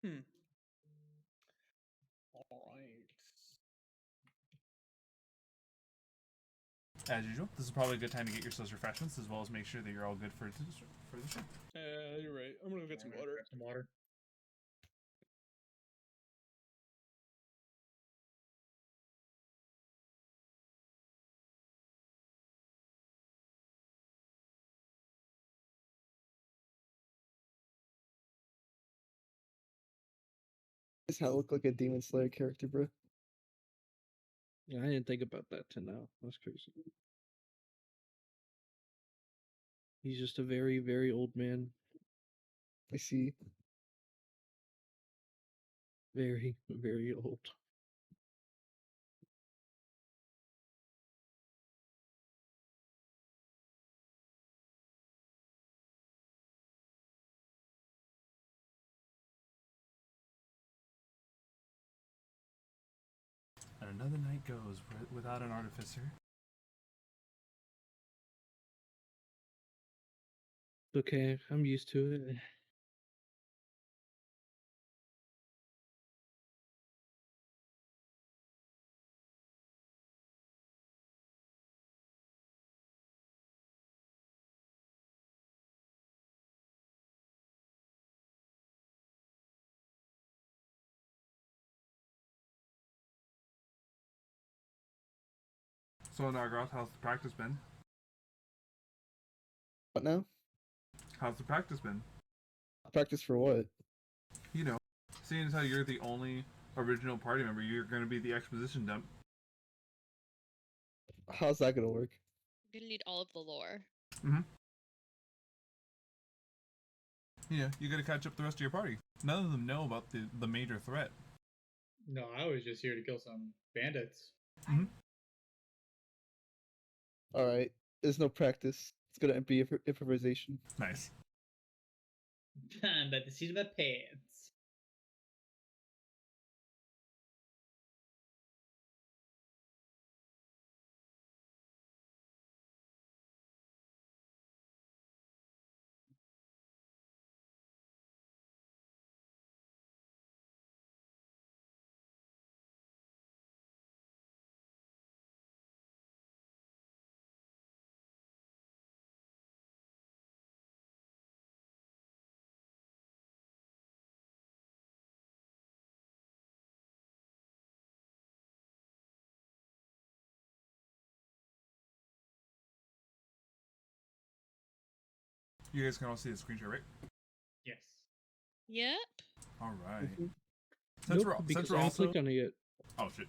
All right. As usual, this is probably a good time to get yourselves refreshments, as well as make sure that you're all good for the show. You're right. I'm gonna go get some water. Some water. Does how look like a Demon Slayer character, bro? Yeah, I didn't think about that till now. That's crazy. He's just a very, very old man. I see. Very, very old. And another night goes without an artificer. Okay, I'm used to it. So, Nargiroth, how's the practice been? What now? How's the practice been? Practice for what? You know, seeing as how you're the only original party member, you're going to be the exposition dump. How's that gonna work? You're gonna need all of the lore. You know, you got to catch up the rest of your party. None of them know about the major threat. No, I was just here to kill some bandits. Alright. There's no practice. It's gonna be improvisation. Nice. I'm about to see my pants. You guys can all see the screenshot, right? Yes. Yep. All right. Since we're also clicked on it yet. Oh shit.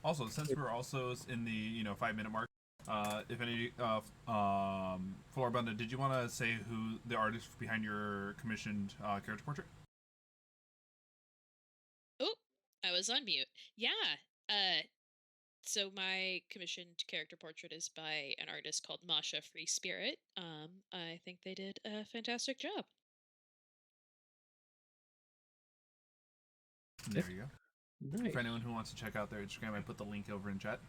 Also, since we're also in the 5-minute mark, if any Floribunda, did you want to say who the artist behind your commissioned character portrait? Oh, I was on mute. Yeah. So my commissioned character portrait is by an artist called Masha Free Spirit. I think they did a fantastic job. There you go. Nice. For anyone who wants to check out their Instagram, I put the link over in chat.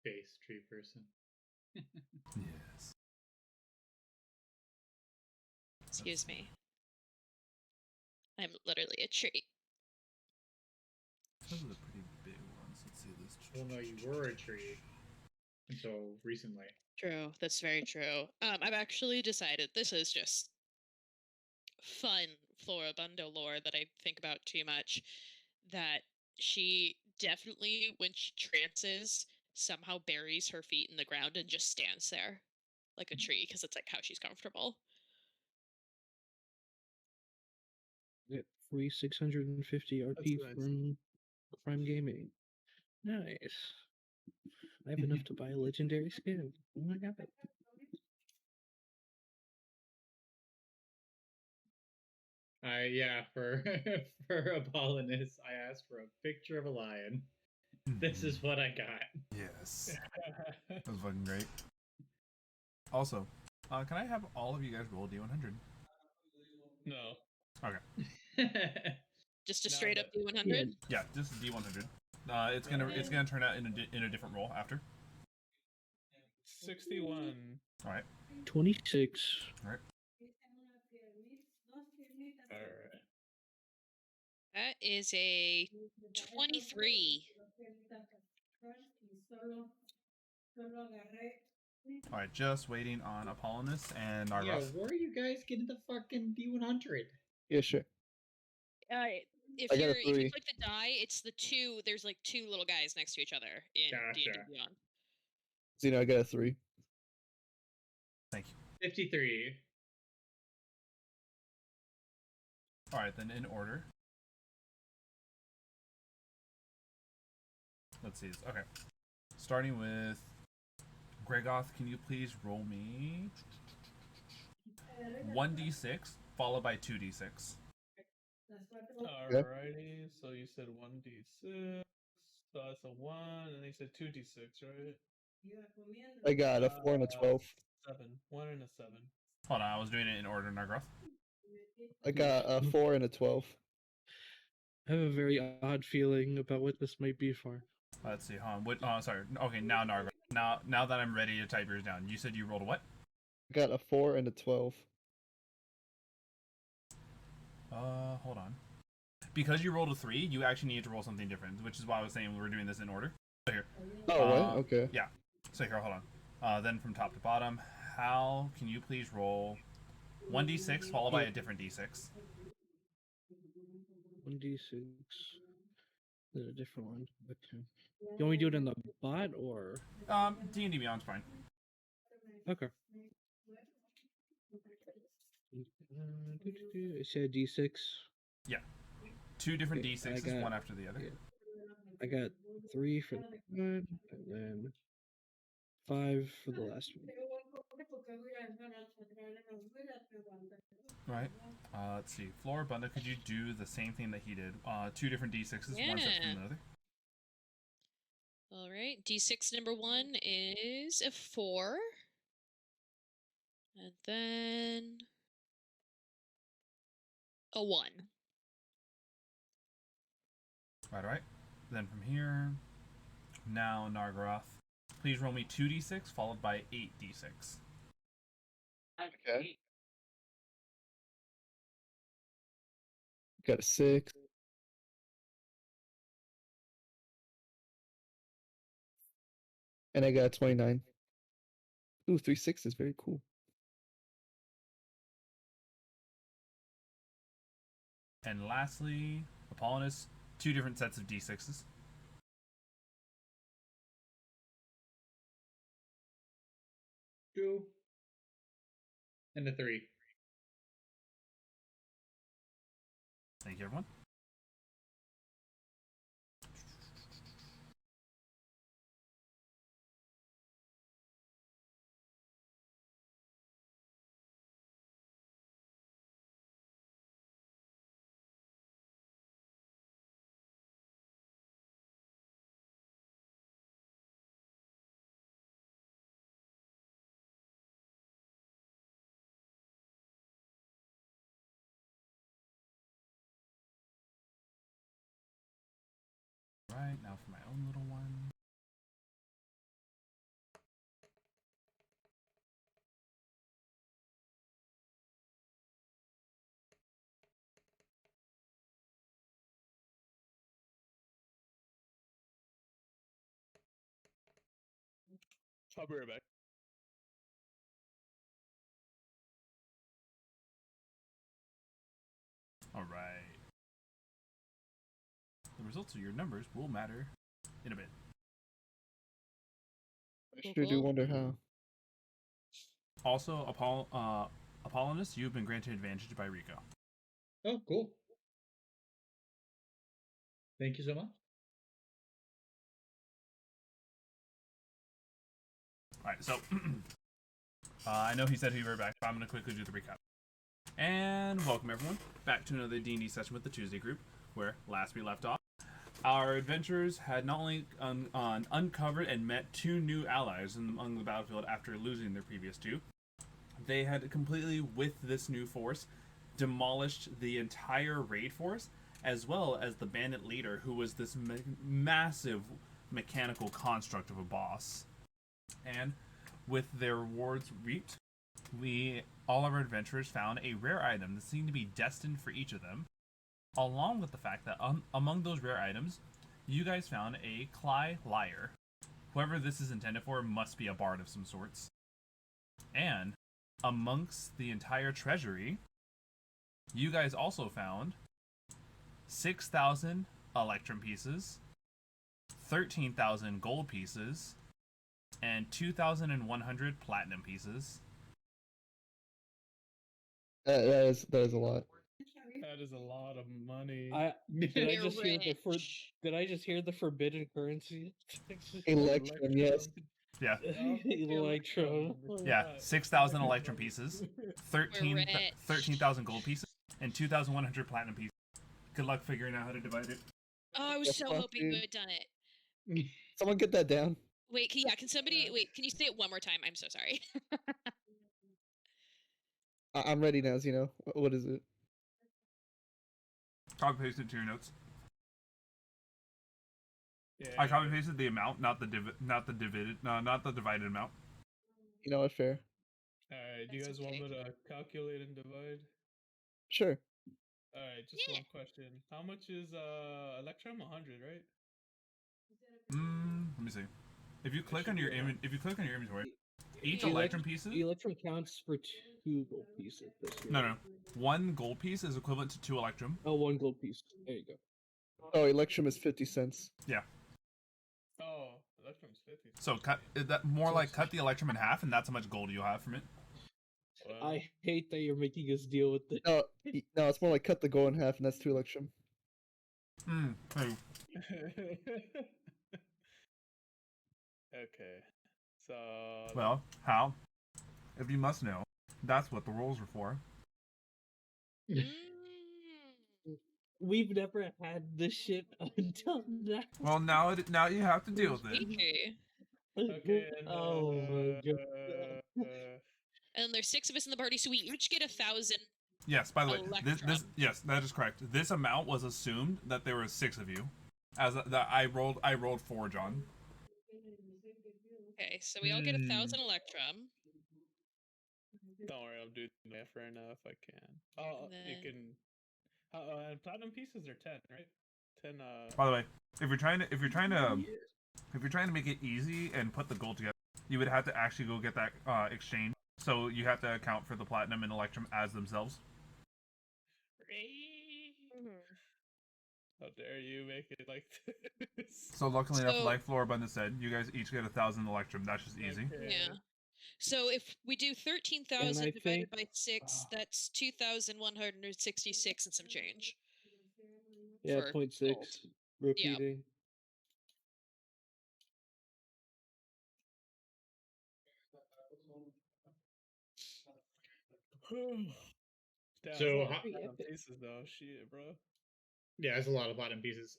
Base tree person. Yes. Excuse me. I'm literally a tree. Those are the pretty big ones. Let's see this. Well, no, you were a tree until recently. True. That's very true. I've actually decided this is just fun Floribunda lore that I think about too much. That she definitely, when she trances, somehow buries her feet in the ground and just stands there like a tree because it's like how she's comfortable. Get free 650 RP nice. from Prime Gaming. Nice. I have enough to buy a legendary skin. Oh my god. Yeah, for Apollonis, I asked for a picture of a lion. This is what I got. Yes. That was fucking great. Also, can I have all of you guys roll D100? No. Okay. Just a straight up D100? Yeah, just D100. It's gonna turn out in a different roll after. 61. All right. 26. All right. All right. That is a 23. All right, just waiting on Apollonis and Yeah, Nargiroth. where are you guys getting the fucking D100? Yeah, sure. If I got a you 3. click the die, it's the two. There's like two little guys next to each other in D&D Gotcha. Beyond. Xeno, I got a 3. Thank you. 53. All right, then in order. Let's see. Okay. Starting with Gregoth, can you please roll me 1d6 followed by 2d6? Alrighty. So you said 1d6. So that's a 1, and you said 2d6, right? I got a 4 and a 12. 7. 1 and a 7. Hold on, I was doing it in order, Nargiroth. I got a 4 and a 12. I have a very odd feeling about what this might be for. Let's see. Hold on. What? Oh, sorry. Okay, now Nargiroth. Now that I'm ready to type yours down, you said you rolled a what? I got a 4 and a 12. Hold on. Because you rolled a 3, you actually need to roll something different, which is why I was saying we were doing this in order. So here. Oh, what? Okay. Yeah. So here, hold on. Then from top to bottom, Hal, can you please roll 1d6 followed by a different d6? 1d6. There's a different one. Okay. You want me to do it in the bot or? D&D Beyond's fine. Okay. It said d6. Yeah. 2 different Okay, I d6s, got- one after the other. yeah. I got 3 for the one, and then 5 for the last one. Right. Let's see. Floribunda, could you do the same thing that he did? 2 different d6s, one separate Yeah. from another. All right. D6 number 1 is a 4. And then a 1. Right. Then from here, now Nargiroth, please roll me 2d6 followed by 8d6. Okay. Got a 6. And I got a 29. Ooh, 3 6s. Very cool. And lastly, Apollonis, 2 different sets of d6s. Two. And a 3. Thank you, everyone. Right, now for my own little one. I'll be right back. All right. The results of your numbers will matter in a bit. I sure do wonder how. Also, Apollonis, you've been granted advantage by Rico. Oh, cool. Thank you so much. Alright, so I know he said he'd be right back, but I'm going to quickly do the recap. And welcome everyone back to another D&D session with the Tuesday group, where last we left off, our adventurers had not only uncovered and met 2 new allies among the battlefield after losing their previous 2, they had completely, with this new force, demolished the entire raid force, as well as the bandit leader, who was this massive mechanical construct of a boss. And with their rewards reaped, all of our adventurers found a rare item that seemed to be destined for each of them, along with the fact that among those rare items, you guys found a Cly Lyre. Whoever this is intended for must be a bard of some sorts. And amongst the entire treasury, you guys also found 6,000 electrum pieces, 13,000 gold pieces, and 2,100 platinum pieces. That is a lot. That is a lot of money. Did I You're just hear the rich. Did I just hear the forbidden currency? Electrum, yes. Yeah. Electrum. Yeah, 6,000 electrum pieces, We're rich. 13,000 gold pieces, and 2,100 platinum pieces. Good luck figuring out how to divide it. Oh, I was The so fuck, hoping you dude? had done it. Someone get that down. Wait, can somebody wait? Can you say it one more time? I'm so sorry. I'm ready now, Zeno. What is it? Copy pasted to your notes. Yeah. I copy pasted the amount, not the divided amount. You know what? Fair. Alright, do you That's guys want okay. me to calculate and divide? Sure. Alright, just Yeah. one question. How much is Electrum? 100, right? Let me see. If you click should on your be around. inventory, each Electrum- electrum pieces. Electrum counts for 2 gold pieces. No. 1 gold piece is equivalent to 2 electrum. Oh, 1 gold piece. There you go. Oh, Electrum is 50 cents. Oh, Electrum's 50. So cut the electrum in half, and that's how much gold you'll have from it. Well, I hate that you're making us deal with this. No, no, it's more like cut the gold in half, and that's 2 Electrum. Hey, okay. So. well, how? If you must know, that's what the rolls were for. Mm. We've never had this shit until now. Well, now you have to deal with it. Sneaky. Okay, and Oh my god. And there's 6 of us in the party, so we each get 1,000. Yes, by the way, this Electrum. yes, that is correct. This amount was assumed that there were 6 of you, as that I rolled 4, John. Okay, so we all get 1,000 electrum. Don't worry, I'll do the math right now if I can. Oh, And you then- can. Platinum pieces are 10, right? 10. By the way, if you're trying to make it easy and put the gold together, you would have to actually go get that exchange. So you have to account for the platinum and electrum as themselves. How dare you make it like this? So luckily enough, So- like Floribunda said, you guys each get 1,000 electrum. That's just easy. Okay. Yeah. So if we do 13,000 I divided think- by 6, that's 2,166 and some change. Yeah, for 0.6. gold. Repeating. Damn, So, that's a lot how- of platinum pieces though. Shit, bro. Yeah, that's a lot of platinum pieces.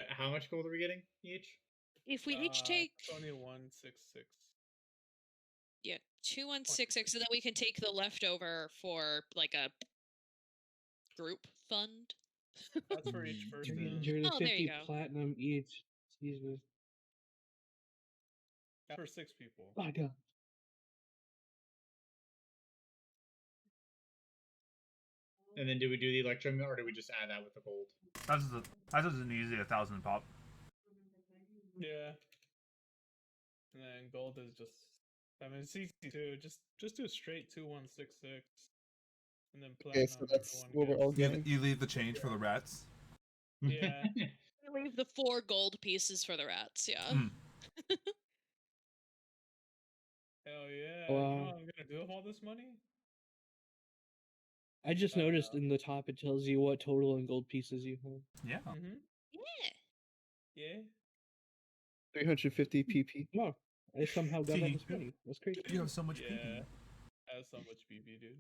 How much gold are we getting each? If we each take 2166. 2166, so then we can take the leftover for like a group fund. That's for each person. 350 Oh, there you go. platinum each. Jesus. For 6 people. My god. And then do we do the electrum, or do we just add that with the gold? That's just an easy 1,000 pop. Yeah. And then gold is just. I mean, it's easy too. Just do a straight 2166. And then platinum. Okay, so that's everyone what we're all gets. getting. You leave the change for the rats. Yeah. We leave the 4 gold pieces for the rats, yeah. Mm. Hell yeah. You know Wow. what I'm gonna do with all this money? I just noticed in the top it tells you what total in gold pieces you have. Yeah. Mm-hmm. Yeah. Yeah. 350 PP. Wow. I somehow got all See. this money. That's crazy. You have so much Yeah. PP. That's so much BB, dude.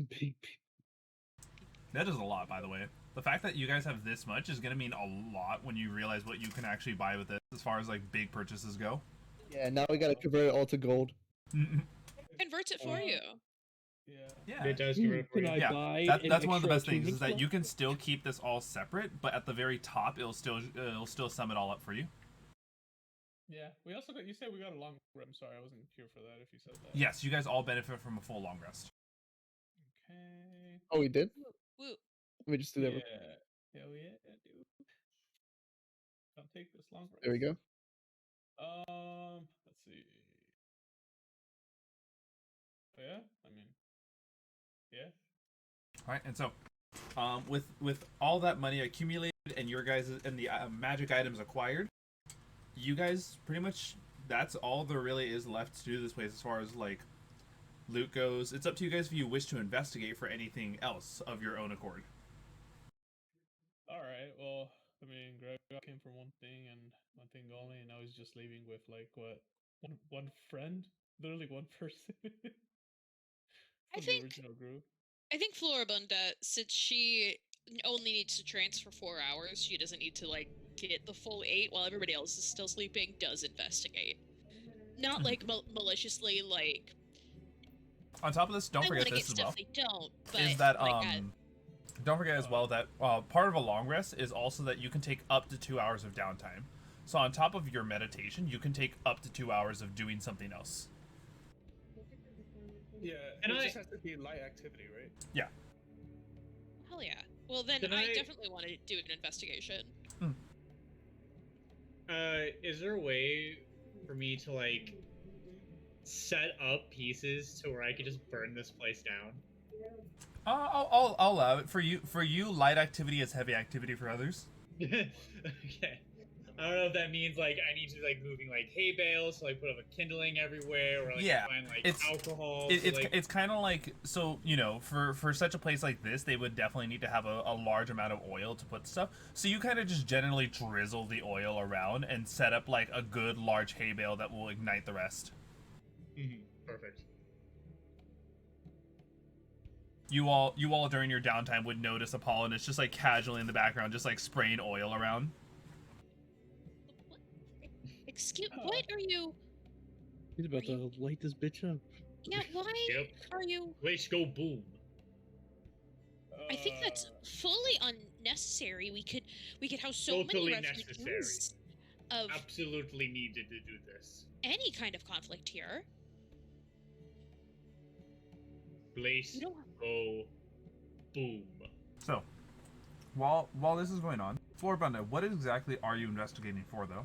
Big That is a lot, by the way. The fact that you guys have this much is gonna mean a lot when you realize what you can actually buy with it, as far as like big purchases go. Yeah, now we gotta convert it all to gold. Converts it for you. Yeah. Yeah. It does convert it for Can you. I Yeah, buy that's an one of the extra best things is that tunic you can slot? still keep this all separate, but at the very top it'll still sum it all up for you. Yeah. We also got. You said we got a long. I'm sorry, I wasn't here for that. If you said that. Yes, you guys all benefit from a full long rest. Okay. Oh, we did. Woo. Let me just do Yeah. that. Hell yeah, dude. I'll take this long rest. There we go. Let's see. Yeah. I mean. Yeah. All right, and so, with all that money accumulated and your guys and the magic items acquired, you guys pretty much that's all there really is left to do this place as far as like loot goes. It's up to you guys if you wish to investigate for anything else of your own accord. All right. Well, I mean, Greg came for one thing and one thing only, and now he's just leaving with like what one friend, literally one person. I From the think original group. I think Floribunda, since she only needs to trance for 4 hours, she doesn't need to like get the full 8 while everybody else is still sleeping. Does investigate, not like maliciously. Like On top of this, don't I forget wanna this get as well. stuff they don't. But Is that like, don't forget as well that part of a long rest is also that you can take up to 2 hours of downtime. So on top of your meditation, you can take up to 2 hours of doing something else. Yeah, And it I- just has to be light activity, right? Yeah. hell yeah. Well, then Can I I- definitely want to do an investigation. Is there a way for me to like set up pieces to where I could just burn this place down? I'll allow it for you. For you, light activity is heavy activity for others. Okay. I don't know if that means like I need to like moving like hay bales to like put up a kindling everywhere, or like Yeah, find like it's- alcohol. It's like, it's kind of like, so you know, for such a place like this, they would definitely need to have a large amount of oil to put stuff. So you kind of just generally drizzle the oil around and set up like a good large hay bale that will ignite the rest. Perfect. You all during your downtime would notice Apollonis just like casually in the background, just like spraying oil around. Excuse, what are you? He's about to light this bitch up. Yeah, why Yep. are you? Let's go boom. I think that's fully unnecessary. We could house so Totally many necessary. refugees of Absolutely needed to do this. any kind of conflict here. Place You don't. go boom. So, while this is going on, Floribunda, what exactly are you investigating for, though?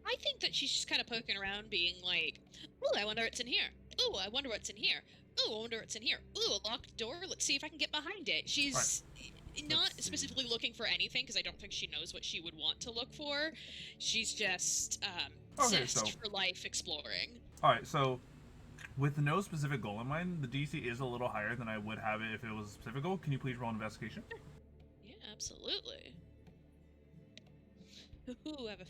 I think that she's just kind of poking around, being like, "Ooh, I wonder what's in here. Ooh, I wonder what's in here. Ooh, I wonder what's in here. Ooh, a locked door. Let's see if I can get behind it." She's not Let's see. specifically looking for anything because I don't think she knows what she would want to look for. She's just Okay, zest so- for life exploring. All right, so with no specific goal in mind, the DC is a little higher than I would have it if it was a specific goal. Can you please roll an investigation? Yeah, absolutely. Ooh, I have a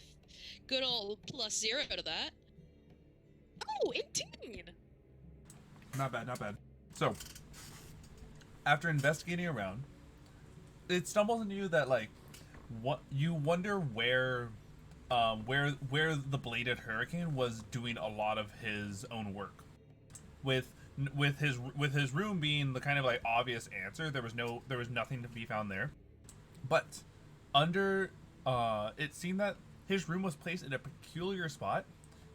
good old +0 to that. Oh, 18! Not bad, not bad. So, after investigating around, it stumbles into you that like, what you wonder where the bladed hurricane was doing a lot of his own work. With his room being the kind of like obvious answer, there was nothing to be found there. But under it seemed that his room was placed in a peculiar spot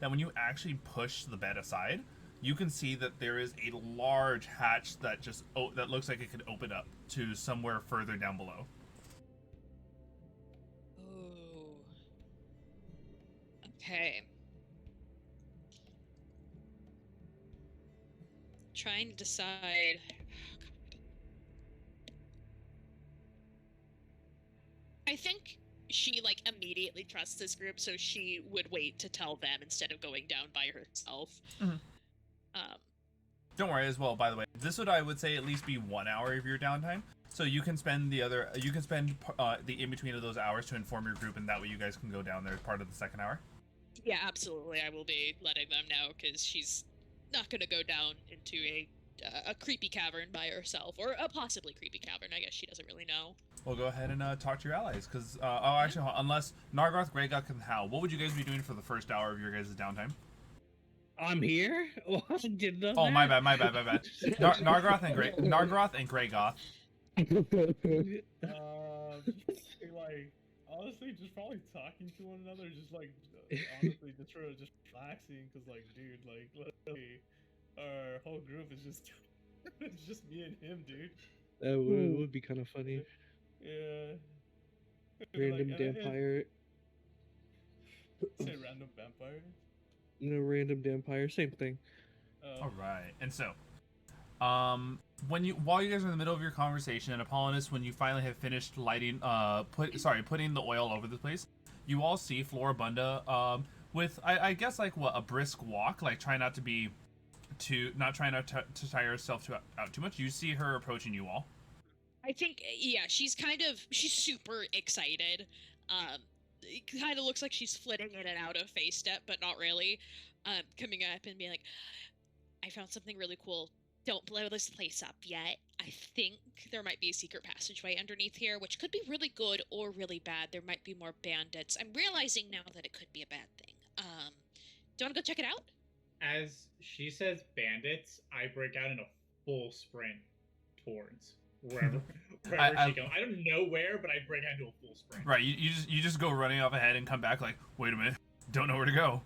that when you actually push the bed aside, you can see that there is a large hatch that just that looks like it could open up to somewhere further down below. Ooh. Okay. Trying to decide. I think she like immediately trusts this group, so she would wait to tell them instead of going down by herself. Mhm. Don't worry as well, by the way. This would, I would say, at least be 1 hour of your downtime. So you can spend the in between of those hours to inform your group, and that way you guys can go down there as part of the second hour. Yeah, absolutely. I will be letting them know because she's not going to go down into a creepy cavern by herself, or a possibly creepy cavern. I guess she doesn't really know. We'll go ahead and talk to your allies, because actually, unless Nargiroth, Gregoth, and Hal, what would you guys be doing for the first hour of your guys' downtime? I'm here. What? Did the Oh, my bad. Nargiroth and Gregoth. Like, honestly, just probably talking to one another, just like honestly, just sort of just relaxing, because like, dude, like literally, our whole group is just it's just me and him, dude. That would be kind of funny. Yeah. Random like, vampire. Say random vampire. Random vampire. Same thing. All right, and so, while you guys are in the middle of your conversation, and Apollonis, when you finally have finished lighting, putting the oil over the place, you all see Floribunda, with I guess like what, a brisk walk, like try not to be not trying to tire herself out too much. You see her approaching you all. I think, yeah, she's super excited. It kind of looks like she's flitting in and out of phase step, but not really. Coming up and being like, I found something really cool. Don't blow this place up yet. I think there might be a secret passageway underneath here, which could be really good or really bad. There might be more bandits. I'm realizing now that it could be a bad thing. Do you want to go check it out? As she says bandits, I break out in a full sprint towards wherever she goes. I don't know where, but I break out into a full sprint. Right, you just go running off ahead and come back like, wait a minute, don't know where to go.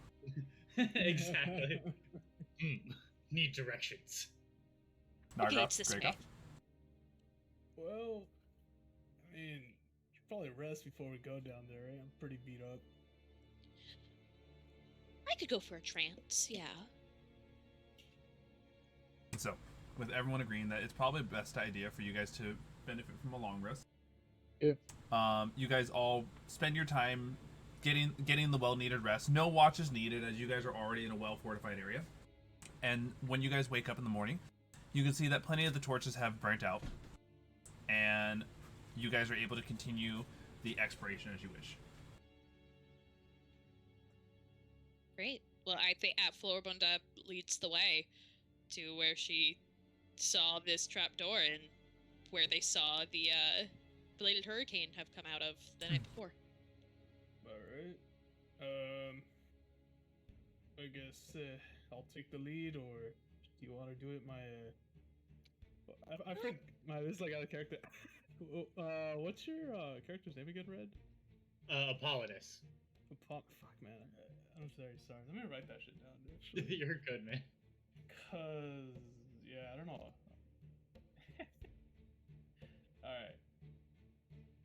Exactly. Need directions. Nargiroth, it's this Gregoth. way. Well, I mean, should probably rest before we go down there, right? I'm pretty beat up. I could go for a trance, yeah. So, with everyone agreeing that it's probably the best idea for you guys to benefit from a long rest. Yeah. You guys all spend your time getting the well-needed rest. No watch is needed, as you guys are already in a well-fortified area. And when you guys wake up in the morning, you can see that plenty of the torches have burnt out. And you guys are able to continue the exploration as you wish. Great. Well, I think Floribunda leads the way to where she saw this trapdoor and where they saw the belated hurricane have come out of the night before. Alright. I guess I'll take the lead, or do you want to do it? I forget this is like out of character. What's your character's name again, Red? Apollonis. Fuck, man. I'm sorry. Let me write that shit down, actually. You're good, man. Cause yeah, I don't know. Alright.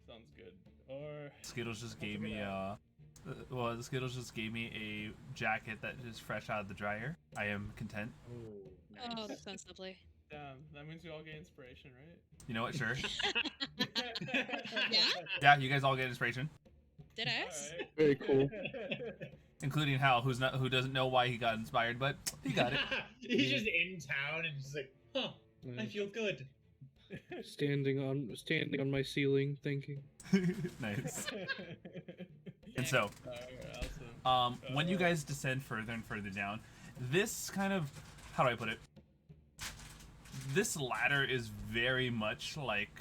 Sounds good. Or Skittles just gave figure me it out. Skittles just gave me a jacket that is fresh out of the dryer. I am content. Oh, Oh, nice. that sounds lovely. Damn, that means we all get inspiration, right? You know what? Sure. Yeah? Yeah, you guys all get inspiration, Did I ask? Alright. Very cool. including Hal, who doesn't know why he got inspired, but he got it. He's just in town and just like, huh, I feel good. Standing on my ceiling, thinking. Nice. And so, Alright, awesome. when you guys descend further and further down, this kind of, how do I put it? This ladder is very much like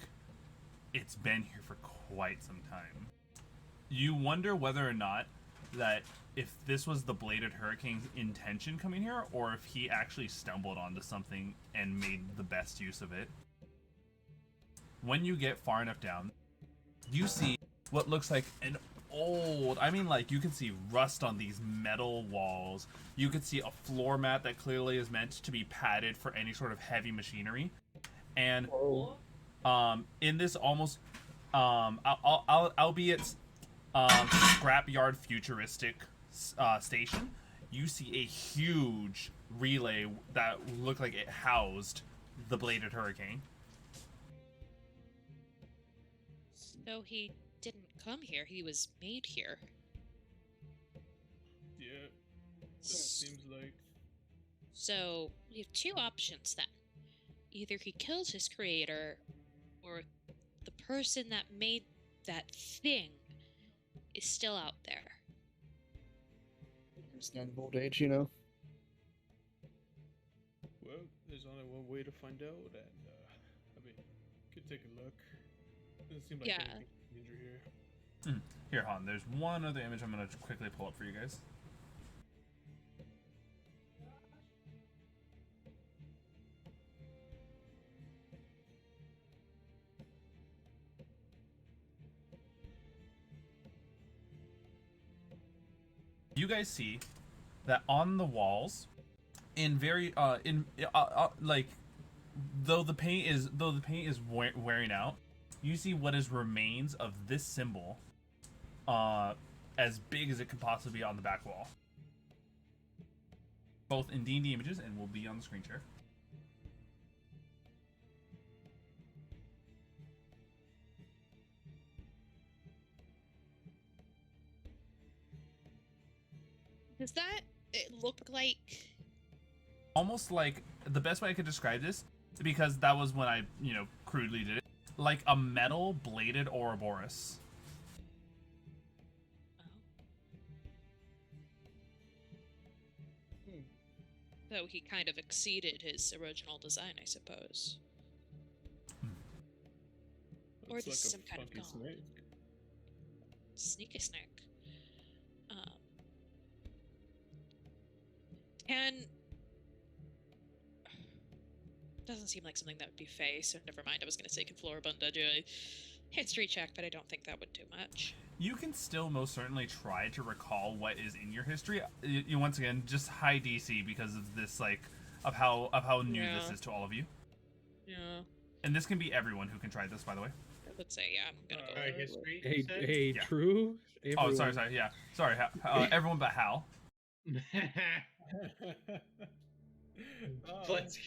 it's been here for quite some time. You wonder whether or not that if this was the bladed hurricane's intention coming here, or if he actually stumbled onto something and made the best use of it. When you get far enough down, you see what looks like an old, I mean, like, you can see rust on these metal walls. You can see a floor mat that clearly is meant to be padded for any sort of heavy machinery. And in this almost albeit scrapyard futuristic station, you see a huge relay that looked like it housed the bladed hurricane. So he didn't come here, he was made here. Yeah, that seems like. So we have two options then. Either he killed his creator, or the person that made that thing is still out there. Stand of old age, you know. Well, there's only one way to find out, and I mean, could take a look. Doesn't seem like Yeah. anything major here. Here, Han, there's one other image I'm going to quickly pull up for you guys. you guys see that on the walls, in very like, though the paint is wearing out, you see what is remains of this symbol, as big as it could possibly be on the back wall, both in D&D images and will be on the screen share. Does that look like? Almost like, the best way I could describe this, because that was when I, crudely did it, like a metal bladed Ouroboros. So he kind of exceeded his original design, I suppose. Or Looks this is like some a kind of funky god. snake. Sneaky snake. And doesn't seem like something that would be Fae, so never mind. I was going to say, can Floribunda do a history check, but I don't think that would do much. You can still most certainly try to recall what is in your history. You once again, just high DC because of this, like, of how new this is to all of you. Yeah. And this can be everyone who can try this, by the way. Let's say, yeah, I'm going to go. History. Hey, you said? hey, Yeah. true. Oh, sorry, yeah, sorry. Everyone but Hal. Let's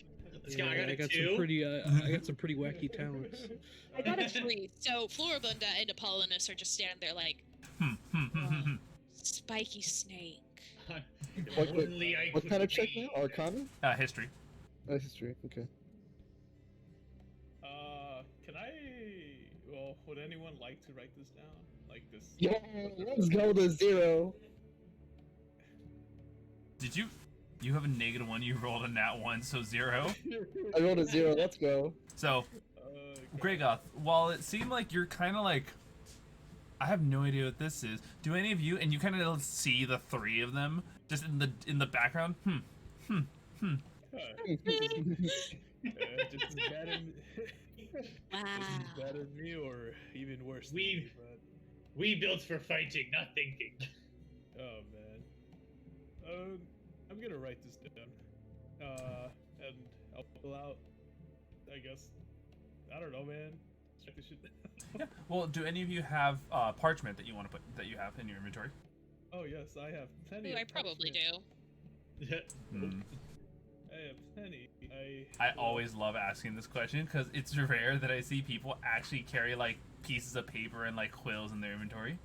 go. I got a got 2. some pretty. I got some pretty wacky talents. I got a 3. So Floribunda and Apollonis are just standing there like, spiky snake. Only I What could kind of check be. now? Arcana? History. History. Okay. Can I? Well, would anyone like to write this down? Like this? Yeah, let's go to 0. Did you have a -1? You rolled a nat 1, so 0. I rolled a 0. Let's go. So, Gregoth, while it seemed like you're kind of like, I have no idea what this is. Do any of you, and you kind of see the 3 of them just in the background? Just as bad as bad as me, or even worse. Than me, but... We built for fighting, not thinking. Oh man. I'm gonna write this down. And I'll pull out. I guess. I don't know, man. Check this shit down. Yeah. Well, do any of you have parchment that you want to put that you have in your inventory? Oh yes, I have plenty. Ooh, of I probably parchment. do. I have plenty. I always love asking this question because it's rare that I see people actually carry like pieces of paper and like quills in their inventory.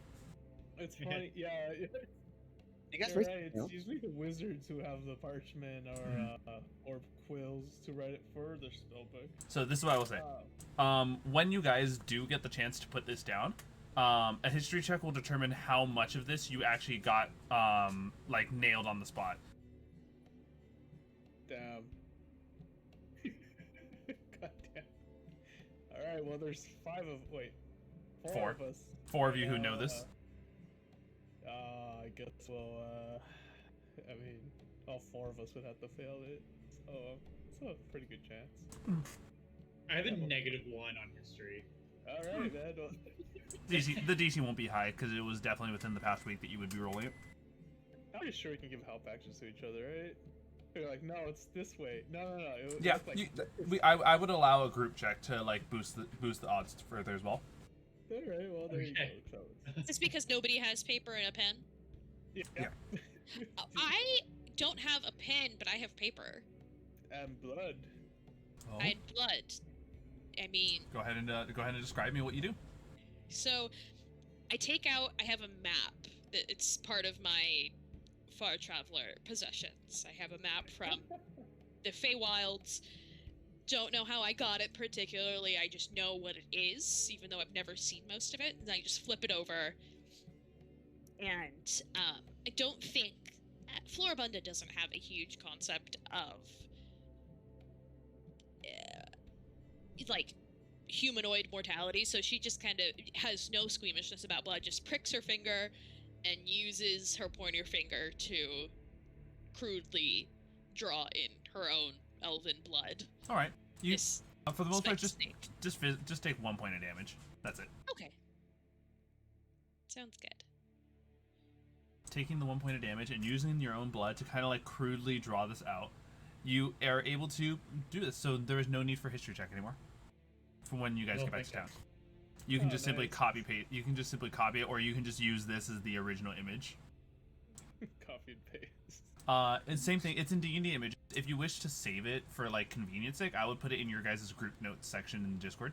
It's funny, yeah. You guys You're first? right. It's usually the wizards who have the parchment or quills to write it for their spellbook. So this is what I will say. When you guys do get the chance to put this down, a history check will determine how much of this you actually got like nailed on the spot. Damn. God damn. Alright, well there's 4 of us. 4 of you who know this. I guess I mean, all 4 of us would have to fail it. So it's a pretty good chance. I have a -1 on history. Alright, man. Well, The DC won't be high because it was definitely within the past week that you would be rolling it. I'm pretty sure we can give help actions to each other, right? You're like, no, it's this way. No. It would Yeah, look like I would allow a group check to like boost the odds further as well. Alright, well there you go. Is this because nobody has paper and a pen? Yeah. I don't have a pen, but I have paper. And blood. Oh. I had blood. I mean... Go ahead and describe me what you do. So, I have a map. It's part of my Far Traveler possessions. I have a map from the Feywilds. Don't know how I got it particularly, I just know what it is, even though I've never seen most of it, and I just flip it over. And, I don't think... Floribunda doesn't have a huge concept of... like, humanoid mortality, so she just kind of has no squeamishness about blood, just pricks her finger and uses her pointer finger to crudely draw in her own elven blood. All right, you for the most part just take 1 point of damage. That's it. Okay, sounds good. taking the 1 point of damage and using your own blood to kind of like crudely draw this out, you are able to do this. So there is no need for history check anymore for when you guys get back to town. You can just simply copy paste. You can just simply copy it, or you can just use this as the original image. Copy and paste. It's same thing. It's in D&D image. If you wish to save it for like convenience sake, I would put it in your guys' group notes section in Discord.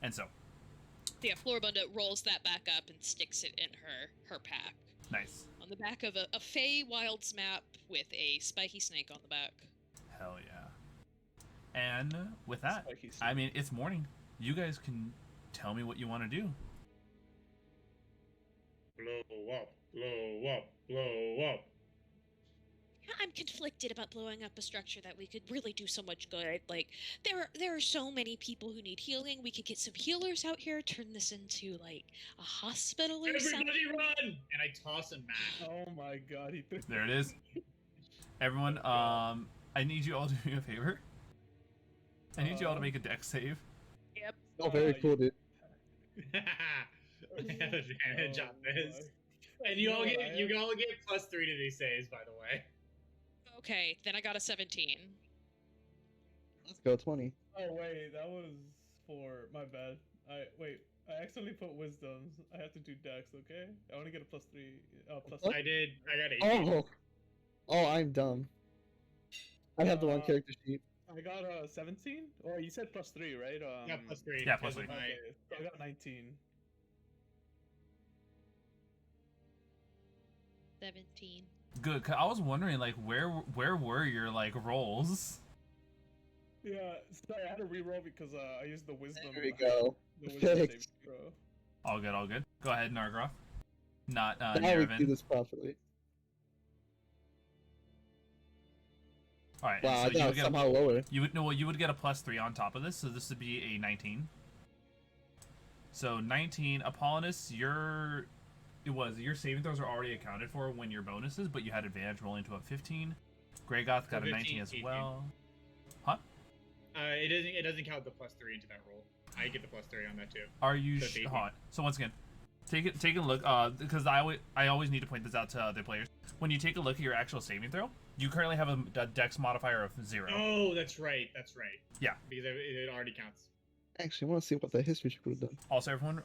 And so. Yeah, Floribunda rolls that back up and sticks it in her pack. Nice. On the back of a Fey Wilds map with a spiky snake on the back. Hell yeah. And with that, I mean, it's morning. You guys can tell me what you want to do. Blow up, blow up, blow up. I'm conflicted about blowing up a structure that we could really do so much good. Like, there are so many people who need healing. We could get some healers out here, turn this into, like, a hospital or something. Everybody run! And I toss a mat. Oh my god, he threw. There it is. Everyone, I need you all to do me a favor. I need you all to make a dex save. Yep. Oh, very cool, dude. I have advantage on this. And you all get +3 to these saves, by the way. Okay, then I got a 17. Let's go 20. Oh wait, that was for my bad. I accidentally put wisdoms. I have to do dex, okay? I want to get a +3. Plus. What? I got 18. Oh, I'm dumb. I have the wrong character sheet. I got a 17. Or you said +3, right? Yeah, +3. Yeah, +3. Okay, so I got 19. 17. Good. 'Cause I was wondering, like, where were your like rolls? Yeah, sorry, I had to reroll because I used the wisdom. There we go. The wisdom Fixed. saving throw. All good, all good. Go ahead, Nargiroth. Not Now we Nerevin. do this properly. All right. Wow, and I so you thought would it was get somehow lower. you would get a +3 on top of this, so this would be a 19. So 19. Apollonis, your saving throws are already accounted for when your bonuses, but you had advantage rolling to a 15. Gregoth got a 19 as well. Huh? It doesn't count the +3 into that roll. I get the +3 on that too. Are you So it's 18. hot? So once again, take a look. Because I always need to point this out to other players. When you take a look at your actual saving throw, you currently have a dex modifier of 0. Oh, that's right. Yeah. Because it already counts. Actually, I want to see what the history check would have done. Also, everyone,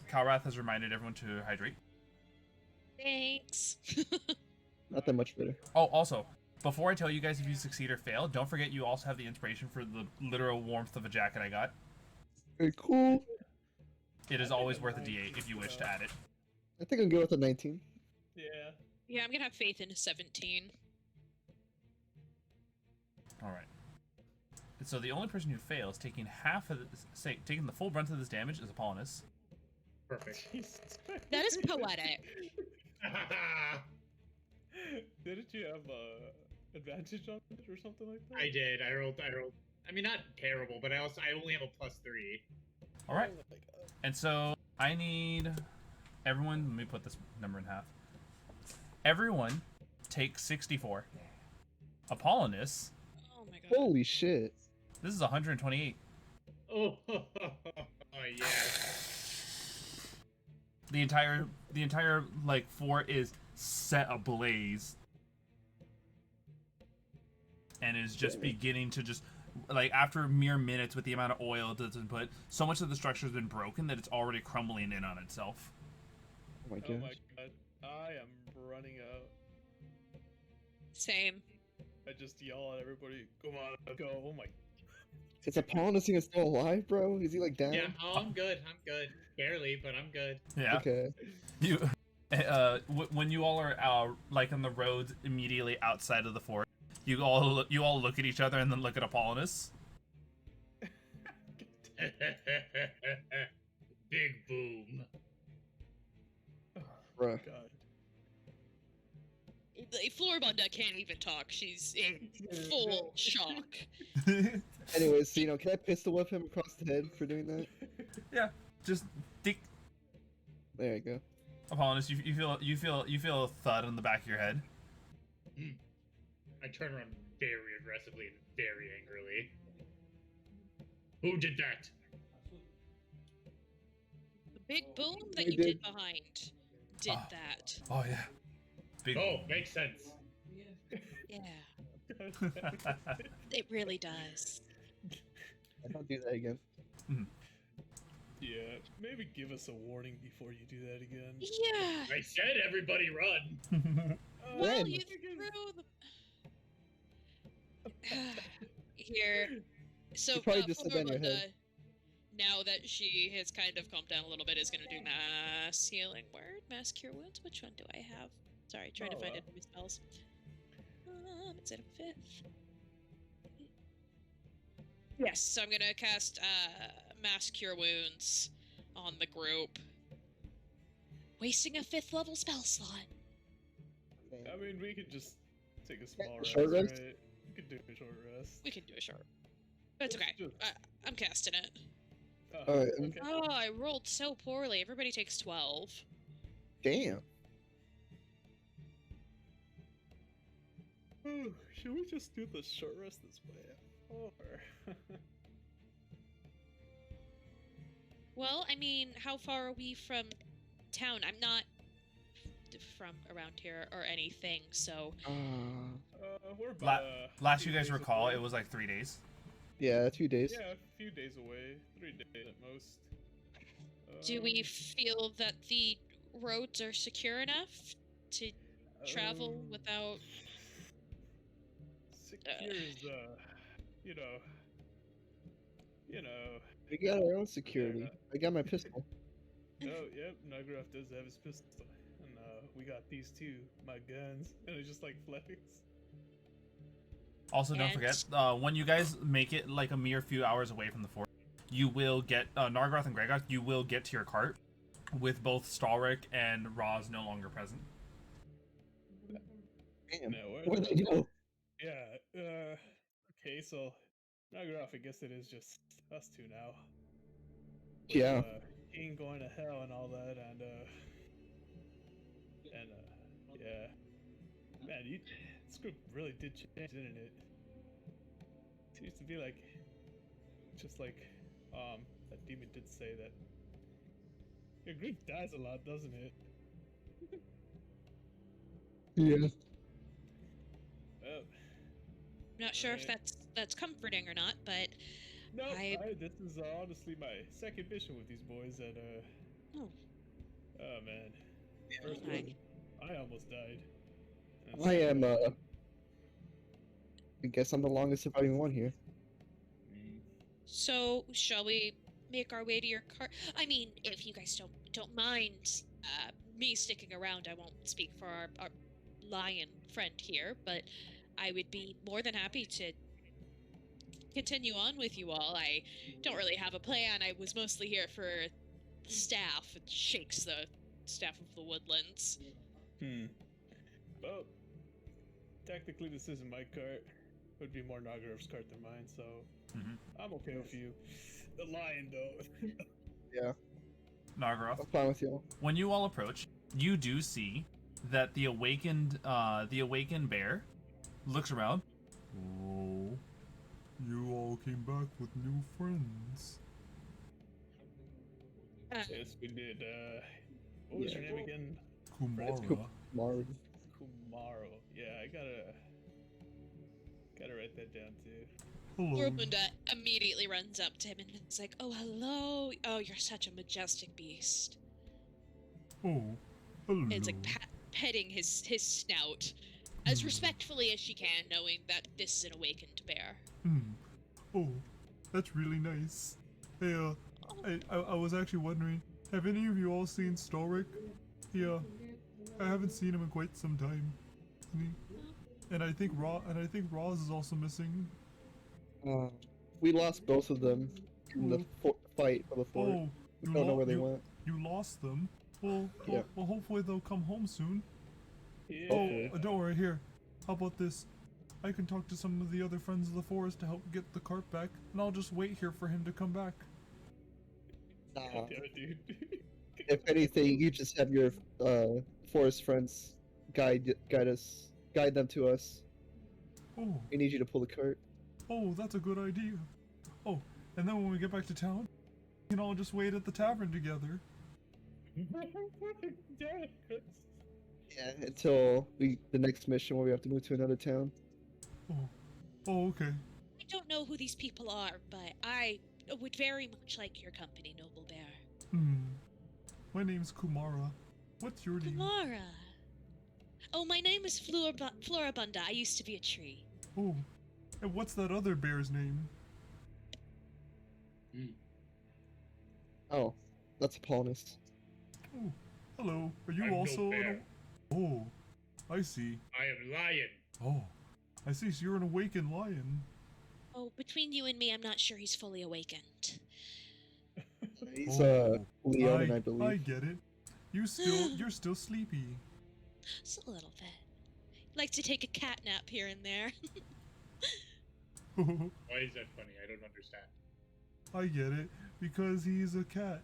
Kalrath has reminded everyone to hydrate. Thanks. Not that much better. Oh, also, before I tell you guys if you succeed or fail, don't forget you also have the inspiration for the literal warmth of a jacket I got. Very cool. It is always worth a D8 if you wish to add it. I think I'll go with a 19. Yeah. Yeah, I'm gonna have faith in a 17. All right. So the only person who fails, taking the full brunt of this damage, is Apollonis. Perfect. That is poetic. Didn't you have advantage on it or something like that? I did. I rolled. I mean, not terrible, but I only have a +3. All right. Oh my god. And so I need everyone. Let me put this number in half. Everyone, take 64. Apollonis. Oh my god. Holy shit. This is 128. Oh, yes. The entire like fort is set ablaze, and is just beginning to just like after mere minutes with the amount of oil it doesn't put. So much of the structure has been broken that it's already crumbling in on itself. Oh my Oh my gosh. god. I am running out. Same. I just yell at everybody, come on, let's go. Oh my. Is Apollonis even still alive, bro? Is he like down? Yeah. Oh, I'm good. Barely, but I'm good. Yeah. Okay. You, when you all are like on the roads immediately outside of the fort, you all look at each other and then look at Apollonis. Big boom. Bruh. God. Floribunda can't even talk. She's in full shock. Anyways, so, can I pistol whip him across the head for doing that? Yeah, just dick. There you go. Apollonis, you feel a thud on the back of your head. I turn around very aggressively and very angrily. Who did that? big boom that We you did did. behind did Ah. that. Oh yeah. Big. Oh, makes sense. Yeah, it really does. I don't do that again. Yeah, maybe give us a warning before you do that again. Yeah. I said everybody run. Well, When? you threw the here. So You probably just said that in your Floribunda, head. now that she has kind of calmed down a little bit, is going to do mass healing word, mass cure wounds. Which one do I have? Sorry, trying to find it in my spells. It's at a 5th. Yes, so I'm gonna cast mass cure wounds on the group, wasting a 5th level spell slot. I mean, we could just take a small rest, Short rest? right? We could do a short rest. We can do a short. That's okay. Just- I'm casting it. Alright, okay. Oh, I rolled so poorly. Everybody takes 12. Damn. Should we just do the short rest this way? Or Well, I mean, how far are we from town? I'm not from around here or anything, so we're about Last few you guys days recall, away. it was like 3 days. Yeah, a few days. Yeah, a few days away, 3 days at most. do we feel that the roads are secure enough to travel without? Secure is you know, We got our own security. I got my pistol. Oh, yep, Nargiroth does have his pistol. And we got these two, my guns. And it's just like flex. Also, don't And- forget, when you guys make it like a mere few hours away from the fort, you will get Nargiroth and Gregoth. You will get to your cart with both Stalric and Roz no longer present. Damn. No, Where'd they go? yeah, okay, so Nargiroth, I guess it is just us two now. With, Yeah. King going to hell and all that, and yeah. Man, this group really did change, didn't it? It used to be like, just like, that demon did say that your group dies a lot, doesn't it? Yeah. Well, I'm not sure if Right. that's comforting or not, but no, I- this is honestly my second mission with these boys, and Oh. oh man, first Hi. one, I almost died. And I second am, one- I guess I'm the longest surviving one here. Mm. so shall we make our way to your cart? I mean, if you guys don't mind me sticking around, I won't speak for our lion friend here, but I would be more than happy to continue on with you all. I don't really have a plan. I was mostly here for the staff. It shakes the staff of the woodlands. Well, technically this isn't my cart. It would be more Nargiroth's cart than mine, so Mhm. I'm okay with you. The lion, though. Yeah. Nargiroth, I'm fine with y'all. when you all approach, you do see that the awakened bear looks around. Oh, you all came back with new friends. Yes, we did. What was your name again? Kumara. Marv. Kumaro. Yeah, I gotta write that down too. Hello. Floribunda immediately runs up to him and is like, "Oh, hello! Oh, you're such a majestic beast." Oh, hello. It's like petting his snout as respectfully as she can, knowing that this is an awakened bear. Oh, that's really nice. Hey, I was actually wondering, have any of you all seen Stalric? Yeah, I haven't seen him in quite some time. And I think Roz is also missing. We lost both of them in the fight for the fort. Oh, We don't know where they you, went. You lost them. Well, Yeah. well, hopefully they'll come home soon. Yeah. Oh, don't worry. Here, how about this? I can talk to some of the other friends of the forest to help get the cart back, and I'll just wait here for him to come back. Nah. God damn it, dude. If anything, you just have your forest friends guide them to us. Oh, We need you to pull the cart. oh, that's a good idea. Oh, and then when we get back to town, we can all just wait at the tavern together. Yeah, until the next mission where we have to move to another town. Oh, okay. I don't know who these people are, but I would very much like your company, Noble Bear. My name's Kumara. What's your name? Kumara. Oh, my name is Floribunda. I used to be a tree. Oh, and what's that other bear's name? Oh, that's Apollonis. Oh, hello. Are you I'm no also bear. Oh, I see. I am lion. Oh, I see. So you're an awakened lion. Oh, between you and me, I'm not sure he's fully awakened. He's Oh, Leonin, I believe. I get it. You're still sleepy. Just a little bit. Like to take a cat nap here and there. Why is that funny? I don't understand. I get it because he's a cat.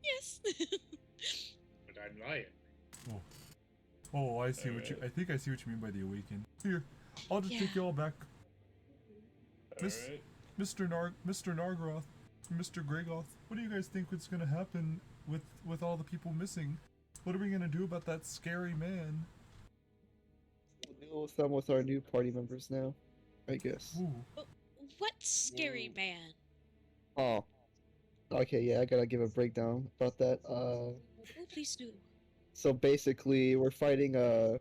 Yes. But I'm lion. Oh, I see what you. I think I see what you mean by the awakened. Here, I'll just take Yeah. y'all back. Alright. Mr. Nargiroth, Mr. Gregoth, what do you guys think is gonna happen with all the people missing? What are we gonna do about that scary man? We'll deal with them with our new party members now, I guess. Ooh. What scary Whoa. man? Oh. Okay, yeah, I gotta give a breakdown about that. Oh, please do. So basically, we're fighting an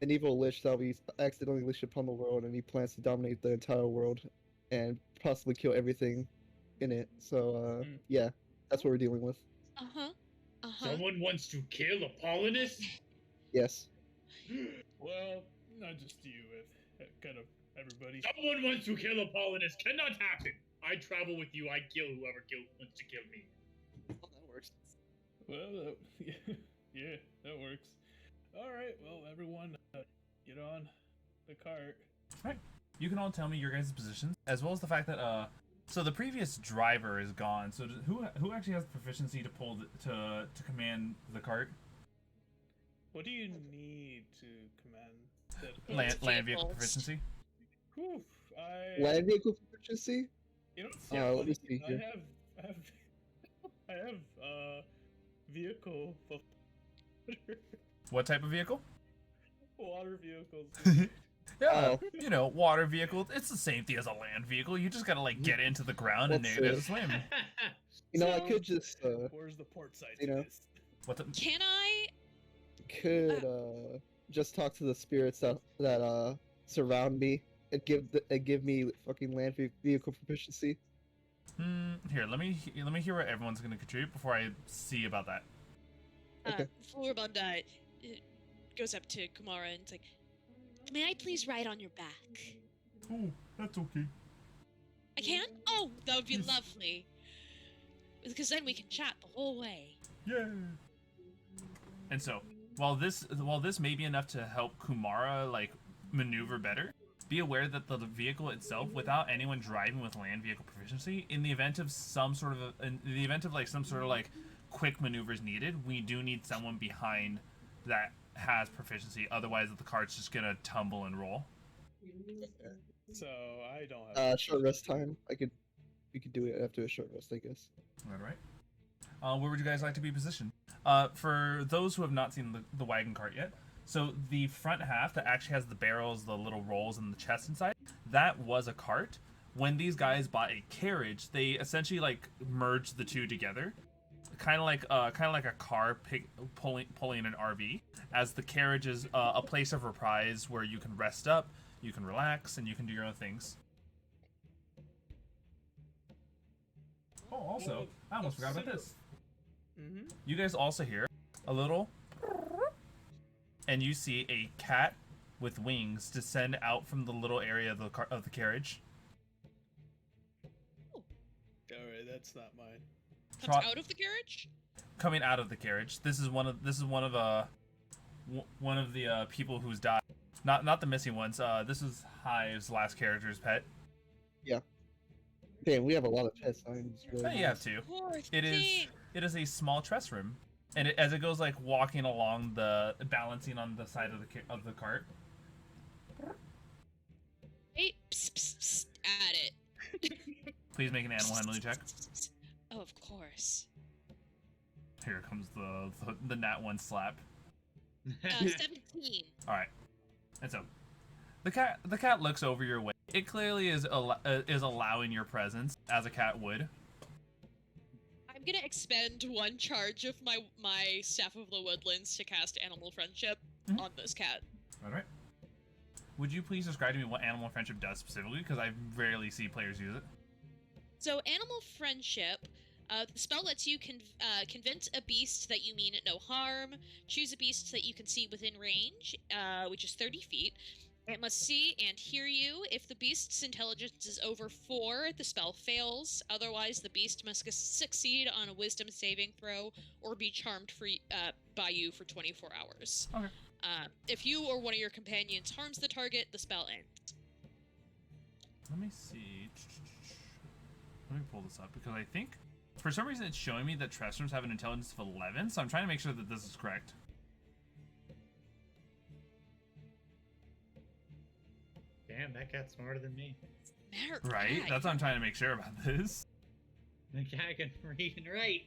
evil lich that we accidentally wished upon the world, and he plans to dominate the entire world and possibly kill everything in it. So yeah, that's what we're dealing with. Uh-huh. Uh-huh. Someone wants to kill Apollonis? Yes. Well, not just you, kind of everybody. Someone wants to kill Apollonis. Cannot happen. I travel with you. I kill whoever wants to kill me. Oh, that works. Well, yeah, that works. Alright, well, everyone, get on the cart. Right. You can all tell me your guys' positions, as well as the fact that so the previous driver is gone. So who actually has proficiency to pull to command the cart? What do you need to command that? Land vehicle Vehicles. proficiency. Whew, Land vehicle proficiency? You know, it's let me see I here. have vehicle What type of vehicle? water vehicles. Yeah, Oh. you know, water vehicle. It's the same thing as a land vehicle. You just gotta like get into the ground and That's they it. swim. You know, I So- could just Where's the port side You to know. this? What the? Can I? just talk to the spirits that surround me and give me fucking land vehicle proficiency. Here, let me hear what everyone's gonna contribute before I see about that. Okay. Floribunda goes up to Kumara and it's like, may I please ride on your back? Oh, that's okay. I can? Oh, that would be Yes. lovely. Because then we can chat the whole way. Yeah. And so, while this may be enough to help Kumara like maneuver better, be aware that the vehicle itself, without anyone driving with land vehicle proficiency, in the event of some sort of like quick maneuvers needed, we do need someone behind that has proficiency. Otherwise, the cart's just gonna tumble and roll. So I don't have. Short rest time. We could do it after a short rest, I guess. All right. Where would you guys like to be positioned? For those who have not seen the wagon cart yet, so the front half that actually has the barrels, the little rolls, and the chest inside, that was a cart. When these guys bought a carriage, they essentially like merged the two together, kind of like a car pulling an RV. As the carriage is a place of reprise where you can rest up, you can relax, and you can do your own things. Oh, also, Well, I almost forgot about this. Mm-hmm. You guys also hear a little, and you see a cat with wings descend out from the little area of the carriage. Alright, that's not mine. Comes out of the carriage? Coming out of the carriage. This is one of the people who's died. Not the missing ones. This is Hive's last character's pet. Damn, we have a lot of pets. You have two. Poor It thing. is a small tress room, and as it goes like walking along balancing on the side of the cart. Hey, psst, psst, psst, at it. Please make an animal handling check. Oh, of course. Here comes the nat 1 slap. 17. All right, and so the cat looks over your way. It clearly is allowing your presence as a cat would. I'm gonna expend 1 charge of my Staff of the Woodlands to cast Animal Friendship on this cat. All right. Would you please describe to me what Animal Friendship does specifically? Because I rarely see players use it. So, Animal Friendship, the spell lets you convince a beast that you mean it no harm, choose a beast that you can see within range, which is 30 feet. It must see and hear you. If the beast's intelligence is over 4, the spell fails. Otherwise, the beast must succeed on a wisdom saving throw or be charmed by you for 24 hours. Okay. If you or one of your companions harms the target, the spell ends. Let me see. Let me pull this up because I think for some reason it's showing me that Trestrums have an intelligence of 11, so I'm trying to make sure that this is correct. Damn, that cat's smarter than me. Right? That's what I'm trying to make sure about this. The cat can read and write.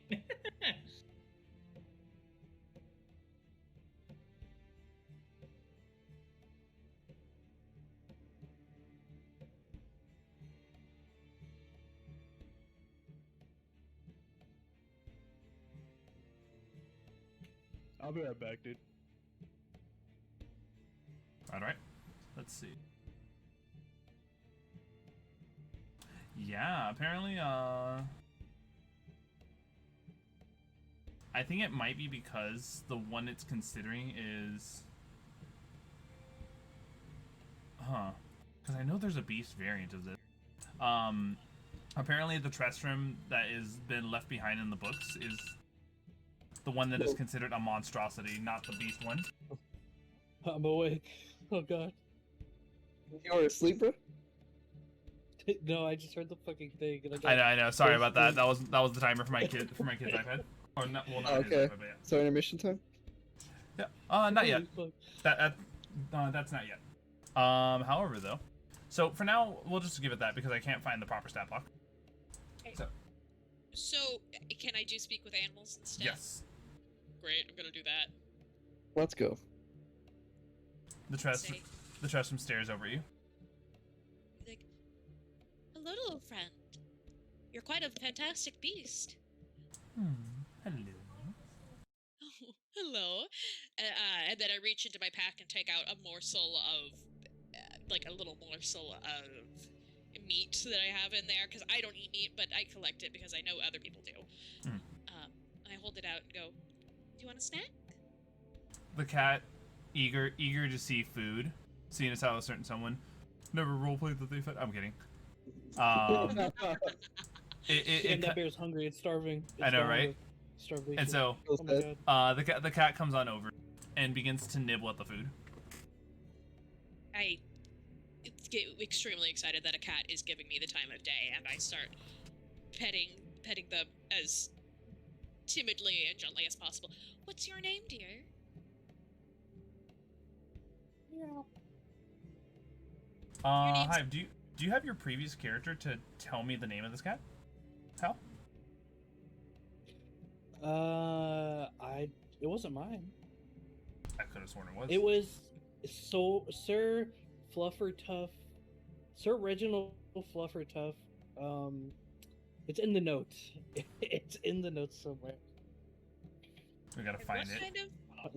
I'll be right back, dude. Alright. Let's see. Yeah, apparently, I think it might be because the one it's considering is... Because I know there's a beast variant of this. Apparently the Trestrum that has been left behind in the books is the one that is considered a monstrosity, not the beast one. I'm awake. Oh god. You are asleep, bro? No, I just heard the fucking thing. And I know. Sorry about that. That was the timer for my kid's iPad. Or not, well, not his Okay. iPad, but yeah. So intermission time? Yeah. Not yet. That's not yet. However, though, so for now we'll just give it that because I can't find the proper stat block. Okay. So Can I do speak with animals instead? yes, Great, I'm gonna do that. Let's go. the Trestrum stares over you. Like, hello, little friend. You're quite a fantastic beast. Hello. Hello. And then I reach into my pack and take out a morsel of, a little morsel of meat that I have in there, because I don't eat meat, but I collect it because I know other people do. I hold it out and go, do you want a snack? The cat, eager to see food, seeing as how a certain someone never roleplayed that they fed. I'm kidding. And that bear's hungry. It's starving. I know, right? Starvation. And so, Oh my god. the cat comes on over and begins to nibble at the food. I get extremely excited that a cat is giving me the time of day, and I start petting them as timidly and gently as possible. What's your name, dear? Hive, do you have your previous character to tell me the name of this cat? Hal? It wasn't mine. I could have sworn it was. It was Sir Fluffertuff, Sir Reginald Fluffertuff. It's in the notes. It's in the notes somewhere. We gotta find What it. kind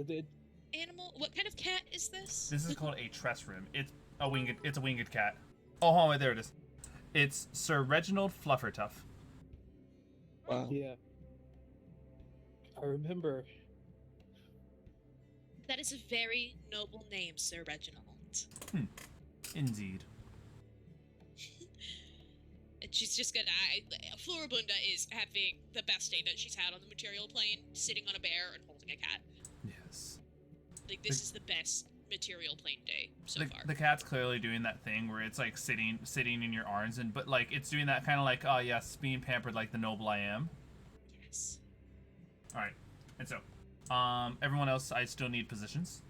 of animal? What kind of cat is this? This is called a Trestrum. It's a winged cat. Oh, wait, there it is. It's Sir Reginald Fluffertuff. Wow. Yeah. I remember. That is a very noble name, Sir Reginald. Indeed. And she's just gonna. Floribunda is having the best day that she's had on the material plane, sitting on a bear and holding a cat. Yes. Like, this is the best material plane day so far. The cat's clearly doing that thing where it's like sitting in your arms, but like it's doing that kind of like, oh yes, being pampered like the noble I am. Yes. All right, and so, everyone else, I still need positions.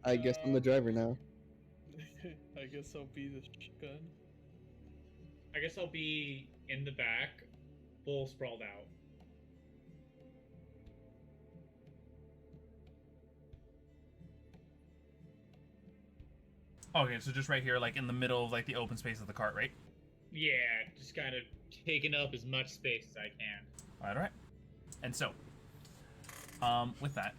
I guess I'm the driver now. I guess I'll be the shotgun. I guess I'll be in the back, full sprawled out. Okay, so just right here, like in the middle of like the open space of the cart, right? Yeah, just kind of taking up as much space as I can. All right. And so, with that,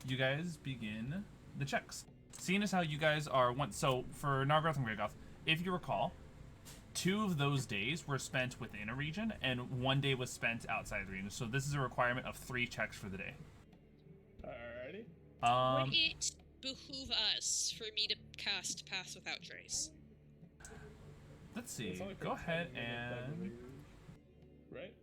you guys begin the checks. Seeing as how you guys are so for Nargiroth and Gregoth, if you recall, 2 of those days were spent within a region, and 1 day was spent outside the region. So this is a requirement of 3 checks for the day. Alrighty. Would it behoove us for me to cast Pass Without Trace? Let's see. It's only for Go ahead 10 minutes, I and believe. Right?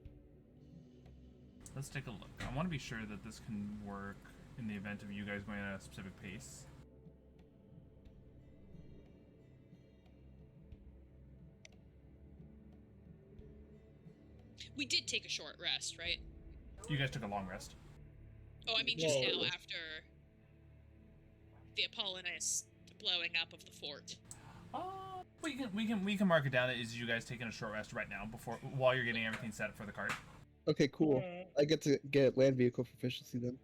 let's take a look. I want to be sure that this can work in the event of you guys going at a specific pace. We did take a short rest, right? You guys took a long rest. Oh, I mean just Whoa. now after the Apollonis blowing up of the fort. We can mark it down as you guys taking a short rest right now while you're getting everything set up for the cart. Okay, cool. I get to get land vehicle proficiency then.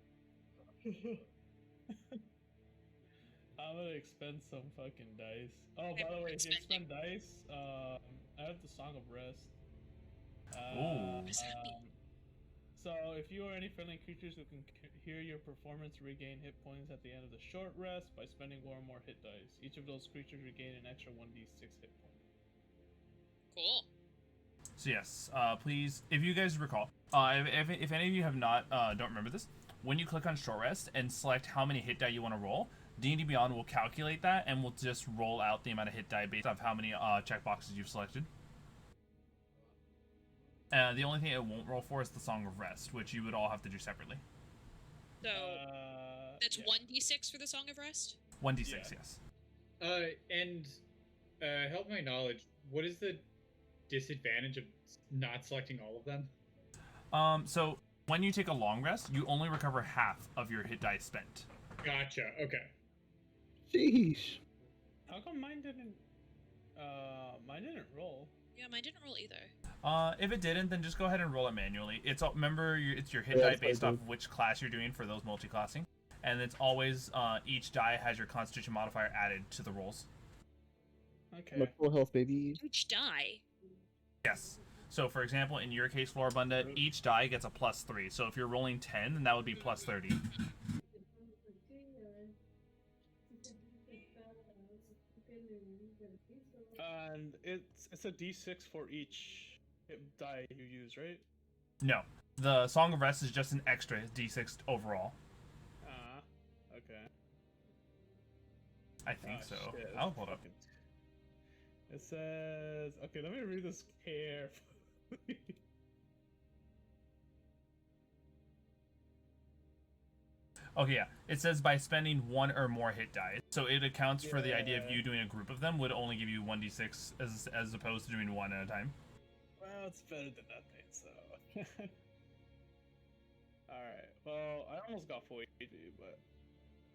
I'm gonna expend some fucking dice. Oh, by I'm the way, if you expending. expend dice, I have the Song of Rest. Ooh. What does that mean? So, if you or any friendly creatures who can hear your performance regain hit points at the end of the short rest by spending 1 or more hit dice. Each of those creatures regain an extra 1d6 hit point. Cool. So yes, please, if you guys recall, if any of you have not, don't remember this, when you click on short rest and select how many hit die you want to roll, D&D Beyond will calculate that and will just roll out the amount of hit die based off how many checkboxes you've selected. The only thing it won't roll for is the Song of Rest, which you would all have to do separately. So that's Yeah. 1d6 for the Song of Rest? 1d6, Yeah. yes. And help my knowledge, what is the disadvantage of not selecting all of them? So when you take a long rest, you only recover half of your hit die spent. Gotcha. Okay. Sheesh. How come mine didn't roll? Yeah, mine didn't roll either. If it didn't, then just go ahead and roll it manually. It's it's your hit Yeah, die that's what I based off did. which class you're doing for those multi-classing, and it's always each die has your Constitution modifier added to the rolls. I'm Okay. at full health, baby. Each die. Yes. So for example, in your case, Floribunda, each die gets a +3. So if you're rolling 10, then that would be +30. And it's a d6 for each die you use, right? No, the Song of Rest is just an extra d6 overall. Okay. I think so. Shit, I'll pull it up. It says, okay, let me read this carefully. Okay, yeah. It says by spending 1 or more hit die. So it accounts for the idea of Yeah. you doing a group of them would only give you 1d6 as opposed to doing 1 at a time. Well, it's better than nothing, so. Alright, well, I almost got full HP, but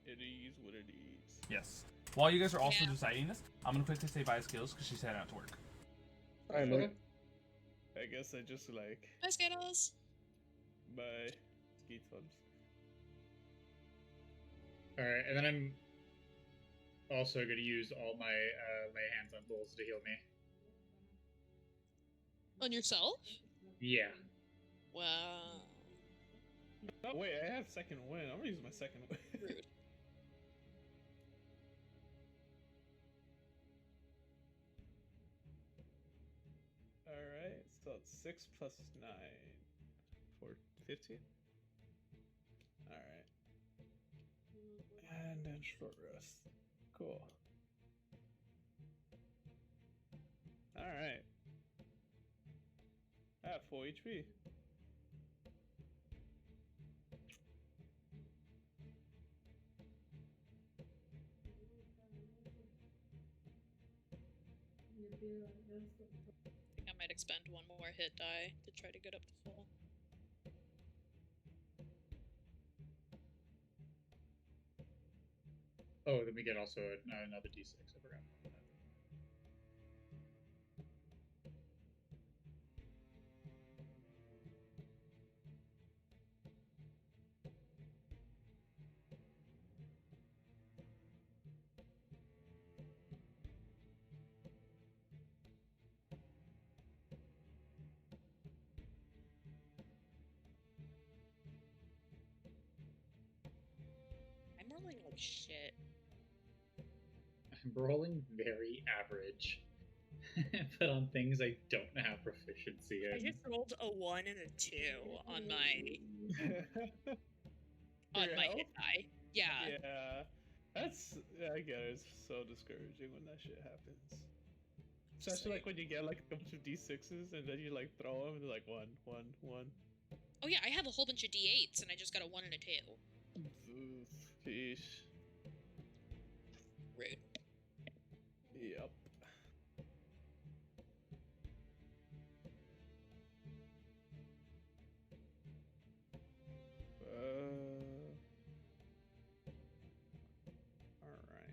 it is what it is. Yes. While you guys are also Yeah. deciding this, I'm going to quickly say bye skills because she's heading out to work. Alright, man. I guess I just like, Hi, Skittles. bye, ski clubs. All right, and then I'm also going to use all my lay hands on bulls to heal me. On yourself? Yeah. Wow. Oh, wait, I have second wind. I'm gonna use my second wind. Rude. Alright, so it's 6 plus 9 for 15. Alright. And then short rest. Cool. Alright. I have full HP. I think I might expend 1 more hit die to try to get up to full. Oh, then we get also another d6. I forgot about that. shit. I'm rolling very average, but on things I don't have proficiency I in. just rolled a 1 and a 2 on my For your hit health? die. Yeah. Yeah. I get it. It's so discouraging when that shit happens. Especially like when you get like a bunch of D6s and then you like throw them and they're like 1, 1, 1. Oh yeah, I have a whole bunch of D8s and I just got a 1 and a 2. Oof, sheesh. Rude. Yep. All right.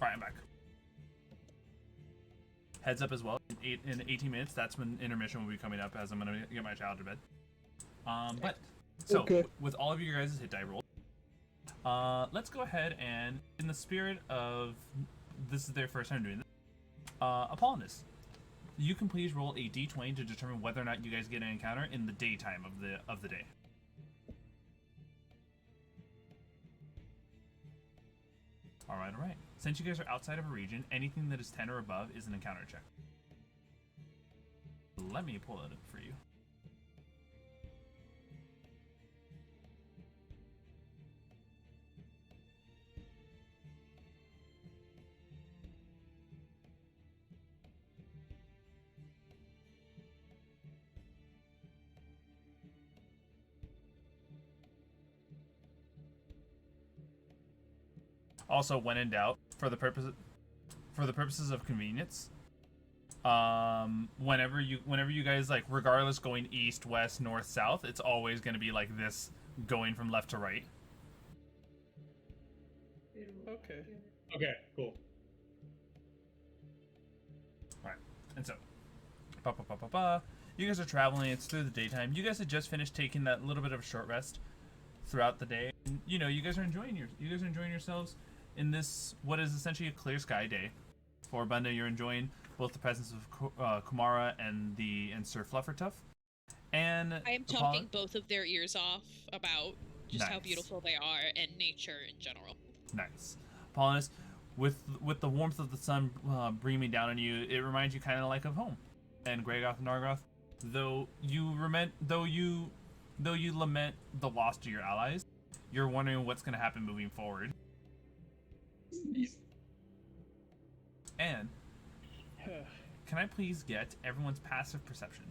Alright, I'm back. Heads up as well. In 18 minutes, that's when intermission will be coming up, as I'm going to get my child to bed. So, Okay. with all of you guys' hit die rolls, let's go ahead and, in the spirit of this is their first time doing this, Apollonis, you can please roll a d20 to determine whether or not you guys get an encounter in the daytime of the day. Alright. Since you guys are outside of a region, anything that is 10 or above is an encounter check. Let me pull it up for you. Also, when in doubt, for the purposes of convenience, whenever you guys, like, regardless going east, west, north, south, it's always going to be like this, going from left to right. Okay. Okay, cool. Right. And so, you guys are traveling. It's through the daytime. You guys had just finished taking that little bit of a short rest throughout the day. And, you guys are enjoying yourselves in this, what is essentially a clear sky day. Floribunda, you're enjoying both the presence of Kumara and Sir Fluffertuff. And I am talking both of their ears off about just how Nice. beautiful they are and nature in general. Nice. Apollonis, with the warmth of the sun beaming down on you, it reminds you kind of like of home. And Gregoth and Nargiroth, though you lament the loss to your allies, you're wondering what's going to happen moving forward. And can I please get everyone's passive perception?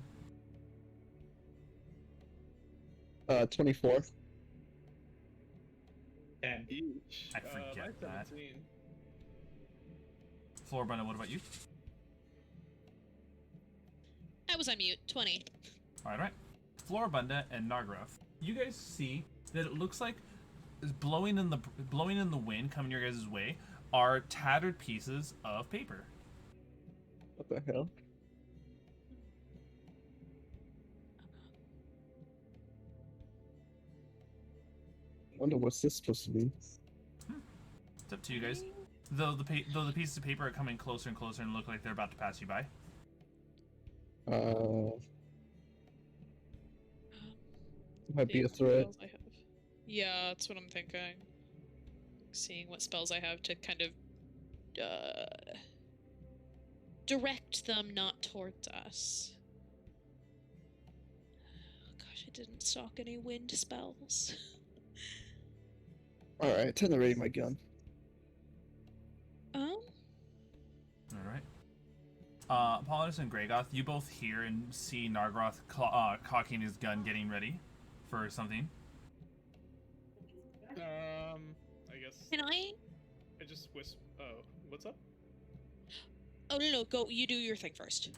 24. 10. Each. I forget mine's that. 17. Floribunda, what about you? I was on mute. 20. All right. Floribunda and Nargiroth, you guys see that it looks like blowing in the wind coming your guys' way are tattered pieces of paper. What the hell? I wonder what's this supposed to be. It's up to you guys. Though the pieces of paper are coming closer and closer and look like they're about to pass you by. Might be a threat. Yeah, that's what I'm thinking. Seeing what spells I have to kind of direct them not towards us. Gosh, I didn't stock any wind spells. Alright, time to ready my gun. Oh? Alright. Apollonis and Gregoth, you both hear and see Nargiroth cocking his gun, getting ready for something. I guess Can I? I just whisper. Oh, what's up? Oh no, go. You do your thing first.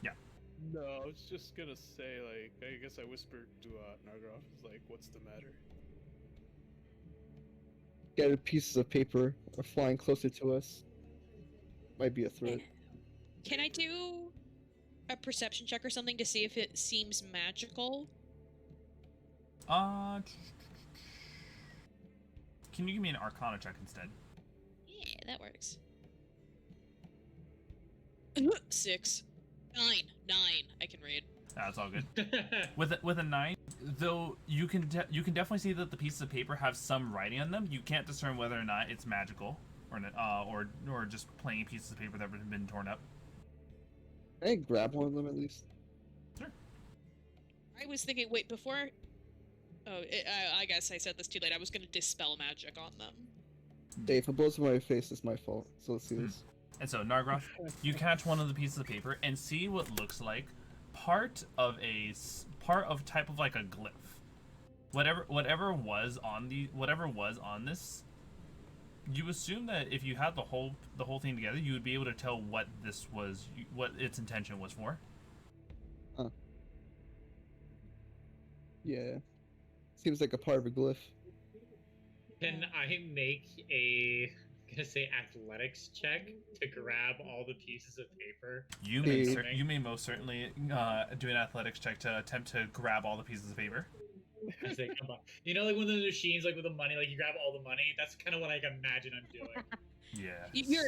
No, I was just gonna say, like, I guess I whispered to Nargiroth, like, what's the matter? Scattered pieces of paper are flying closer to us. Might be a threat. Can I do a perception check or something to see if it seems magical? Can you give me an Arcana check instead? Yeah, that works. 6. 9. I can read. That's all good. With a 9, though, you can definitely see that the pieces of paper have some writing on them. You can't discern whether or not it's magical or just plain pieces of paper that have been torn up. Can I grab one of them at least? Sure. I was thinking, wait, before... Oh, I guess I said this too late. I was going to dispel magic on them. Hey, if it blows in my face, it's my fault. So let's see this. And so, Nargiroth, you catch one of the pieces of paper and see what looks like part of type of like a glyph. Whatever was on this, you assume that if you had the whole thing together, you would be able to tell what its intention was for. Huh. Yeah. Seems like a part of a glyph. Can I make a, gonna say, athletics check to grab all the pieces of paper? You may most certainly do an athletics check to attempt to grab all the pieces of paper. As they come by. You know, like one of those machines, like with the money, like you grab all the money. That's kind of what I can imagine I'm doing. Yeah.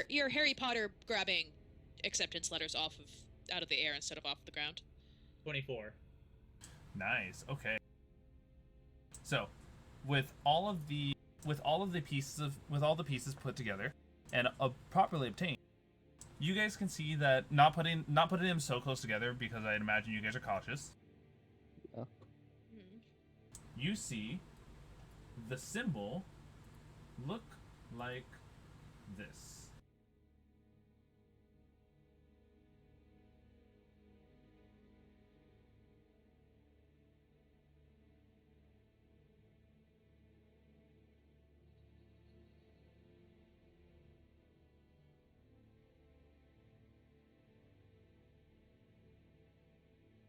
You're Harry Potter grabbing acceptance letters out of the air instead of off the ground. 24. Nice. Okay. So, with all the pieces put together and properly obtained, you guys can see that not putting them so close together, because I'd imagine you guys are cautious. Yeah. You see the symbol look like this.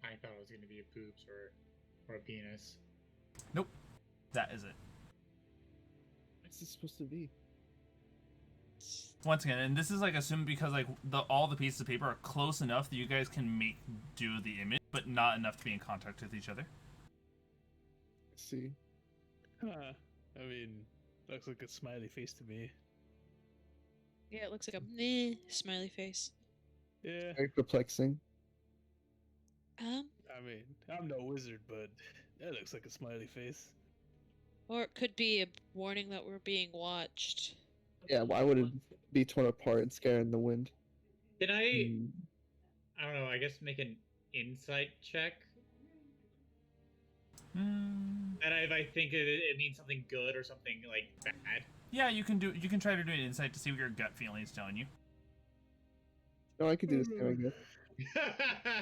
I thought it was gonna be a boobs or a penis. Nope, that is it. What's this supposed to be? Once again, and this is like assumed because like all the pieces of paper are close enough that you guys can do the image, but not enough to be in contact with each other. Let's see. Huh. I mean, looks like a smiley face to me. Yeah, it looks like a meh smiley face. Yeah. Very perplexing. I mean, I'm no wizard, but that looks like a smiley face. Or it could be a warning that we're being watched. Yeah, why would it be torn apart and scattered in the wind? Can I? Hmm. I don't know. I guess make an insight check. And if I think it means something good or something like bad. Yeah, you can try to do an insight to see what your gut feeling is telling you. No, I could do the same, I guess.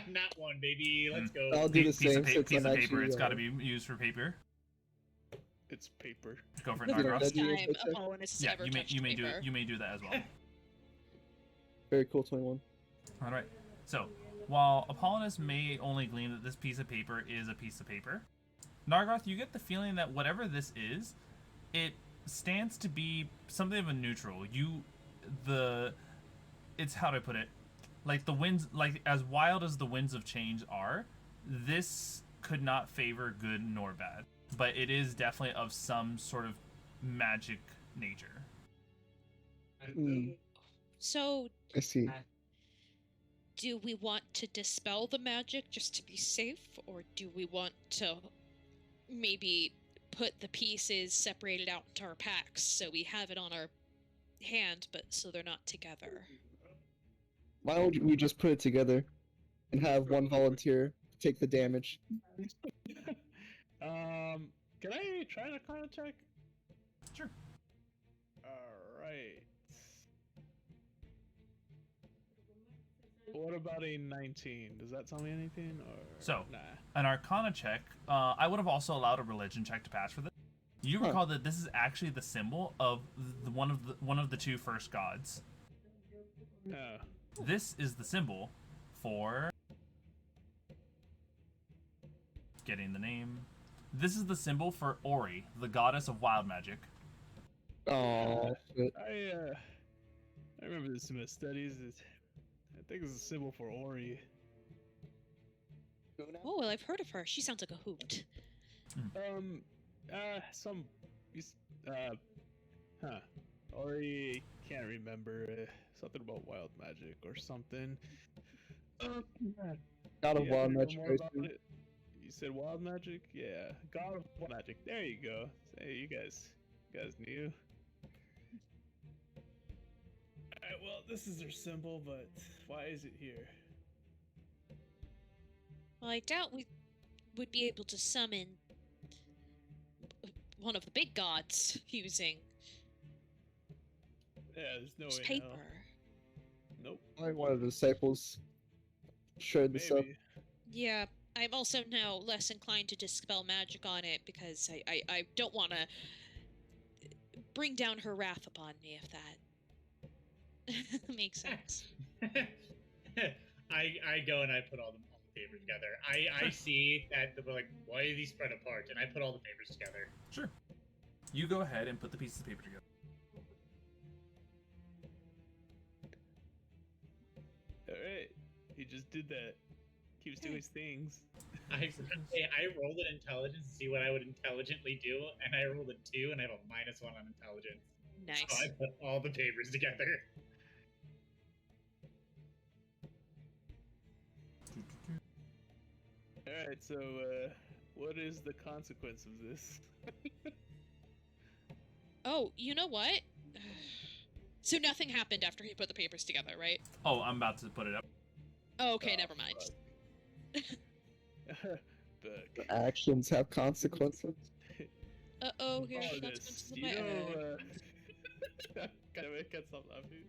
Not one, baby. Let's go. I'll do the Piece same of since piece I'm of paper. actually, It's got to be used for paper. It's paper. Go for Yeah, Nargiroth. that'd be a Time good check. Apollonis has Yeah, ever you touched may paper. do that as well. Very cool, 21. All right. So, while Apollonis may only glean that this piece of paper is a piece of paper, Nargiroth, you get the feeling that whatever this is, it stands to be something of a neutral. It's how do I put it? Like the winds, like as wild as the winds of change are, this could not favor good nor bad, but it is definitely of some sort of magic nature. So, I see. do we want to dispel the magic just to be safe, or do we want to maybe put the pieces separated out into our packs so we have it on our hand, but so they're not together? Why don't we just put it together and have one volunteer take the damage? Can I try to contact? Sure. Alright. What about a 19? Does that tell me anything? Or So, nah. an Arcana check. I would have also allowed a religion check to pass for this. You recall that this is actually the symbol of one of the two first gods. No. This is the symbol for getting the name. This is the symbol for Ori, the goddess of wild magic. Oh, shit. I remember this in my studies. I think it's a symbol for Ori. Oh, well, I've heard of her. She sounds like a hoot. Some, Ori, can't remember. Something about wild magic or something. God of You Wild ever know Magic. more about it? You said wild magic? Yeah, God of wild magic. There you go. Hey, you guys knew. Alright, well, this is their symbol, but why is it here? Well, I doubt we would be able to summon one of the big gods using Yeah, there's no this way paper. now. Nope. Like one of the disciples showed this up. Maybe. Yeah, I'm also now less inclined to dispel magic on it because I don't want to bring down her wrath upon me, if that makes sense. I go and I put all the papers together. I see that we're like, why are these spread apart? And I put all the papers together. Sure. You go ahead and put the pieces of paper together. Alright. He just did that. Keeps doing his things. I rolled an intelligence to see what I would intelligently do, and I rolled a 2, and I have a -1 on intelligence. Nice. So I put all the papers together. Alright, so, what is the consequence of this? Oh, you know what? So nothing happened after he put the papers together, right? Oh, I'm about to put it up. Oh, okay, Oh, never mind. The Actions have consequences. Uh-oh, here's the Apollonis, consequences of you my know, gotta make it stop laughing.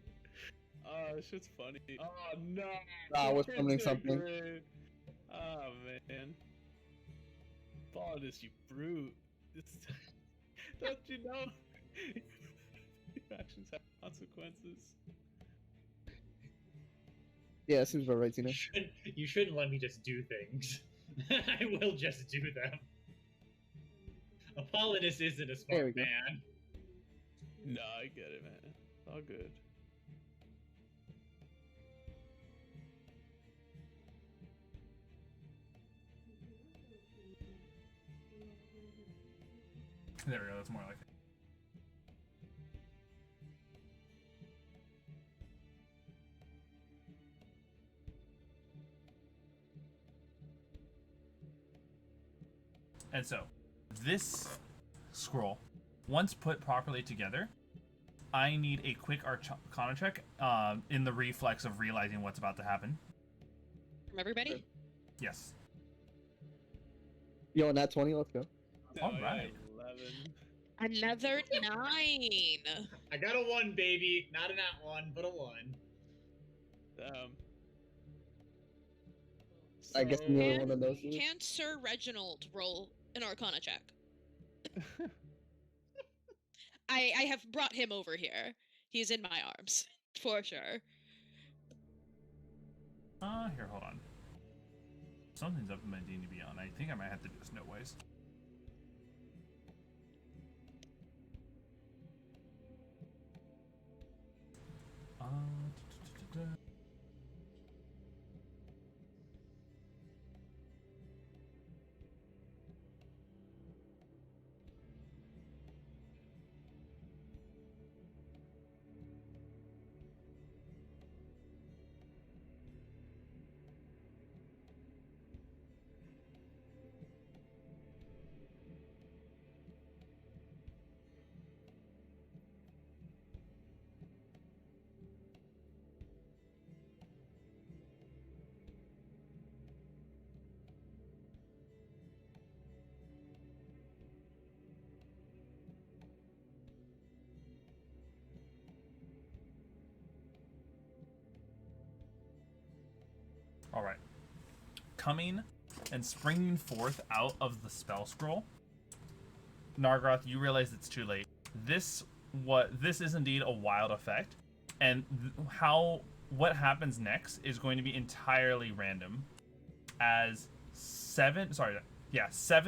Oh, this shit's funny. Oh no! I was summoning something. Oh man. Apollonis, you brute. Don't you know? Your actions have consequences. Yeah, seems about right, Tina. You shouldn't let me just do things. I will just do them. Apollonis isn't a There we smart go. man. No, I get it, man. It's all good. There we go. That's more like it. And so, this scroll, once put properly together, I need a quick Arcana check in the reflex of realizing what's about to happen. From everybody? Yes. Yo, nat 20, let's go. No, All I got right. 11. Another 9. I got a 1, baby. Not a nat 1, but a 1. I guess So- neither one of those is. Can Sir Reginald roll an Arcana check? I have brought him over here. He's in my arms, for sure. Here, hold on. Something's up in my D&D Beyond. I think I might have to do this note-wise. All right. Coming and springing forth out of the spell scroll, Nargiroth, you realize it's too late. This is indeed a wild effect, and how what happens next is going to be entirely random, as seven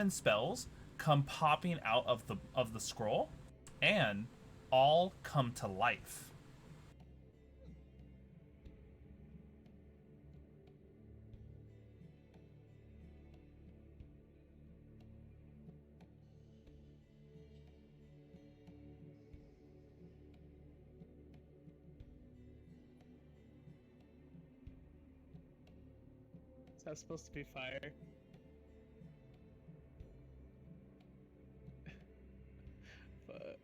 spells come popping out of the scroll, and all come to life. Is that supposed to be fire? Fuck.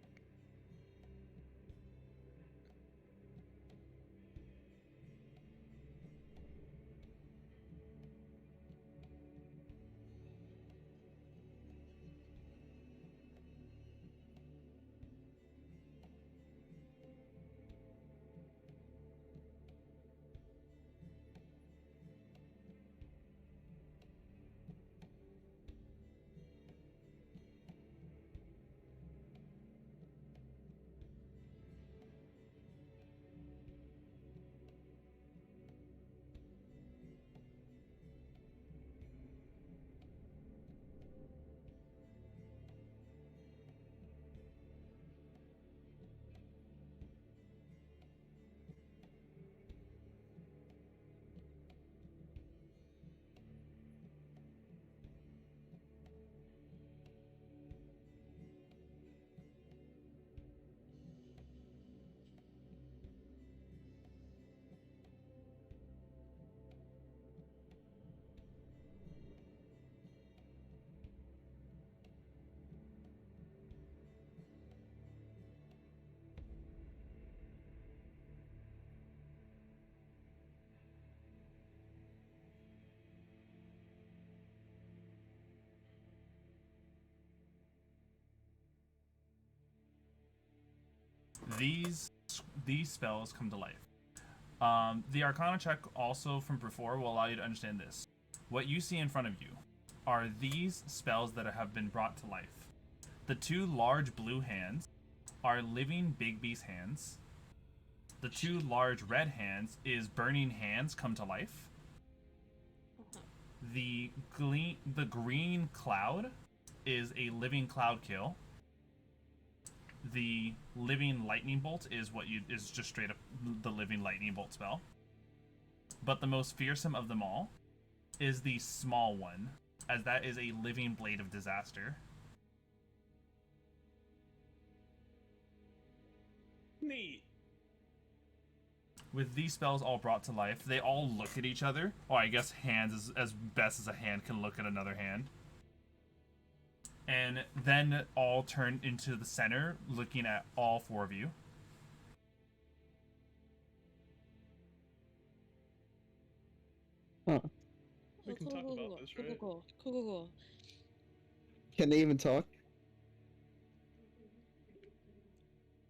These spells come to life. The Arcana check also from before will allow you to understand this. What you see in front of you are these spells that have been brought to life. The two large blue hands are living Bigby's hands. The two large red hands is burning hands come to life. The green cloud is a living cloud kill. The living lightning bolt is is just straight up the living lightning bolt spell. But the most fearsome of them all is the small one, as that is a living blade of disaster. Neat. With these spells all brought to life, they all look at each other. Or I guess hands is as best as a hand can look at another hand. And then all turn into the center, looking at all four of you. Huh. We can talk about this, right? Cool. Can they even talk?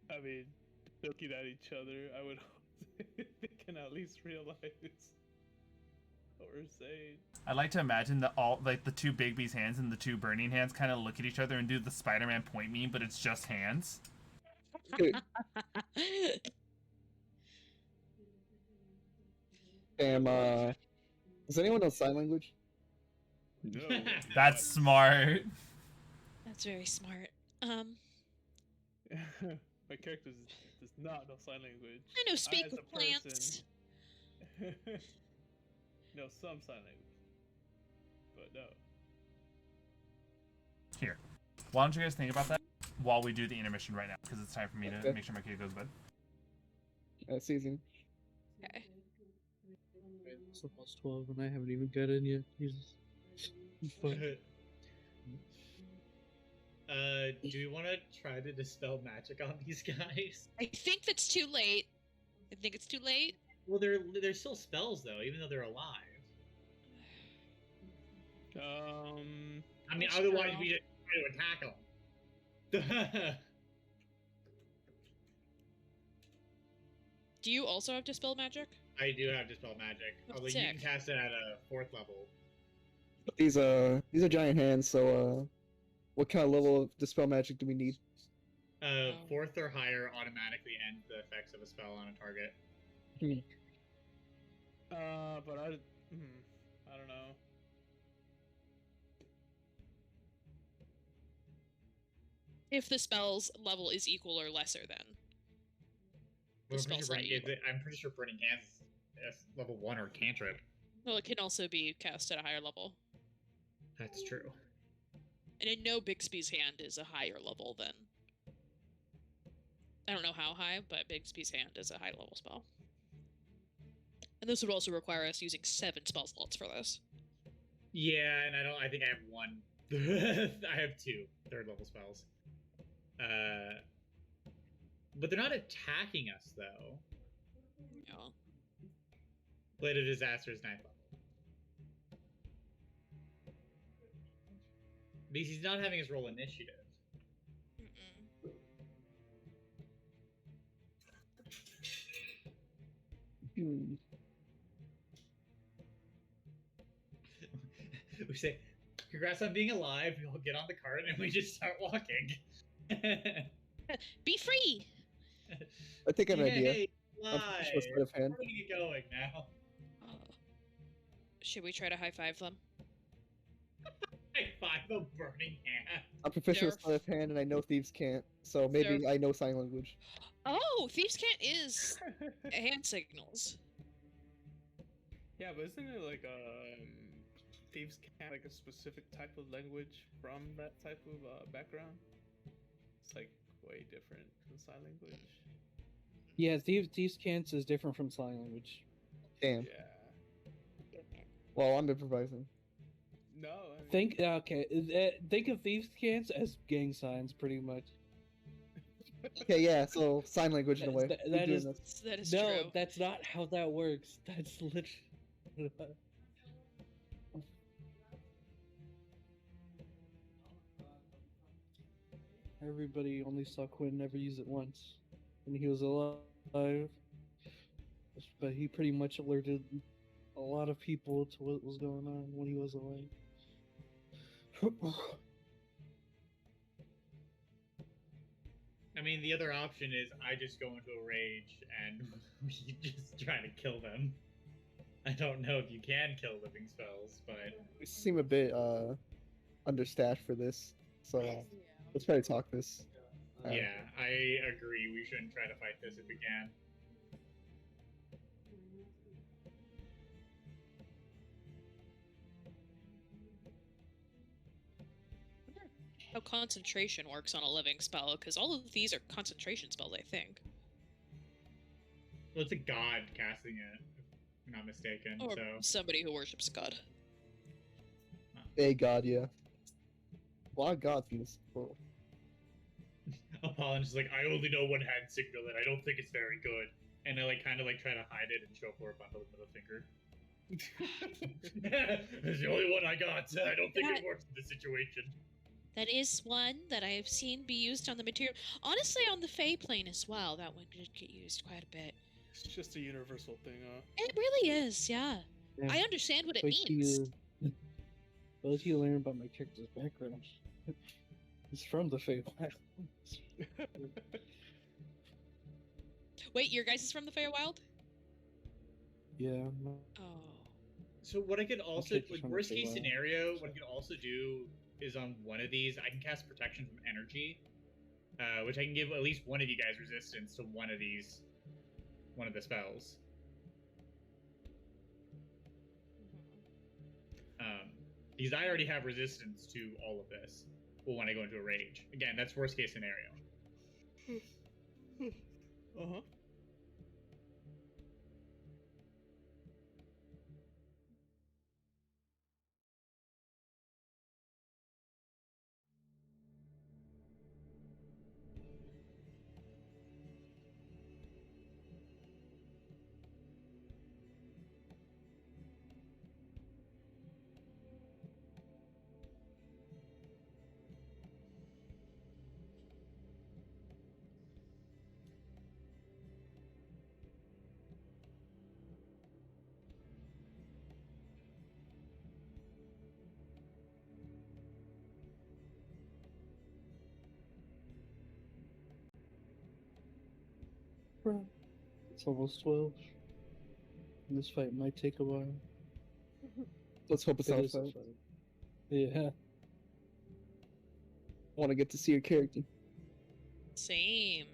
I mean, looking at each other, I would hope they can at least realize what we're saying. I like to imagine that all the two Bigby's hands and the two burning hands kind of look at each other and do the Spider-Man point meme, but it's just hands. Does anyone know sign language? No. That's smart. That's very smart. My character does not know sign language. I know speak as with a person, plants. know some sign language, but no. Here. Why don't you guys think about that while we do the intermission right now? Because it's time for me to Okay. make sure my kid goes to bed. That's easy. Okay. It's almost 12 and I haven't even got in yet. Jesus. Fuck. Do we want to try to dispel magic on these guys? I think that's too late. I think it's too late. Well, they're still spells though, even though they're alive. I mean, That's otherwise true. we just try to attack them. Do you also have dispel magic? I do have dispel magic, Oh, although you sick. can cast it at a 4th level. These are giant hands, so what kind of level of dispel magic do we need? 4th or higher automatically ends the effects of a spell on a target. but I don't know. If the spell's level is equal or lesser than the Well, spell slot. I'm pretty sure Burning Hands is level 1 or cantrip. Well, it can also be cast at a higher level. That's true. And I know Bixby's hand is a higher level than... I don't know how high, but Bixby's hand is a high level spell. And this would also require us using 7 spell slots for this. Yeah, and I think I have 1. I have 2 third level spells. But they're not attacking us, though. Yeah. Blade of Disaster is 9th level. Because he's not having us roll initiative. Mm-mm. We say, congrats on being alive. We'll get on the cart and we just start walking. Be free! I think I have an idea. Yay, I'm pretty sure sleight of hand. We're gonna get going now. Should we try to high five them? High five a burning hand. I'm proficient with Nerf. sleight of hand, and I know thieves can't. So maybe Nerf. I know sign language. Oh, Thieves' Cant is hand signals. Yeah, but isn't it like thieves can't like a specific type of language from that type of background? It's like way different from sign language. Yeah, Thieves' Cant is different from sign language. Damn. Yeah. Well, I'm improvising. No. I mean, Think of Thieves' Cants as gang signs, pretty much. Okay, yeah. So sign language in a way. That We're doing is- this. That is No, true. that's not how that works. That's literally. Everybody only saw Quinn never use it once when he was alive. But he pretty much alerted a lot of people to what was going on when he was alive. I mean, the other option is I just go into a rage and we just try to kill them. I don't know if you can kill living spells, but We seem a bit understaffed for this. So let's try to talk this. yeah, I agree. We shouldn't try to fight this if we can. How concentration works on a living spell, because all of these are concentration spells, I think. Well, it's a god casting it, if I'm not mistaken. Or So somebody who worships a god. A god, yeah. A lot of gods in this world. Apollonis is like, I only know one hand signal and I don't think it's very good. And I like kind of like try to hide it and show Floribunda with the middle finger. It's the only one I got. I don't think it works in this situation. That is one that I've seen be used on the material. Honestly, on the Fey plane as well, that one did get used quite a bit. it's just a universal thing, It really is, yeah. Yeah. I understand what it Wait till means. Wait till you learn about my character's background. He's from the Feywild. Wait, your guys is from the Feywild? Yeah. Oh. So what I could also, kick you like, from the worst case Feywild. scenario, what I could also do is on one of these, I can cast protection from energy, which I can give at least one of you guys resistance to one of these, one of the spells. Because I already have resistance to all of this. Well, when I go into a rage, again, that's worst case scenario. Uh-huh. It's almost 12. This fight might take a while. Let's hope it's It not a is a fight. fight. Yeah. I want to get to see your character. Same.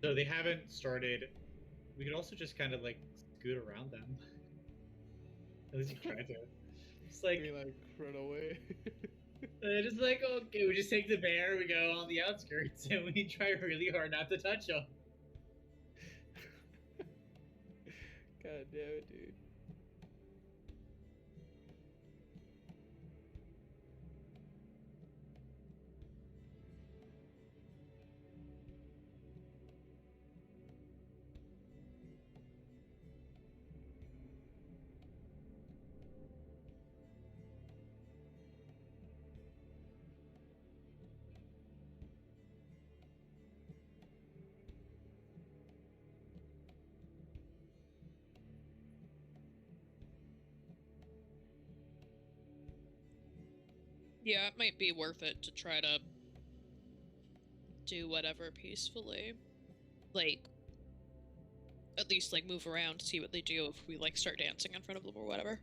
So they haven't started. We could also just kind of like scoot around them. At least try to. Just like, run away. just like okay, we just take the bear, we go on the outskirts, and we try really hard not to touch them. God damn it, dude. Yeah, it might be worth it to try to do whatever peacefully. Like, at least, like, move around, see what they do if we, like, start dancing in front of them or whatever.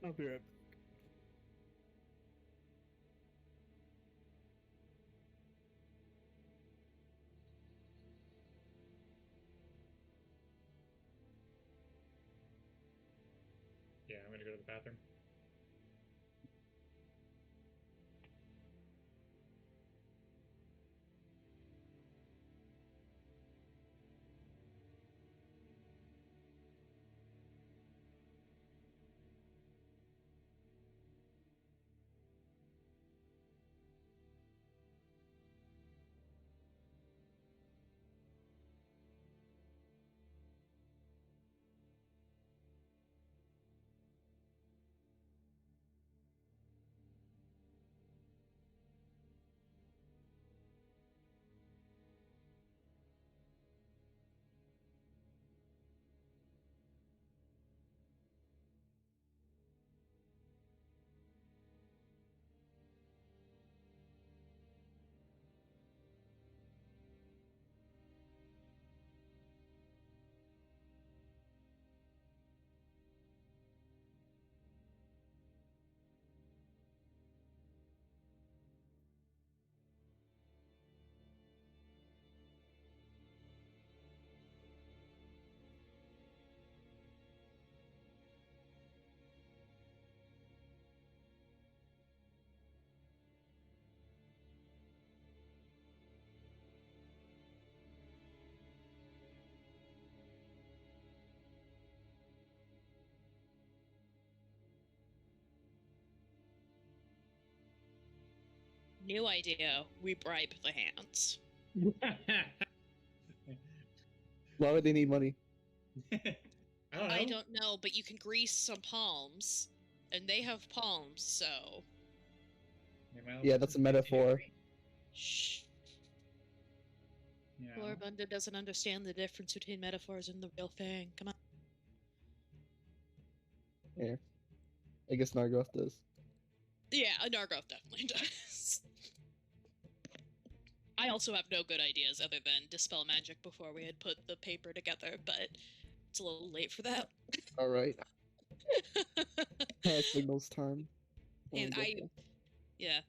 I'll be right back. Yeah, I'm gonna go to the bathroom. New idea. We bribe the hands. Why would they need money? I don't know. I don't know, but you can grease some palms, and they have palms, so. Yeah, that's a metaphor. Shh. You know? Floribunda doesn't understand the difference between metaphors and the real thing. Come on. Yeah. I guess Nargiroth does. Yeah, Nargoth definitely does. I also have no good ideas other than dispel magic before we had put the paper together, but it's a little late for that. Alright. Signals time. And Wonderful. yeah,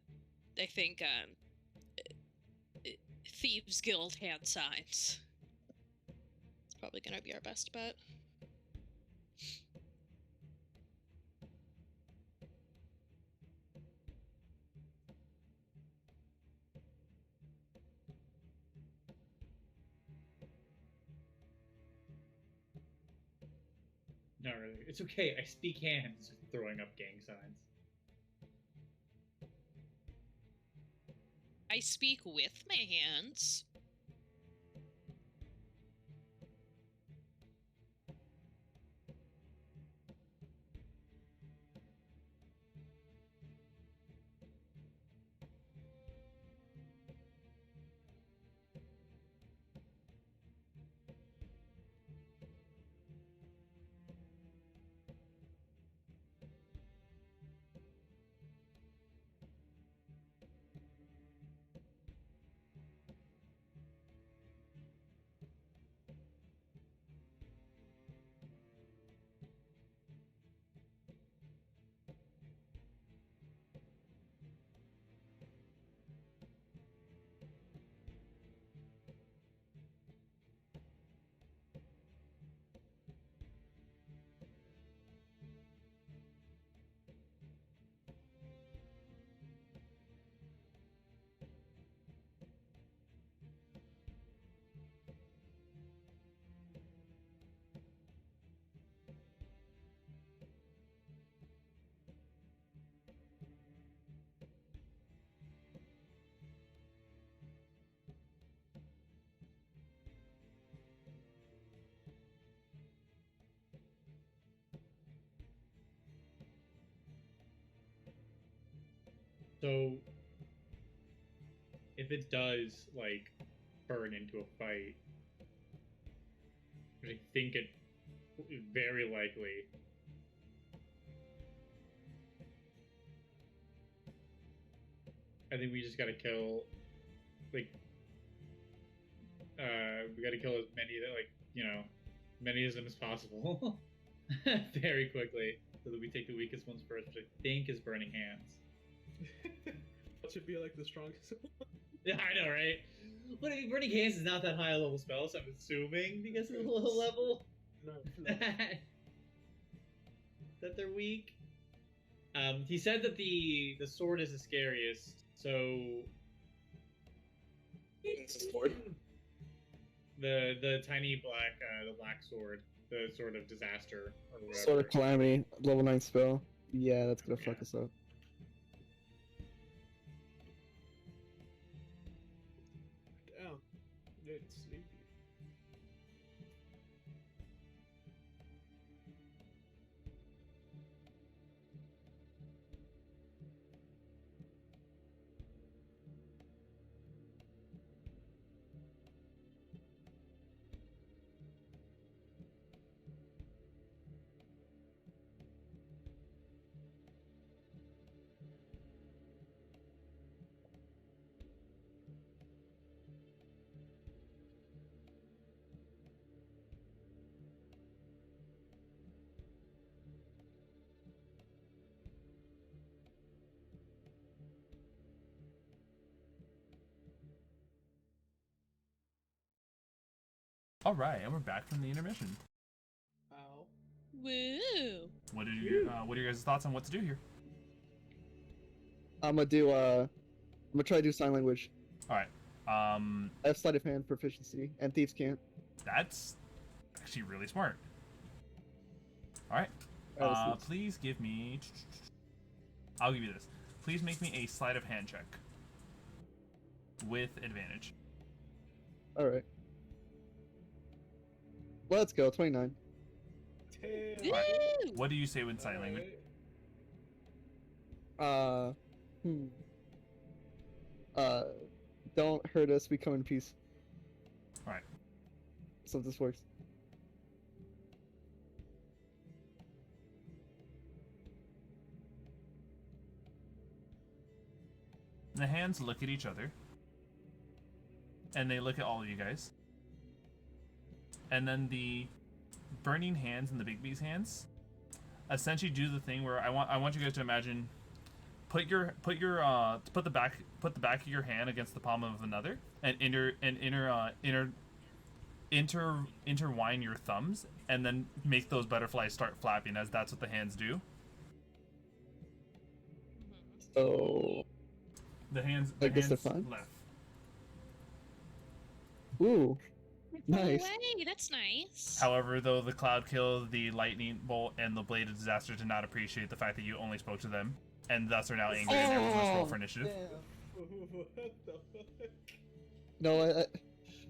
I think Thieves Guild hand signs. It's probably gonna be our best bet. Not really. It's okay. I speak hands. Throwing up gang signs. I speak with my hands. So, if it does, like, burn into a fight, I think it is very likely. I think we just gotta kill, like, we gotta kill as many that, like, many of them as possible very quickly, so that we take the weakest ones first, which I think is Burning Hands. That should be like the strongest. Yeah, I know, right? But I mean, Burning Hands is not that high a level spell, so I'm assuming because of the low level No. that they're weak. He said that the sword is the scariest, so Sword? the tiny black the black sword, the sword of disaster or whatever. Sword of Calamity, level 9 spell. Yeah, that's gonna fuck us up. Damn. It's sleepy. All right, and we're back from the intermission. Ow. Woo! What are your guys' thoughts on what to do here? I'm gonna try to do sign language. All right. I have sleight of hand proficiency, and thieves can't. That's actually really smart. All right. Please give me. I'll give you this. Please make me a sleight of hand check. with advantage. All right. Let's go. 29. Damn. Alright. Woo! What do you say with silent language? Alright. Hmm. Don't hurt us. We come in peace. Alright. So this works. The hands look at each other. And they look at all of you guys. And then the burning hands and the big bee's hands essentially do the thing where I want you guys to imagine put the back of your hand against the palm of another and intertwine your thumbs and then make those butterflies start flapping, as that's what the hands do. So, The hands I guess they're fine. left. ooh, No nice. way, that's nice. However, though the cloud kill, the lightning bolt, and the blade of disaster did not appreciate the fact that you only spoke to them, and thus are now angry, and everyone must roll for initiative. What the fuck? No,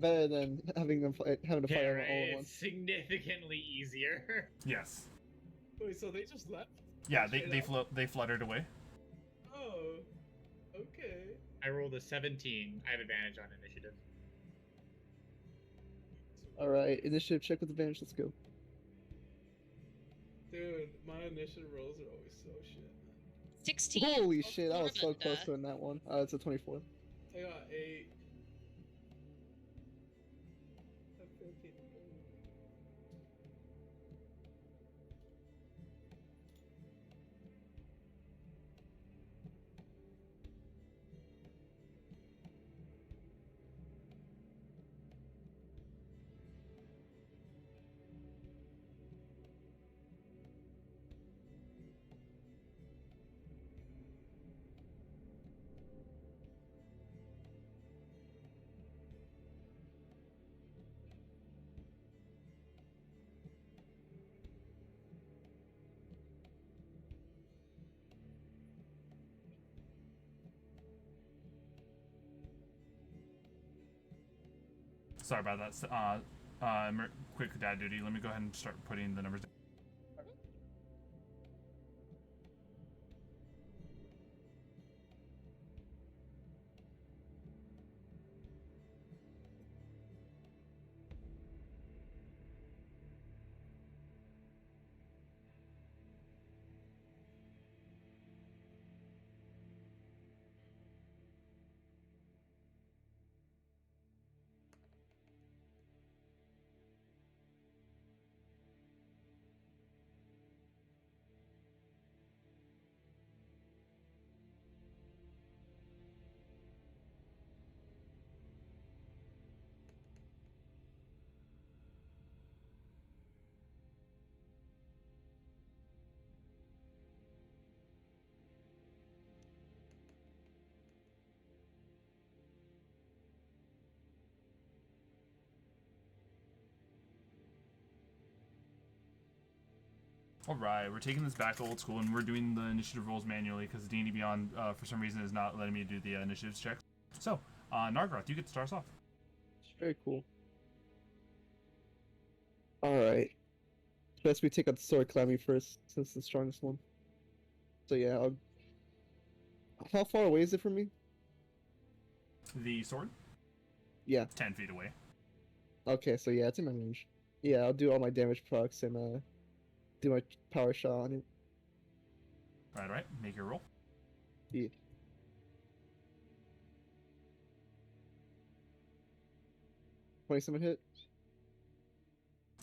better than having to fight all at It's once. significantly easier. Yes. Wait, so they just left? Yeah, Straight up? they fluttered away. Oh, okay. I rolled a 17. I have advantage on initiative. All right, initiative check with advantage. Let's go. Dude, my initiative rolls are always so shit. 16. Holy for shit, I was so close Floribunda. to that one. It's a 24. I got 8. I have 15. Sorry about that. Quick dad duty. Let me go ahead and start putting the numbers down. Alright, we're taking this back old school, and we're doing the initiative rolls manually because D&D Beyond, for some reason, is not letting me do the initiatives check. So, Nargiroth, you get to start us off. Very cool. Alright. Best we take out the sword climbing first, since it's the strongest one. So yeah, how far away is it from me? The sword? Yeah. 10 feet away. Okay, so yeah, it's in my range. Yeah, I'll do all my damage procs and do my power shot on it. Right. Make your roll. Yeah. 27 hit.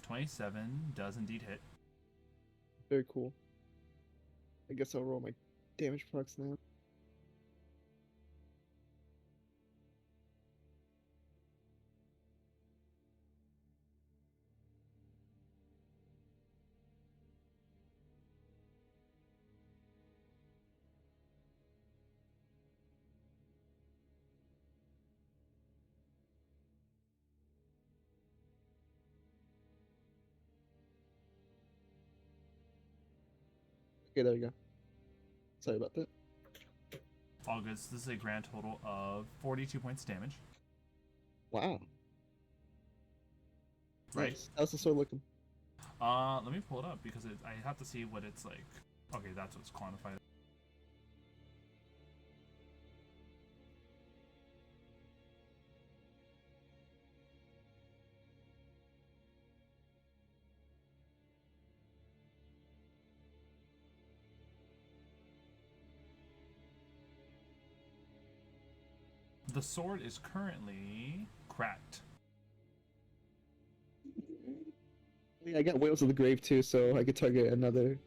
27 does indeed hit. Very cool. I guess I'll roll my damage procs now. Okay, there we go. Sorry about that. All good. So this is a grand total of 42 points damage. Wow. Right. Nice. How's the sword looking? Let me pull it up because I have to see what it's like. Okay, that's what's quantified. The sword is currently cracked. Yeah, I got Whales of the Grave too, so I could target another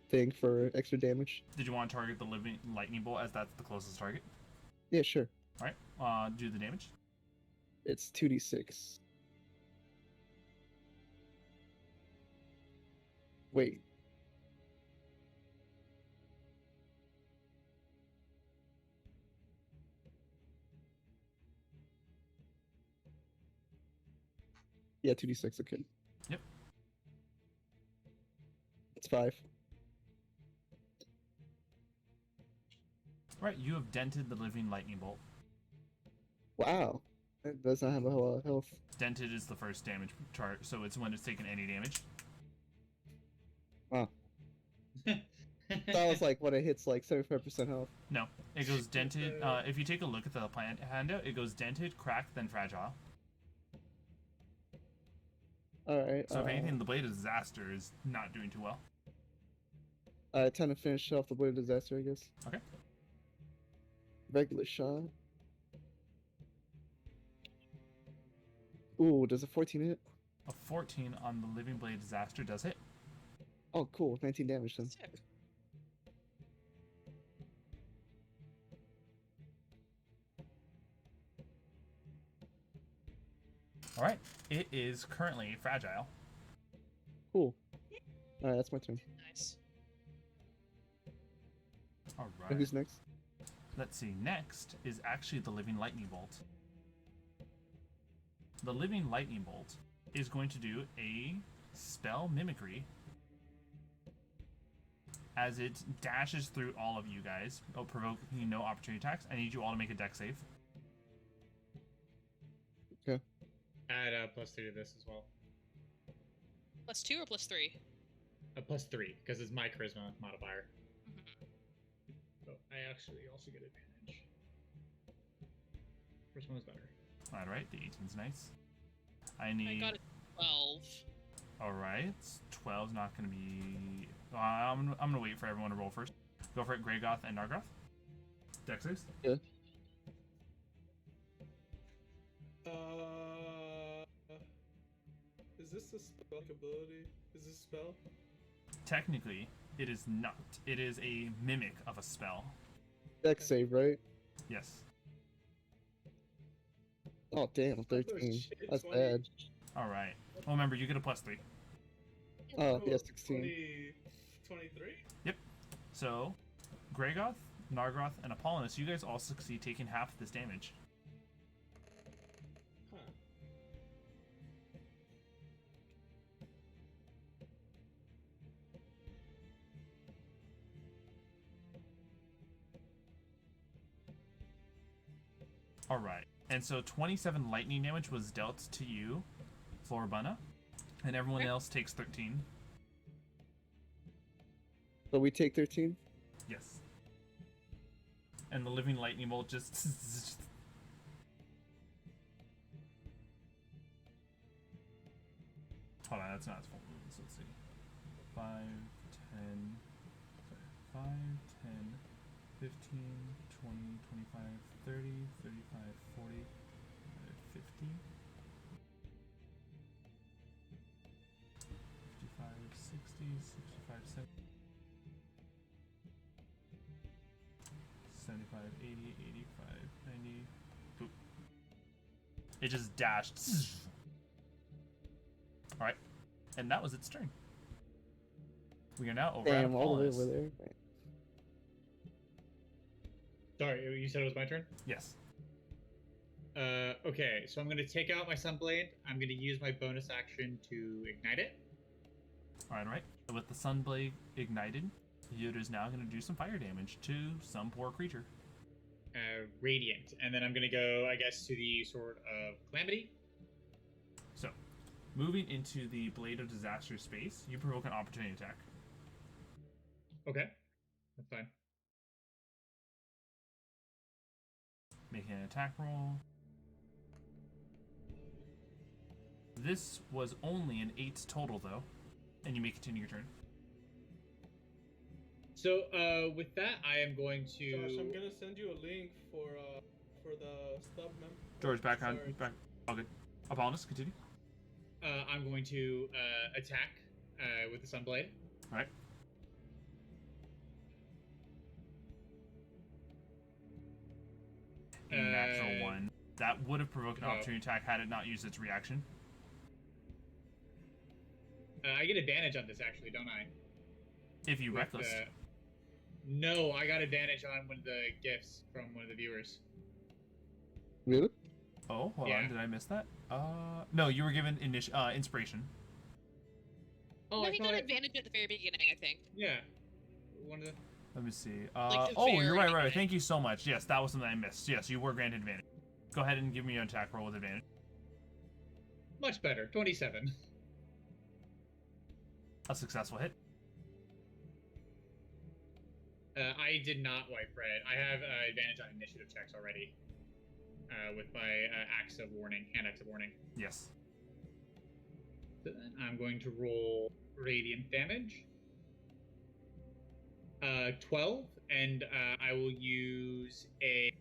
thing for extra damage. Did you want to target the living lightning bolt as that's the closest target? Yeah, sure. All right. Do the damage. It's 2d6. Wait. Yeah, 2d6, okay. Yep. It's 5. All right. You have dented the living lightning bolt. Wow. That does not have a whole lot of health. Dented is the first damage chart, so it's when it's taken any damage. Wow. That was like when it hits like 75% health. No, it goes dented. If you take a look at the plant handout, it goes dented, cracked, then fragile. Alright. So if anything, the Blade of Disaster is not doing too well. Time to finish off the Blade of Disaster, I guess. Okay. Regular shot. Ooh, does a 14 hit? A 14 on the Living Blade Disaster does hit. Oh, cool. 19 damage then. Sick. All right. It is currently fragile. Cool. Alright, that's my turn. Nice. All And right. who's next? Let's see. Next is actually the Living Lightning Bolt. The Living Lightning Bolt is going to do a spell mimicry as it dashes through all of you guys, provoking no opportunity attacks. I need you all to make a dex save. Add a +3 to this as well. +2 or +3? A +3 because it's my charisma modifier. Mhm. So I actually also get advantage. First one is better. All right, the 18's nice. I I need. got a 12. All right, 12's not going to be. I'm going to wait for everyone to roll first. Go for it, Gregoth and Nargiroth. Dex saves. Yeah. Is this a spell ability? Is this a spell? Technically, it is not. It is a mimic of a spell. Dex save, right? Yes. Oh, damn, 13. shit, That's 20. bad. All right. Well, remember, you get a +3. Oh, yeah, 16. 23? So, Gregoth, Nargiroth, and Apollonis, you guys all succeed taking half of this damage. Huh. All right. And so 27 lightning damage was dealt to you, Floribunda, and everyone Okay. else takes 13. So we take 13? Yes. And the living lightning bolt just... Hold on, that's not its full movement, so let's see. 5, 10... Sorry. 5, 10, 15, 20, 25, 30, 35, 40, 50... 55, 60, 65, 70... 75, 80, 85, 90... Boop. It just dashed. Alright. And that was its turn. We are now over at Damn, all the way Apollonis. over there. Sorry, you said it was my turn? Yes. Okay, so I'm gonna take out my Sunblade. I'm gonna use my bonus action to ignite it. Alright. With the Sunblade ignited, Yoda's now going to do some fire damage to some poor creature. Radiant, and then I'm gonna go, I guess, to the Sword of Calamity. So, moving into the Blade of Disaster space, you provoke an opportunity attack. Okay, that's fine. Making an attack roll. This was only an 8 total, though, and you may continue your turn. So, with that, I am going to. Josh, I'm gonna send you a link for the stub mem. George, back on. Sorry. Back. All good. Apollonis, continue. I'm going to attack with the Sunblade. All right. A natural 1. That would have provoked an opportunity attack had it not used its reaction. I get advantage on this, actually, don't I? If you reckless. No, I got advantage on one of the gifts from one of the viewers. Really? Oh, hold on. Did I miss that? No, you were given inspiration. Oh, No, I he thought got advantage at the very beginning, I think. Yeah. One of the. Let me see. Like the Oh, you're very right. beginning. Thank you so much. Yes, that was something I missed. Yes, you were granted advantage. Go ahead and give me an attack roll with advantage. Much better. 27. A successful hit. I did not wipe red. I have advantage on initiative checks already. With my hand axe of warning. Yes. So then I'm going to roll radiant damage. 12, and I will use a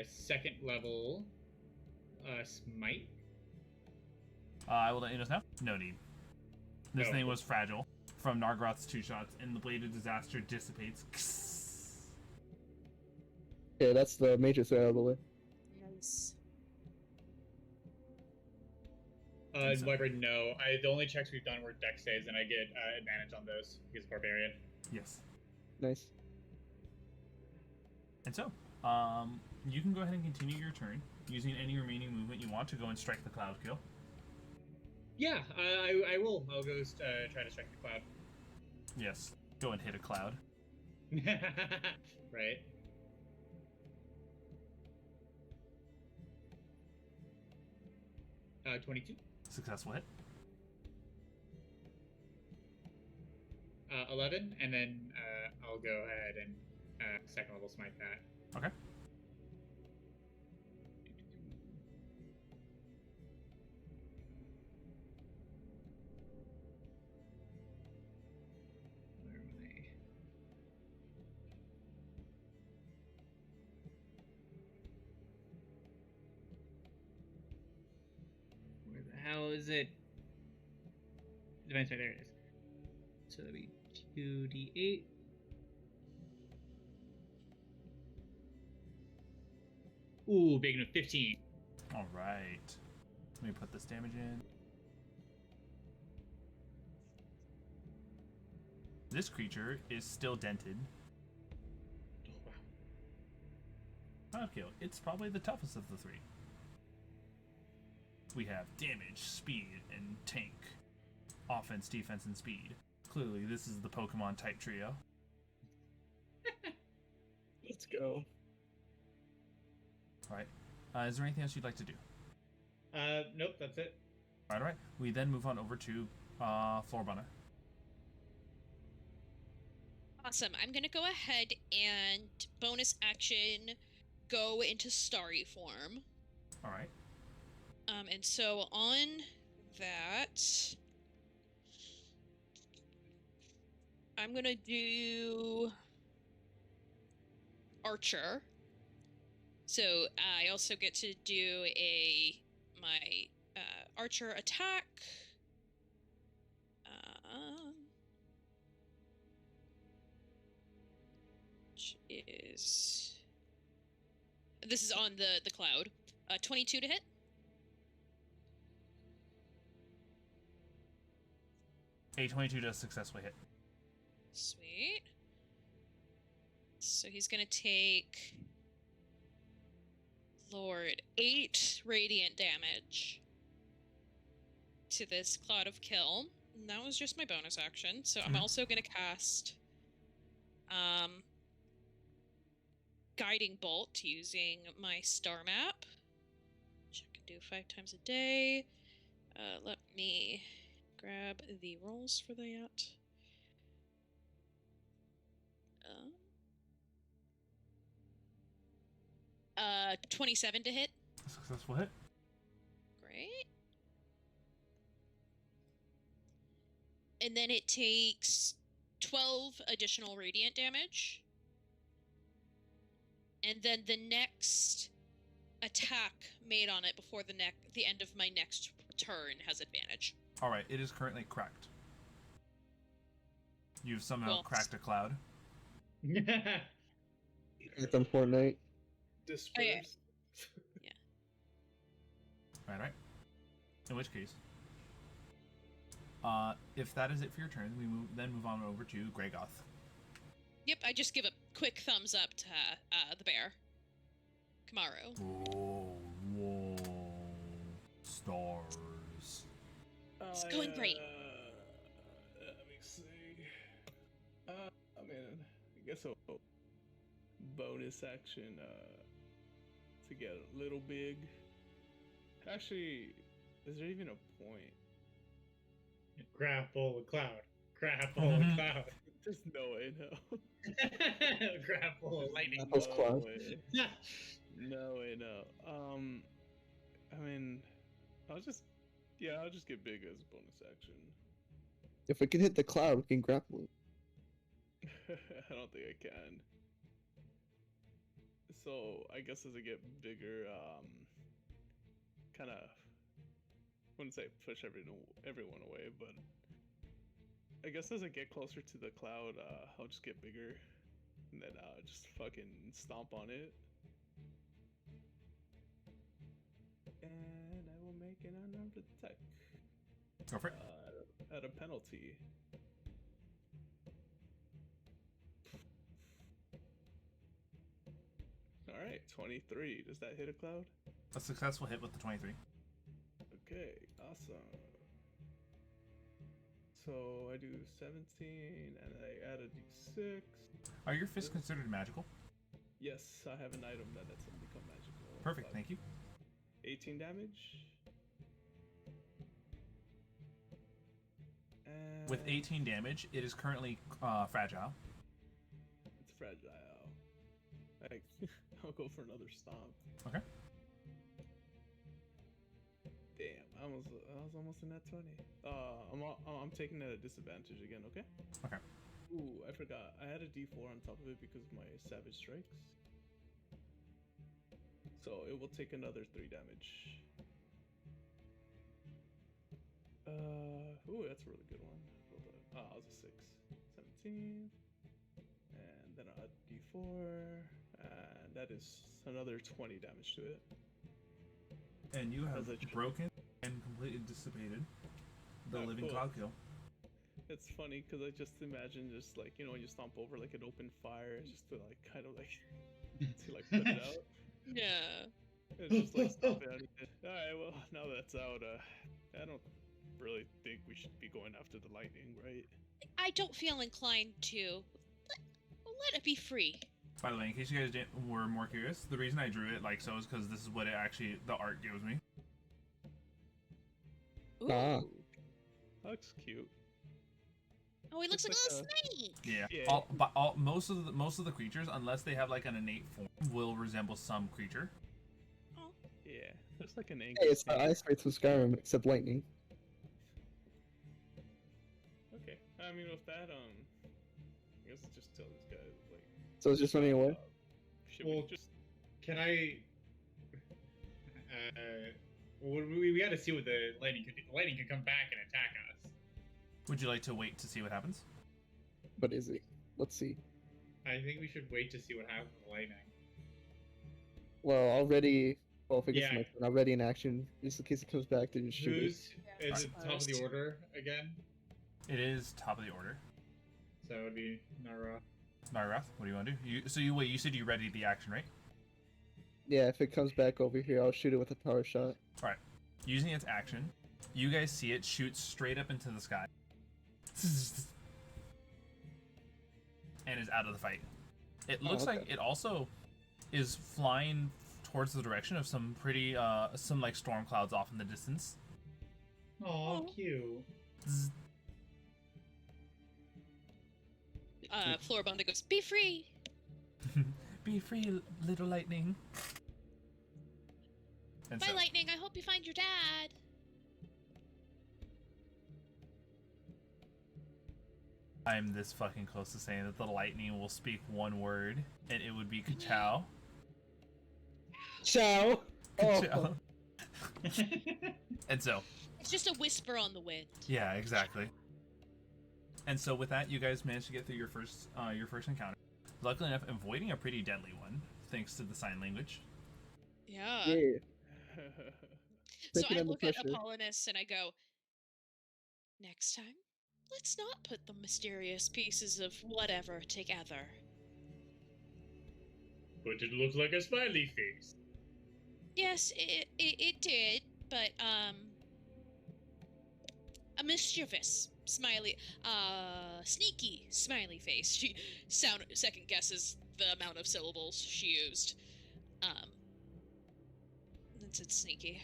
second level smite. I will let you know now. No need. This Oh. thing was fragile from Nargiroth's 2 shots, and the Blade of Disaster dissipates. Yeah, that's the major threat out of the way. Nice. Wyvern, no. The only checks we've done were dex saves, and I get advantage on those because barbarian. Yes. Nice. And so, you can go ahead and continue your turn using any remaining movement you want to go and strike the cloud kill. Yeah, I will. I'll go try to strike the cloud. Yes. Go and hit a cloud. Right. Uh, 22. Successful hit. 11, and then I'll go ahead and second level smite that. Okay. Where am I? Where the hell is it? Divine Smite, there it is. So that'll be 2d8. Ooh, big enough, 15. All right. Let me put this damage in. This creature is still dented. Oh, wow. Cloud kill. It's probably the toughest of the 3. We have damage, speed, and tank. Offense, defense, and speed. Clearly, this is the Pokemon type trio. Let's go. Alright. Is there anything else you'd like to do? Nope, that's it. Alright. We then move on over to Floribunda. Awesome. I'm gonna go ahead and bonus action go into starry form. Alright. And so on that, I'm gonna do Archer. So I also get to do my Archer attack. Which is this is on the cloud. 22 to hit. A22 does successfully hit. Sweet. So he's gonna take Lord 8 radiant damage to this cloud of kill. And that was just my bonus action. So I'm also gonna cast guiding bolt using my star map, which I can do 5 times a day. Let me grab the rolls for that. 27 to hit. Successful hit. Great. And then it takes 12 additional radiant damage. And then the next attack made on it before the end of my next turn has advantage. All right, it is currently cracked. You've somehow Well, cracked a cloud. It's on Fortnite. Disperse. Right. In which case, if that is it for your turn, we move on over to Gregoth. Yep, I just give a quick thumbs up to the bear. Kamaru. Whoa, stars. It's going great. Let me see. I mean, I guess a bonus action to get a little big. Actually, is there even a point? Grapple a cloud. Grapple a cloud. There's no way, no. Grapple a lightning. Apple's cloud. Way. No way, no. I mean, I'll just get big as a bonus action. If we can hit the cloud, we can grapple it. I don't think I can. So I guess as I get bigger, kind of, wouldn't say push everyone away, but I guess as I get closer to the cloud, I'll just get bigger, and then just fucking stomp on it, and I will make an unarmed attack. Go for it. At a penalty. All right, 23. Does that hit a cloud? A successful hit with the 23. Okay, awesome. So I do 17, and I add a d6. Are your fists considered magical? Yes, I have an item that lets them become magical. Perfect, thank you. 18 damage. And With 18 damage, it is currently fragile. it's fragile. I'll go for another stomp. Okay. Damn, I was almost in that 20. I'm taking that at disadvantage again, okay? Okay. Ooh, I forgot. I had a d4 on top of it because of my savage strikes. So it will take another 3 damage. Ooh, that's a really good one. It was a 6. 17. And then a d4. And that is another 20 damage to it. And you have As I tr- broken and completely dissipated the Oh, living cool. cloud kill. It's funny because I just imagine just like, when you stomp over like an open fire, just to like kind of like to like put it out. Yeah. And just like stomp it out. Alright, well now that's out, I don't really think we should be going after the lightning, right? I don't feel inclined to. Let it be free. By the way, in case you guys were more curious, the reason I drew it like so is because this is what the art gives me. Ooh. Ah. Looks cute. Oh, he looks like It's a like little snake. Yeah. Yeah. Most of the creatures, unless they have like an innate form, will resemble some creature. Oh. Yeah, there's like an angry Hey, it's the snake. ice rates with Skyrim, except lightning. Okay, I mean with that, I guess just tell this guy like. So it's just running away? Should Well, we just? Can I? We got to see what the lightning could do. The lightning could come back and attack us. Would you like to wait to see what happens? But is it? Let's see. I think we should wait to see what happens with the lightning. Well, already. Well, if it gets Yeah. my turn, already in action, just in case it comes back to just shoot it. Who's is it top of the order again? It is top of the order. So it would be Nargiroth. Nargiroth, what do you want to do? You said you readied the action, right? Yeah, if it comes back over here, I'll shoot it with a power shot. Alright. Using its action, you guys see it shoot straight up into the sky. And is out of the fight. It looks okay. like it also is flying towards the direction of some pretty some like storm clouds off in the distance. Aw, cute. Zzz. Floribunda goes, "Be free." Be free, little lightning. And Bye, so, Lightning. I hope you find your dad. I'm this fucking close to saying that the lightning will speak one word, and it would be ka-chow. Ciao. Oh. Ka-chow. And so, It's just a whisper on the wind. yeah, exactly. And so with that, you guys managed to get through your first encounter. Luckily enough, avoiding a pretty deadly one, thanks to the sign language. Yeah. Yeah. So Taking I under look at pressure. Apollonis and I go, next time, let's not put the mysterious pieces of whatever together. But it looked like a smiley face. Yes, it did, but, a mischievous smiley, sneaky smiley face. She second guesses the amount of syllables she used. And said sneaky.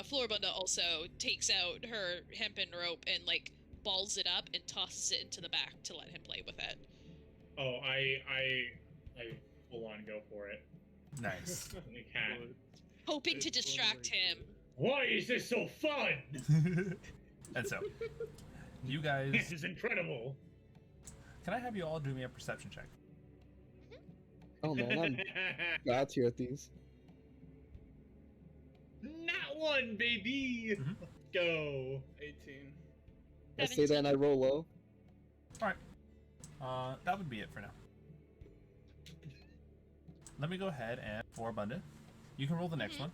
Floribunda also takes out her hempen rope and, like, balls it up and tosses it into the back to let him play with it. Oh, I full on go for it. Nice. I can't. Hoping to distract him. Why is this so fun? And so, you guys, This is incredible. can I have you all do me a perception check? Oh man, I'm god tier at these. Not one, baby. Mhm. Let's go. 18. I say that and I roll low. That would be it for now. Let me go ahead and Floribunda. You can roll the next one.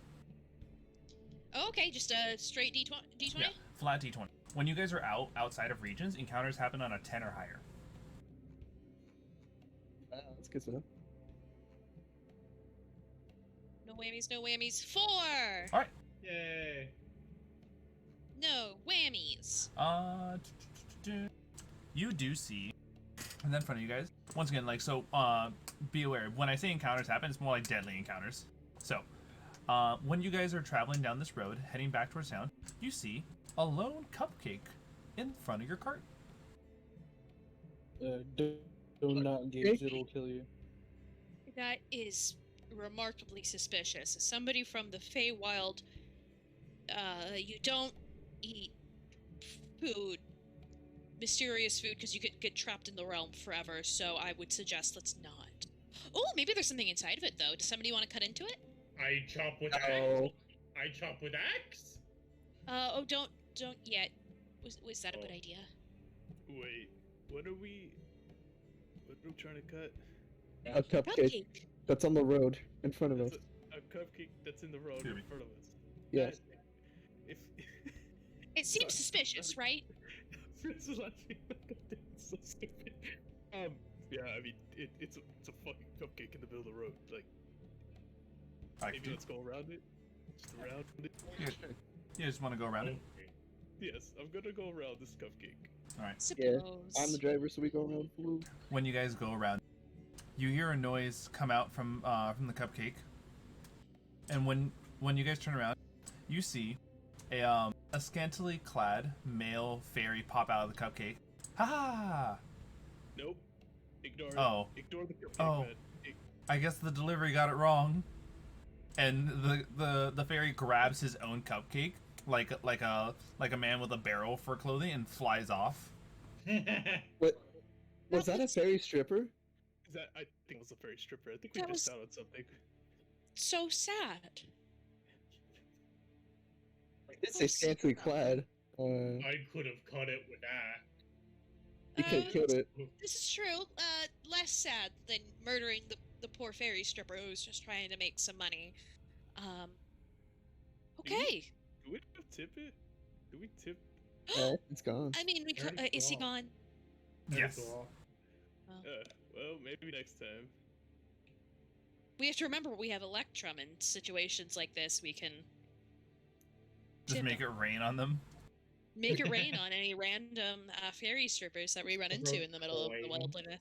Oh, okay, just a straight D20? Yeah, flat d20. When you guys are outside of regions, encounters happen on a 10 or higher. That's good to know. No whammies, no whammies. 4! All right. Yay. No whammies. You do see, and then in front of you guys, once again, like, so, be aware, when I say encounters happen, it's more like deadly encounters. So, when you guys are traveling down this road, heading back towards town, you see a lone cupcake in front of your cart. Do not engage, it'll kill you. That is remarkably suspicious. Somebody from the Feywild, you don't eat food, mysterious food, because you could get trapped in the realm forever, so I would suggest let's not. Oh, maybe there's something inside of it, though. Does somebody want to cut into it? I chop with axe. Oh. I chop with axe. Oh, don't yet. Was that a good Oh. idea? Wait, what are we trying to cut? A cupcake that's on the road in front of us. It's a cupcake that's in the road Hear in me. front of us. Yes. If It seems suspicious, right? Fritz is laughing. It's so stupid. Yeah, I mean, it's a fucking cupcake in the middle of the road. Like, maybe let's go around it. Just around it. You just want to go around it? Okay. Yes, I'm gonna go around this cupcake. All right. Suppose. I'm the driver, so we go around blue. When you guys go around, you hear a noise come out from the cupcake, and when you guys turn around, you see a scantily clad male fairy pop out of the cupcake. Ha ha! Nope. Ignore it. Oh. Ignore the cupcake, Oh. man. I guess the delivery got it wrong. And the fairy grabs his own cupcake like a man with a barrel for clothing and flies off. What? Was that a fairy stripper? I think it was a fairy stripper. I think we That missed was- out on something. So sad. It's a scantily clad. I could have cut it with that. You could have killed it. This is true. Less sad than murdering the poor fairy stripper who was just trying to make some money. Okay. Do we tip it? Do we tip? It's gone. I mean, is he gone? Yes. Cool. Well, maybe next time. We have to remember we have Electrum in situations like this. We can Just tip make him. it rain on them. make it rain on any random fairy strippers that we run into in the middle of the Coin. wilderness.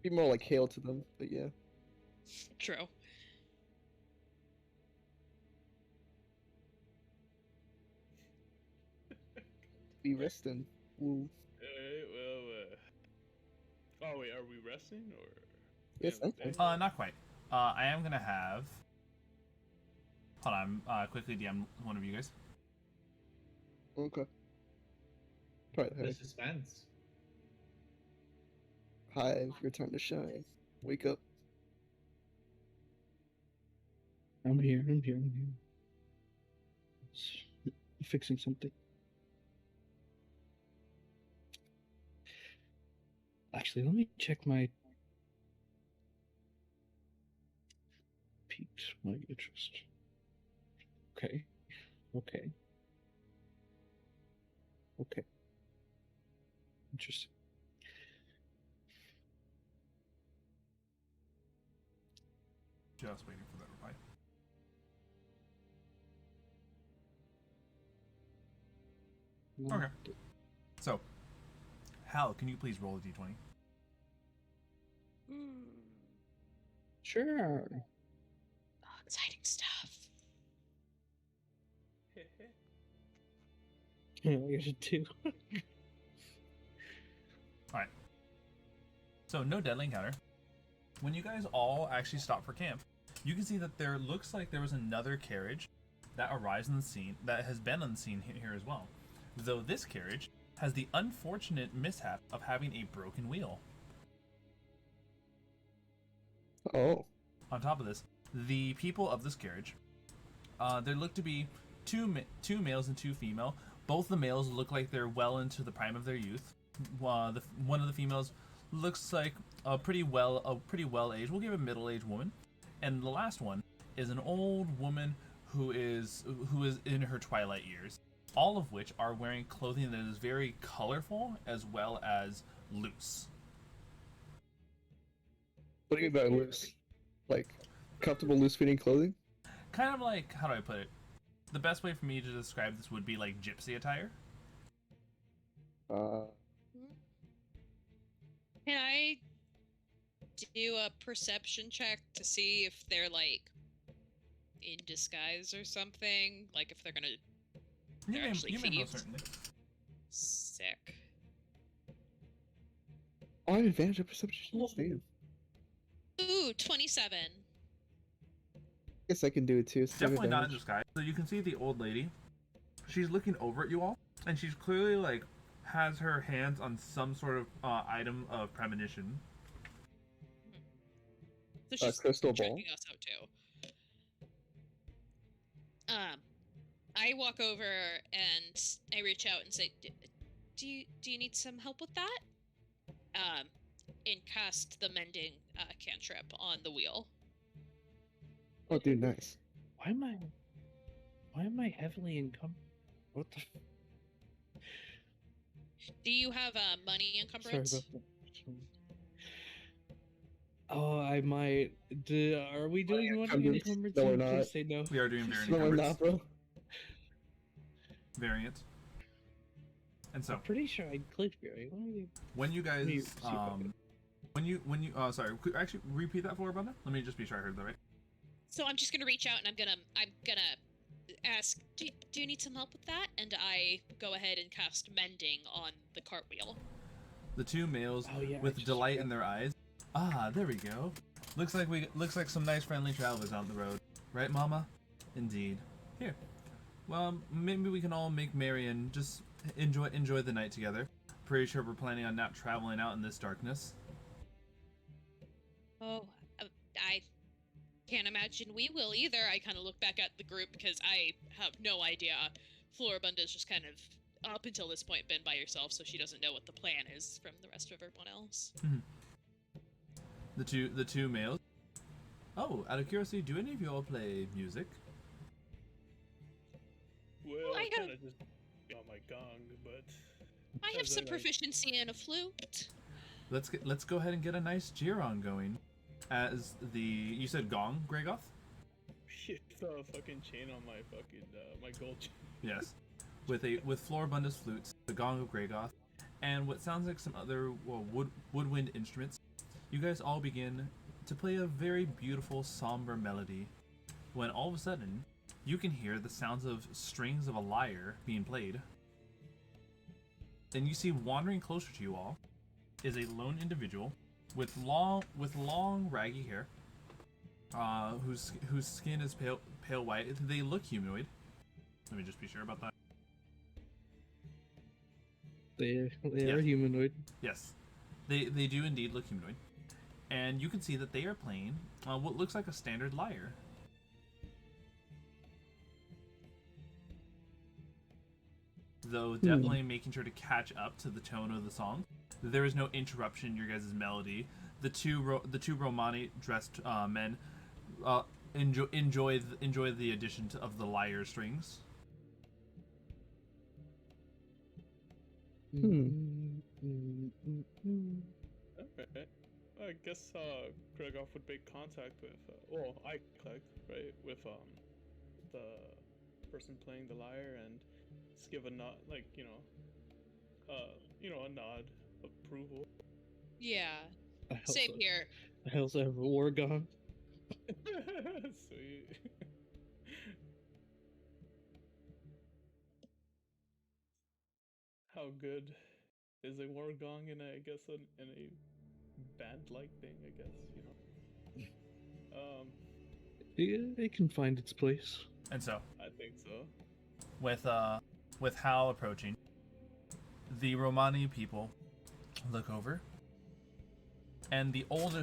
Be more like hail to them, but yeah. True. Be resting. Woo. Oh wait, are we resting or? Yes, Yeah, thank you. Not quite. I am gonna have. Hold on. Quickly DM one of you guys. Okay. Alright, The Hive. suspense. Hive, your time to shine. Wake up. I'm here. I'm here. I'm here. Fixing something. Actually, let me check my piqued my interest. Okay. Okay. Okay. Interesting. Just waiting for that reply. No. Okay. So, Hal, can you please roll a d20? Sure. Oh, exciting stuff. Yeah, I should do. Alright. So, no deadly encounter. When you guys all actually stop for camp, you can see that there looks like there was another carriage that arrives on the scene, that has been on the scene here as well. Though this carriage has the unfortunate mishap of having a broken wheel. Oh. On top of this, the people of this carriage, there look to be two males and two female. Both the males look like they're well into the prime of their youth. One of the females looks like a pretty well aged. We'll give a middle-aged woman, and the last one is an old woman who is in her twilight years. All of which are wearing clothing that is very colorful as well as loose. What do you mean by loose? Like, comfortable, loose-fitting clothing? Kind of like, how do I put it? The best way for me to describe this would be like gypsy attire. Uh, Can I do a perception check to see if they're like in disguise or something? Like if they're gonna They're actually you may most thieves. certainly. sick. I have advantage of perception. Damn. Ooh, 27. Guess I can do it too. So I have Definitely not in advantage. disguise. So you can see the old lady. She's looking over at you all, and she's clearly like has her hands on some sort of item of premonition. So she's crystal ball? checking us out too. I walk over and I reach out and say, "Do you need some help with that?" And cast the mending cantrip on the wheel. Oh, dude, nice. Why am I heavily encumbered? What the? Do you have money Sorry encumbrance? about that. Oh, I might. Are we doing one encumbrance? encumbrance? No, we're Please not. say no. We are doing variant No, we're encumbrance. not, bro. Variant. And so I'm pretty sure I clicked right. when you guys Let me see if I can- when you sorry, could you actually repeat that, Floribunda? Let me just be sure I heard that right. So I'm just gonna reach out and I'm gonna ask, do you need some help with that? And I go ahead and cast mending on the cartwheel. The two males Oh, yeah, I with just delight in forgot. their eyes. Ah, there we go. Looks like some nice friendly travelers on the road, right, Mama? Indeed. Here. Well, maybe we can all make merry and just enjoy the night together. Pretty sure we're planning on not traveling out in this darkness. Oh, I can't imagine we will either. I kind of look back at the group because I have no idea. Floribunda's just kind of, up until this point, been by herself, so she doesn't know what the plan is from the rest of everyone else. The two males. Oh, out of curiosity, do any of you all play music? Well, I I have- kind of just on my gong, but I have As I some like- proficiency in a flute. Let's go ahead and get a nice Giron going. As you said gong, Gregoth? shit, the fucking chain on my fucking my gold chain. Yes. with Floribunda's flutes, the gong of Gregoth, and what sounds like some other woodwind instruments. You guys all begin to play a very beautiful, somber melody, when all of a sudden, you can hear the sounds of strings of a lyre being played. Then you see wandering closer to you all is a lone individual with long raggy hair, whose skin is pale white. They look humanoid. Let me just be sure about that. They Yeah. are humanoid. Yes, they do indeed look humanoid, and you can see that they are playing what looks like a standard lyre. Though definitely making sure to catch up to the tone of the song. There is no interruption in your guys' melody. The two Romani dressed men enjoy the addition of the lyre strings. Alright. I guess Gregoth would make contact with I collect, right, with the person playing the lyre and just give a nod, like, a nod of approval. Yeah. I Same here. I also have a war gong. Sweet. How good is a war gong in a band like thing, I guess, Yeah, it can find its place. And so, I think so. with Hal approaching, the Romani people look over, and the old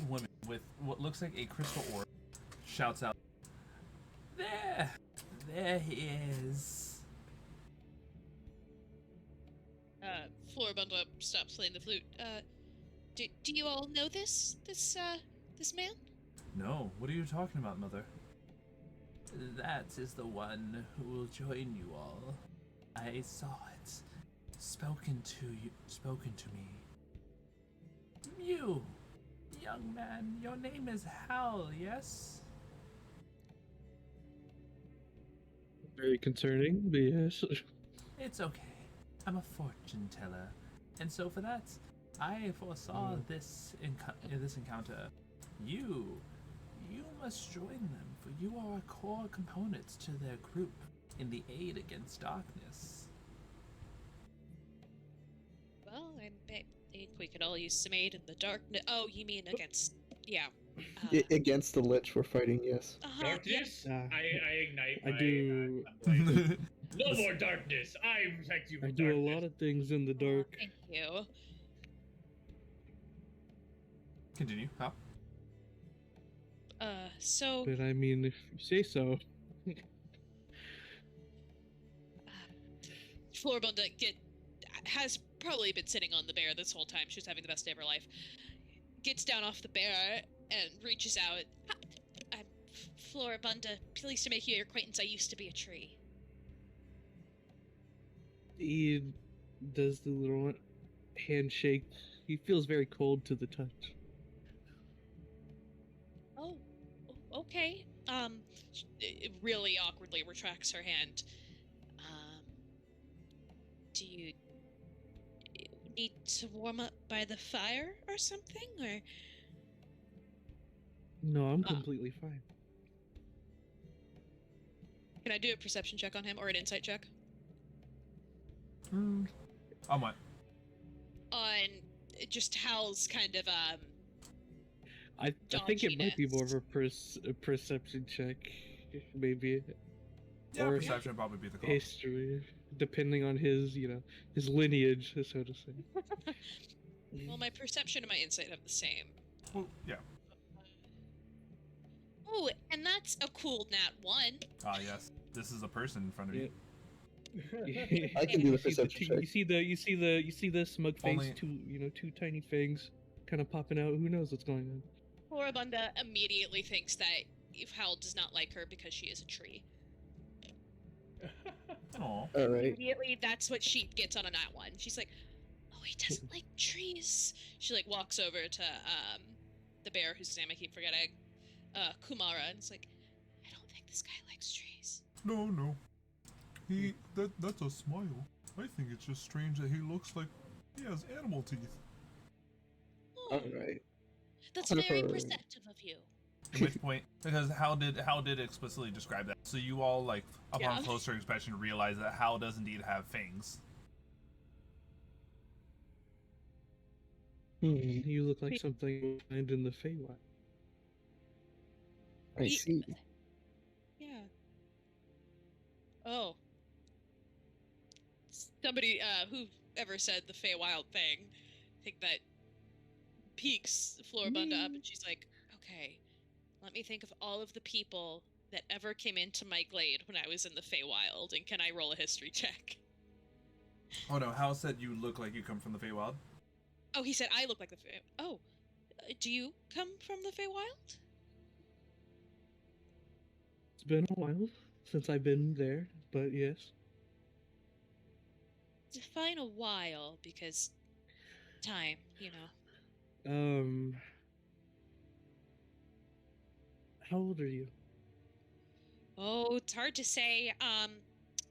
woman with what looks like a crystal orb shouts out, There he is." Floribunda stops playing the flute. Do you all know this man? No, what are you talking about, Mother? That is the one who will join you all. I saw it. Spoken to me. You, young man, your name is Hal, yes? Very concerning, but yes. It's okay. I'm a fortune teller. And so for that, I foresaw this encounter. You must join them, for you are a core component to their group in the aid against darkness. Well, I think we could all use some aid in the darkness. Oh, you mean against? Yeah. Against the Lich, we're fighting, yes. Darkness? Yeah. I ignite I my do. blade. No more darkness! I protect you from I do darkness. a lot of things in the dark. Thank you. Continue, Hal. So But I mean, if you say so. Floribunda has probably been sitting on the bear this whole time. She was having the best day of her life. Gets down off the bear and reaches out. I'm Floribunda. Pleased to make your acquaintance. I used to be a tree. He does the little handshake. He feels very cold to the touch. Oh, okay. Really awkwardly retracts her hand. Do you need to warm up by the fire or something, or? No, I'm completely fine. Can I do a perception check on him or an insight check? On what? On just Hal's kind of I think it might be more of dodginess. a perception check, maybe. Yeah, Or perception would probably be the call. history, depending on his, his lineage, so to say. Well, my perception and my insight have the same. Well, yeah. Oh, and that's a cool nat 1. Ah, yes. This is a person in front of you. I can do the You see perception check. you see the smug face, Only- two tiny fangs, kind of popping out. Who knows what's going on? Floribunda immediately thinks that if Hal does not like her because she is a tree. Aw. All right. Immediately, that's what she gets on a nat 1. She's like, oh, he doesn't like trees. She like walks over to the bear whose name I keep forgetting, Kumara, and it's like, I don't think this guy likes trees. No. That's a smile. I think it's just strange that he looks like he has animal teeth. Oh, Alright. that's very Harper. perceptive of you. At which point, because Hal did explicitly describe that, so you all, like, upon Yeah. closer inspection, realize that Hal does indeed have fangs. You look like something you find in the Feywild. I Ye- see. Yeah. Oh. Somebody, whoever said the Feywild thing, I think that piques Floribunda up, and she's like, okay, let me think of all of the people that ever came into my glade when I was in the Feywild, and can I roll a history check? Oh no, Hal said you look like you come from the Feywild. Oh, he said I look like the Fey. Oh, do you come from the Feywild? It's been a while since I've been there, but yes. Define a while, because time, you know. How old are you? Oh, it's hard to say.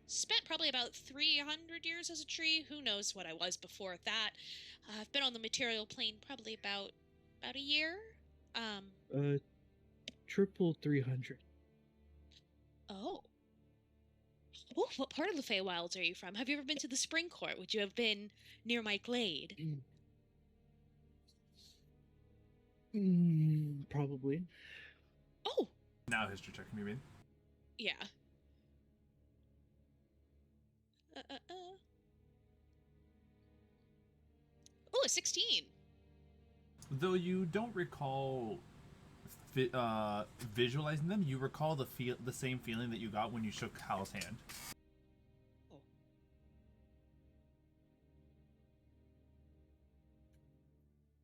Spent probably about 300 years as a tree. Who knows what I was before that? I've been on the material plane probably about a year. Triple 300. Oh. Oh, what part of the Feywilds are you from? Have you ever been to the Spring Court? Would you have been near my glade? Probably. Oh, Now history check, you mean? yeah. Oh, a 16. Though you don't recall visualizing them, you recall the same feeling that you got when you shook Hal's hand. Oh.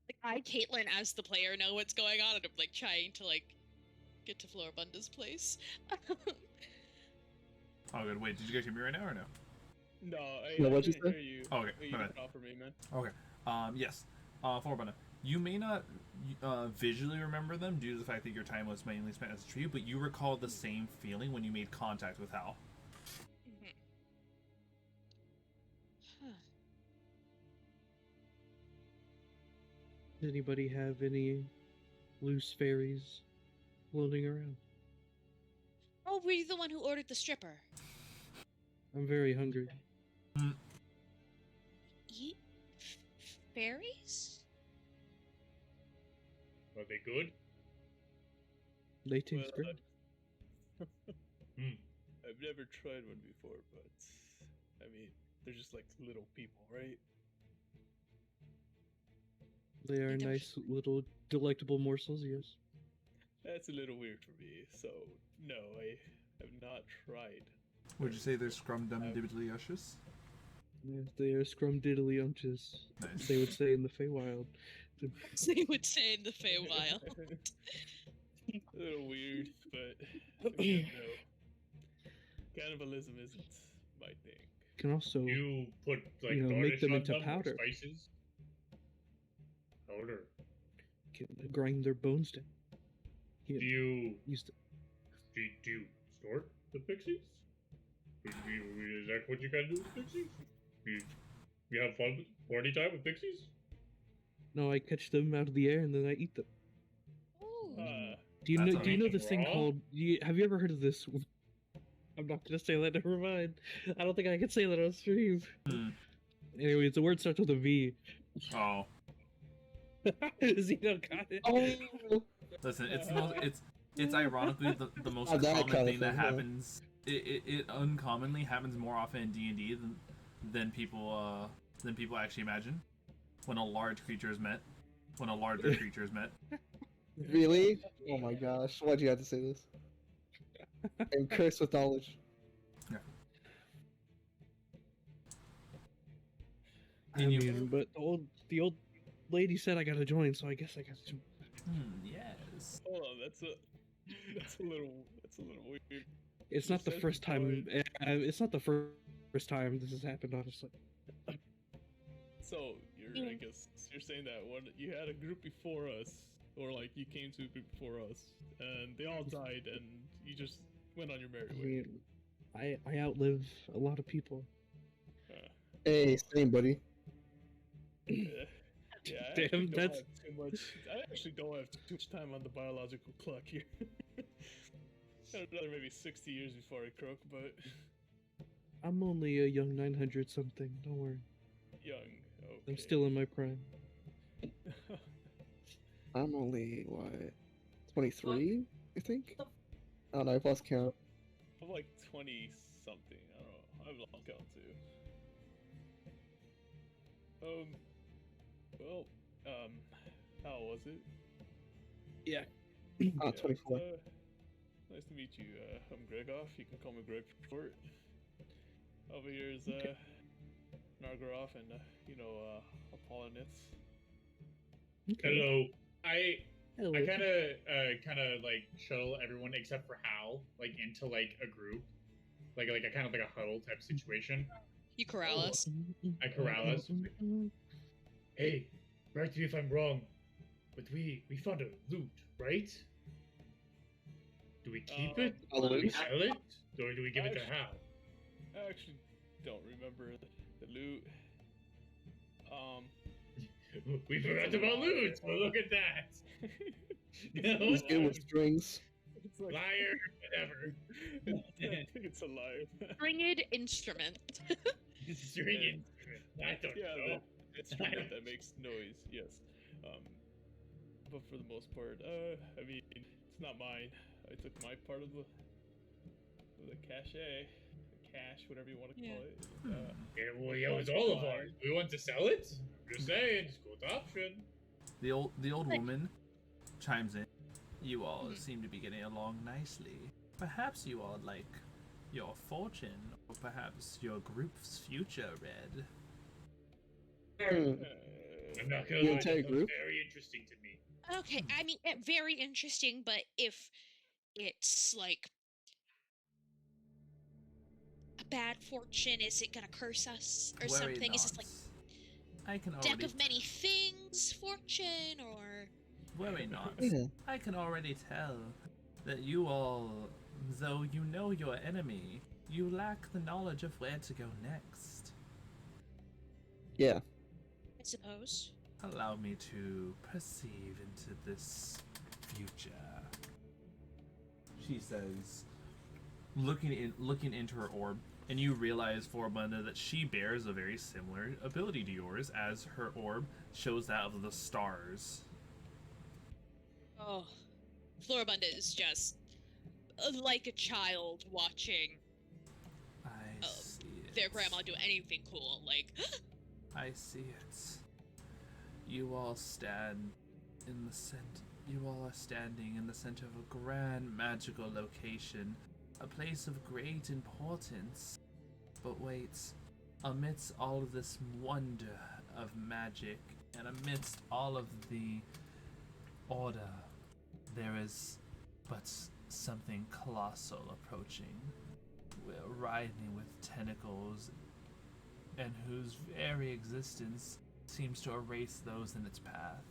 Like, I, Kaitlyn, as the player, know what's going on, and I'm like trying to like get to Floribunda's place. Oh good, wait, did you guys hear me right now or no? No, No, I what'd you didn't say? hear you. Oh, okay, You my can bad. offer me, man. Okay. Yes. Floribunda, you may not visually remember them due to the fact that your time was mainly spent as a tree, but you recall the same feeling when you made contact with Hal. Mhm. Huh. Does anybody have any loose fairies floating around? Oh, were you the one who ordered the stripper? I'm very hungry. Eat fairies? Are they good? They taste Well, great. I've never tried one before, but I mean, they're just like little people, right? They are Think they're- nice little delectable morsels, yes. That's a little weird for me, so no, I have not tried. Would you say they're scrum-dum-dibbly-ushus? Yes, they are scrumdiddlyumptious. Nice. They would say in the Feywild. They would say in the Feywild. A little weird, but again, no. Cannibalism isn't my thing. Can also You put like You know, garnish make them on into them or powder. spices. Powder. grind their bones down. Do He you used to. do you store the pixies? Is that what you gotta do with pixies? You have fun with party time with pixies? No, I catch them out of the air and then I eat them. Oh. Do you That's know? Do you know amazing. this thing Raw? called? Have you ever heard of this? I'm not gonna say that. Never mind. I don't think I can say that on stream. Hmm. Anyways, the word starts with a V. Oh, Zeno got it. Oh, listen, it's ironically the most Oh, that common kind of thing that thing, huh? happens. It uncommonly happens more often in D&D than people actually imagine. When a large creature is met, when a larger creature is met. really? Oh my gosh, why'd you have to say this? I'm cursed with knowledge. I And you- mean, but the old lady said I gotta join, so I guess I gotta join. Yes. Hold on, that's a little weird. It's You not the said first time. join. It's not the first time this has happened, honestly. So I guess you're saying that when you had a group before us, or like you came to a group before us, and they all died, and you just went on your merry I way. mean, I outlive a lot of people. Hey, same buddy. Yeah, yeah. I Damn, actually don't that's- have too much. I actually don't have too much time on the biological clock here. Another maybe 60 years before I croak, but I'm only a young 900 something. Don't worry. young. Okay. I'm still in my prime. I'm only what 23, I think. I don't know. I've lost count. I'm like 20 something. I don't know. I've lost count too. Well, how was it? Yeah. Ah, 24. Nice to meet you. I'm Gregoth. You can call me Greg for short. Over here is Nargiroth and Apollonis. Hello. I Hello. kind of like shuttle everyone except for Hal like into like a group, like a kind of like a huddle type situation. You corral us. I corral us. Hey, correct me if I'm wrong, but we found a loot, right? Do we keep it? A Do we loot? sell it? Or do we give it to Actually- Hal? I actually don't remember the loot. We forgot about loot. Well, look at that. Who's good with strings? It's like, Liar, whatever. I think it's alive. Stringed instrument. String instrument. I don't Yeah, know. the instrument that makes noise. Yes. But for the most part, I mean, it's not mine. I took my part of the cache, the cash, whatever you want to call it. Yeah, well, yeah, it was all of ours. We want to sell it. I'm just saying, it's a good option. The old woman chimes in. You all seem to be getting along nicely. Perhaps you all like your fortune, or perhaps your group's future read. I'm not gonna The lie, entire that sounds group? very interesting to me. Okay, I mean, very interesting, but if it's like a bad fortune, is it gonna curse us or Worry something? Is not. this like I can deck already of many things fortune or? worry not. Yeah. I can already tell that you all, though you know your enemy, you lack the knowledge of where to go next. Yeah. I suppose. Allow me to perceive into this future. She says, looking into her orb, and you realize, Floribunda, that she bears a very similar ability to yours, as her orb shows that of the stars. Oh, Floribunda is just like a child watching I see it. their grandma do anything cool. Like, I see it. You all stand in the center. You all are standing in the center of a grand magical location, a place of great importance. But wait, amidst all of this wonder of magic, and amidst all of the order, there is but something colossal approaching, writhing with tentacles, and whose very existence seems to erase those in its path.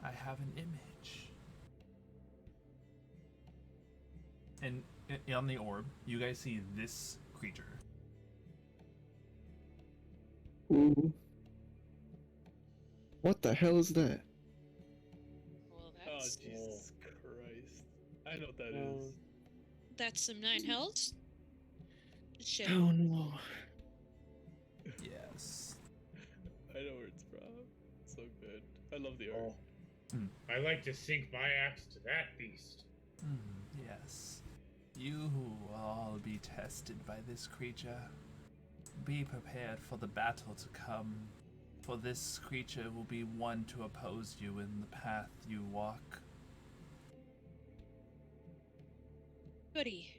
I have an image. And on the orb, you guys see this creature. Ooh. What the hell is that? well, Oh, that's Jesus Christ. I know what that Oh. is. that's some 9 hells. Shit. Oh no. Yes. I know where it's from. It's so good. I love the art. I like to sink my axe to that beast. Yes. You will all be tested by this creature. Be prepared for the battle to come, for this creature will be one to oppose you in the path you walk. Goody.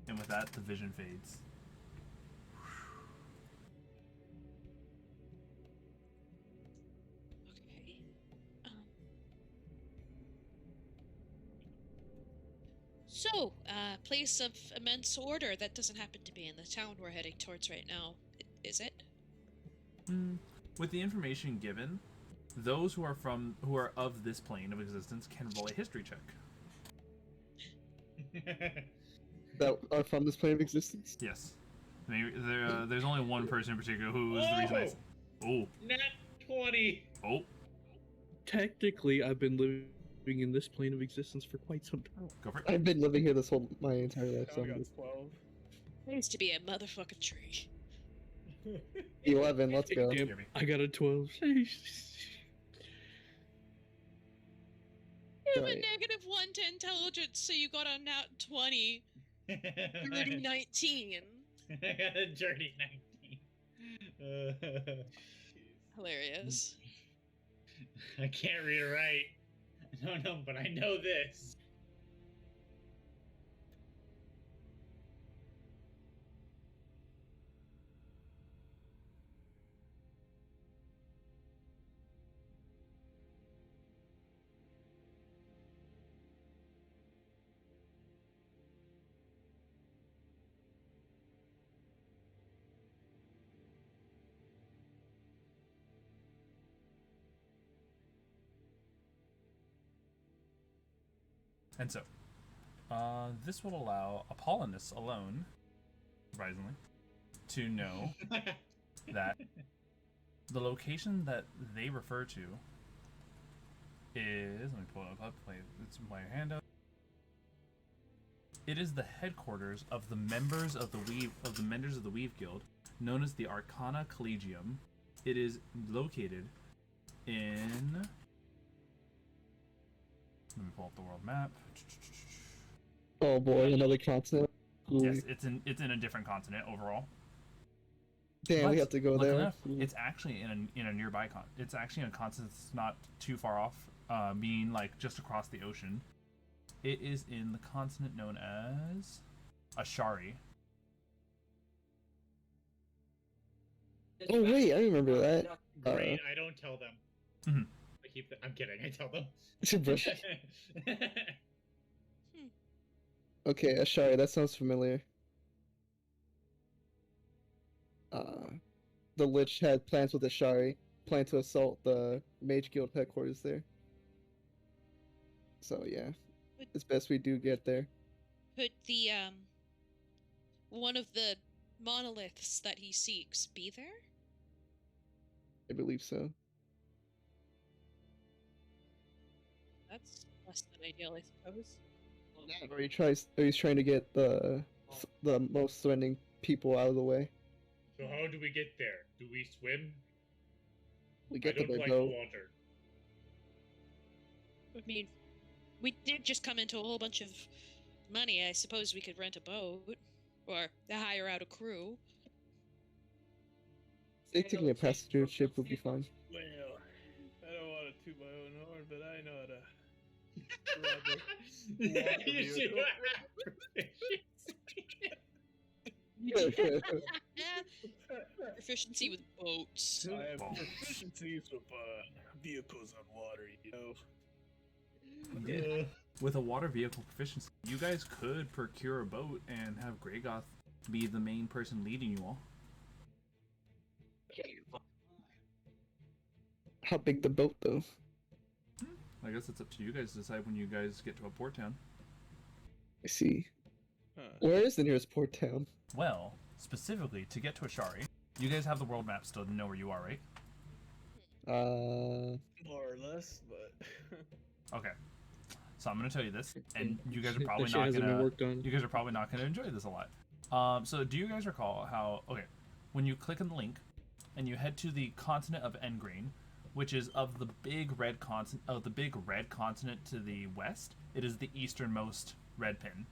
And with that, the vision fades. Okay. So, place of immense order that doesn't happen to be in the town we're heading towards right now, is it? with the information given, those who are of this plane of existence can roll a history check. That are from this plane of existence. Yes. There's only one person in particular who is the reason I. Oh. Nat 20. Oh. Technically, I've been living in this plane of existence for quite some time. Go for it. I've been living here my entire life. I So got 12. I used to be a motherfucking tree. 11. Let's go. Damn, I got a 12. You have a Right. -1 to intelligence, so you got a nat 20. Dirty 19. I got a dirty 19. Hilarious. I can't read or write. I don't know, but I know this. And so, this will allow Apollonis alone, surprisingly, to know that the location that they refer to is. Let me pull it up. Play your hand up. It is the headquarters of the members of the Weave Guild, known as the Arcana Collegium. It is located in. Let me pull up the world map. Oh boy, another continent. Ooh. Yes, it's in a different continent overall. Damn, But we have to go luckily there. enough, it's actually in a nearby it's actually in a continent that's not too far off, being like just across the ocean. It is in the continent known as Ashari. Oh wait, I remember that. Great, I don't tell them. Mhm. I'm kidding, I tell them. Okay, Ashari, that sounds familiar. The Lich had plans with Ashari, planned to assault the Mage Guild headquarters there. So yeah, it's best we do get there. Could the one of the monoliths that he seeks be there? I believe so. That's less than ideal, I suppose. Or he's trying to get the most threatening people out of the way. So how do we get there? Do we swim? We I get don't to the like boat. water. I mean, we did just come into a whole bunch of money. I suppose we could rent a boat or hire out a crew. I think taking a passenger ship would be fine. Well, I don't want to toot my own horn, but I know how to ride a water You should vehicle. Proficiency with boats. I have proficiencies with vehicles on water, you know. Yeah. With a water vehicle proficiency, you guys could procure a boat and have Gregoth be the main person leading you all. How big the boat though? I guess it's up to you guys to decide when you guys get to a port town. I see. Huh. Where is the nearest port town? Well, specifically to get to Ashari, you guys have the world map still to know where you are, right? More or less, but Okay. So I'm gonna tell you this, and you guys are That probably shit not hasn't been gonna. worked on. You guys are probably not gonna enjoy this a lot. So do you guys recall how? Okay, when you click on the link, and you head to the continent of Engrain, which is of the big red continent to the west. It is the easternmost red pin.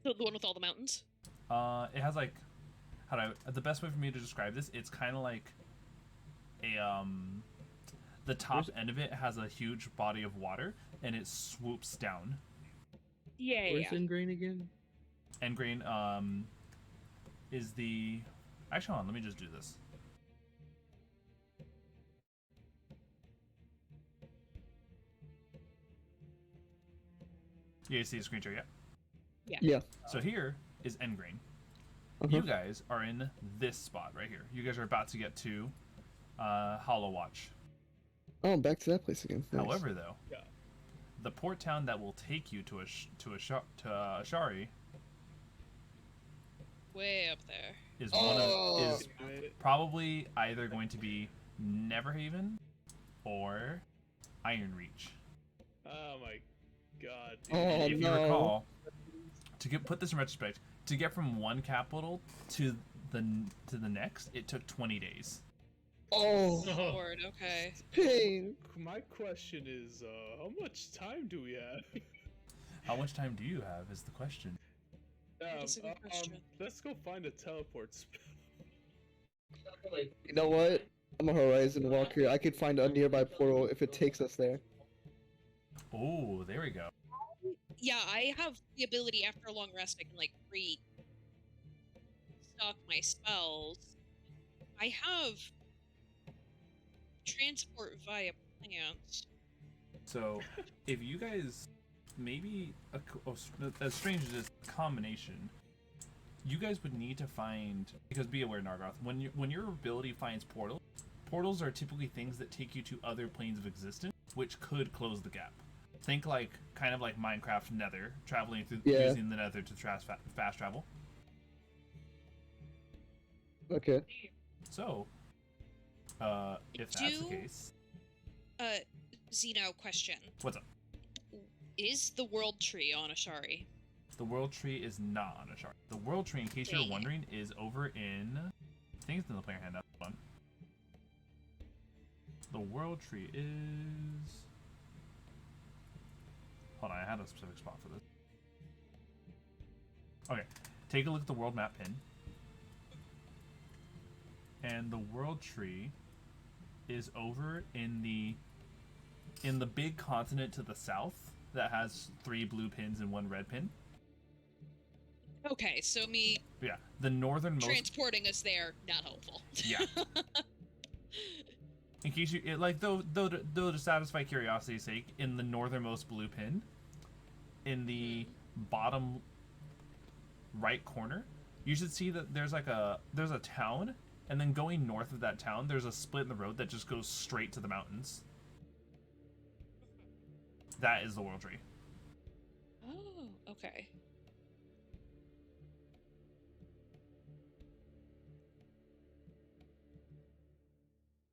The one with all the mountains. It has like, the best way for me to describe this, it's kind of like a the top end of it has a huge body of water and it swoops down. Yeah, Where's Ingrain again? Engrain is the actually hold on, let me just do this. You guys see the screen share yet? Yeah. So here is Engrain. You guys are in this spot right here. You guys are about to get to Hollow Watch. Oh, I'm back to that place again. Nice. However, though, Yeah. the port town that will take you to Ashari Way up there. is Oh. is probably either going to be Neverhaven or Ironreach. Oh my god. Dude. Oh, If you no. recall, put this in retrospect, to get from one capital to the next, it took 20 days. Oh, Lord, okay. pain. My question is, how much time do we have? How much time do you have is the question. That's a good question. Let's go find a teleport spell. You know what? I'm a Horizon Walker. I could find a nearby portal if it takes us there. Oh, there we go. Yeah, I have the ability after a long rest I can like restock my spells. I have transport via plants. So, if you guys maybe as strange as this combination, you guys would need to find, because be aware, Nargiroth, when your ability finds portals are typically things that take you to other planes of existence, which could close the gap. Think kind of like Minecraft Nether, traveling through using the Nether to fast travel. Okay. So, if that's the case, Zeno, question. what's up? Is the world tree on Ashari? The world tree is not on Ashari. The world tree, in case you're Dang it. wondering, is over in. I think it's in the player handout. Hold on. The world tree is. Hold on, I had a specific spot for this. Okay, take a look at the world map pin. And the world tree is over in the big continent to the south that has 3 blue pins and 1 red pin. Okay, so me Yeah, the northernmost. transporting us there, not helpful. Yeah. In case you though to satisfy curiosity's sake, in the northernmost blue pin, in the bottom right corner, you should see that there's a town, and then going north of that town, there's a split in the road that just goes straight to the mountains. That is the world tree. Oh, okay.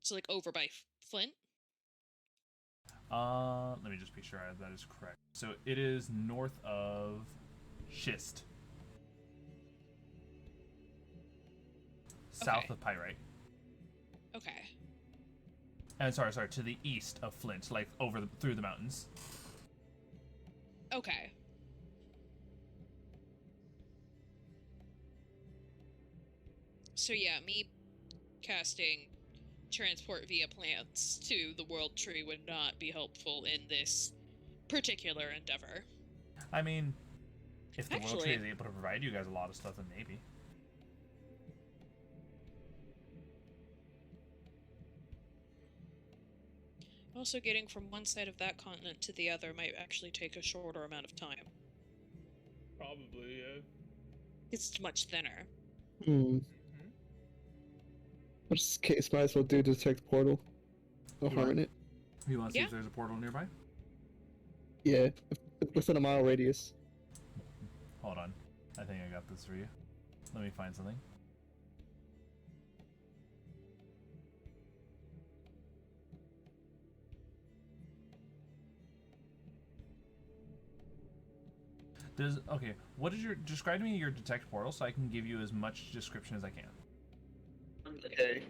So like over by Flint? Let me just be sure that is correct. So it is north of Schist. South Okay. of Pyrite. Okay. And sorry, to the east of Flint, like through the mountains. Okay. So yeah, me casting transport via plants to the world tree would not be helpful in this particular endeavor. I mean, if the world tree Actually- is able to provide you guys a lot of stuff, then maybe. Also, getting from one side of that continent to the other might actually take a shorter amount of time. Probably, yeah. It's much thinner. Worst case, might as well do detect portal. No harm in it. You want to see Yeah. if there's a portal nearby? Yeah, within a mile radius. Hold on. I think I got this for you. Let me find something. Okay, what is describe to me your detect portal so I can give you as much description as I can. Okay.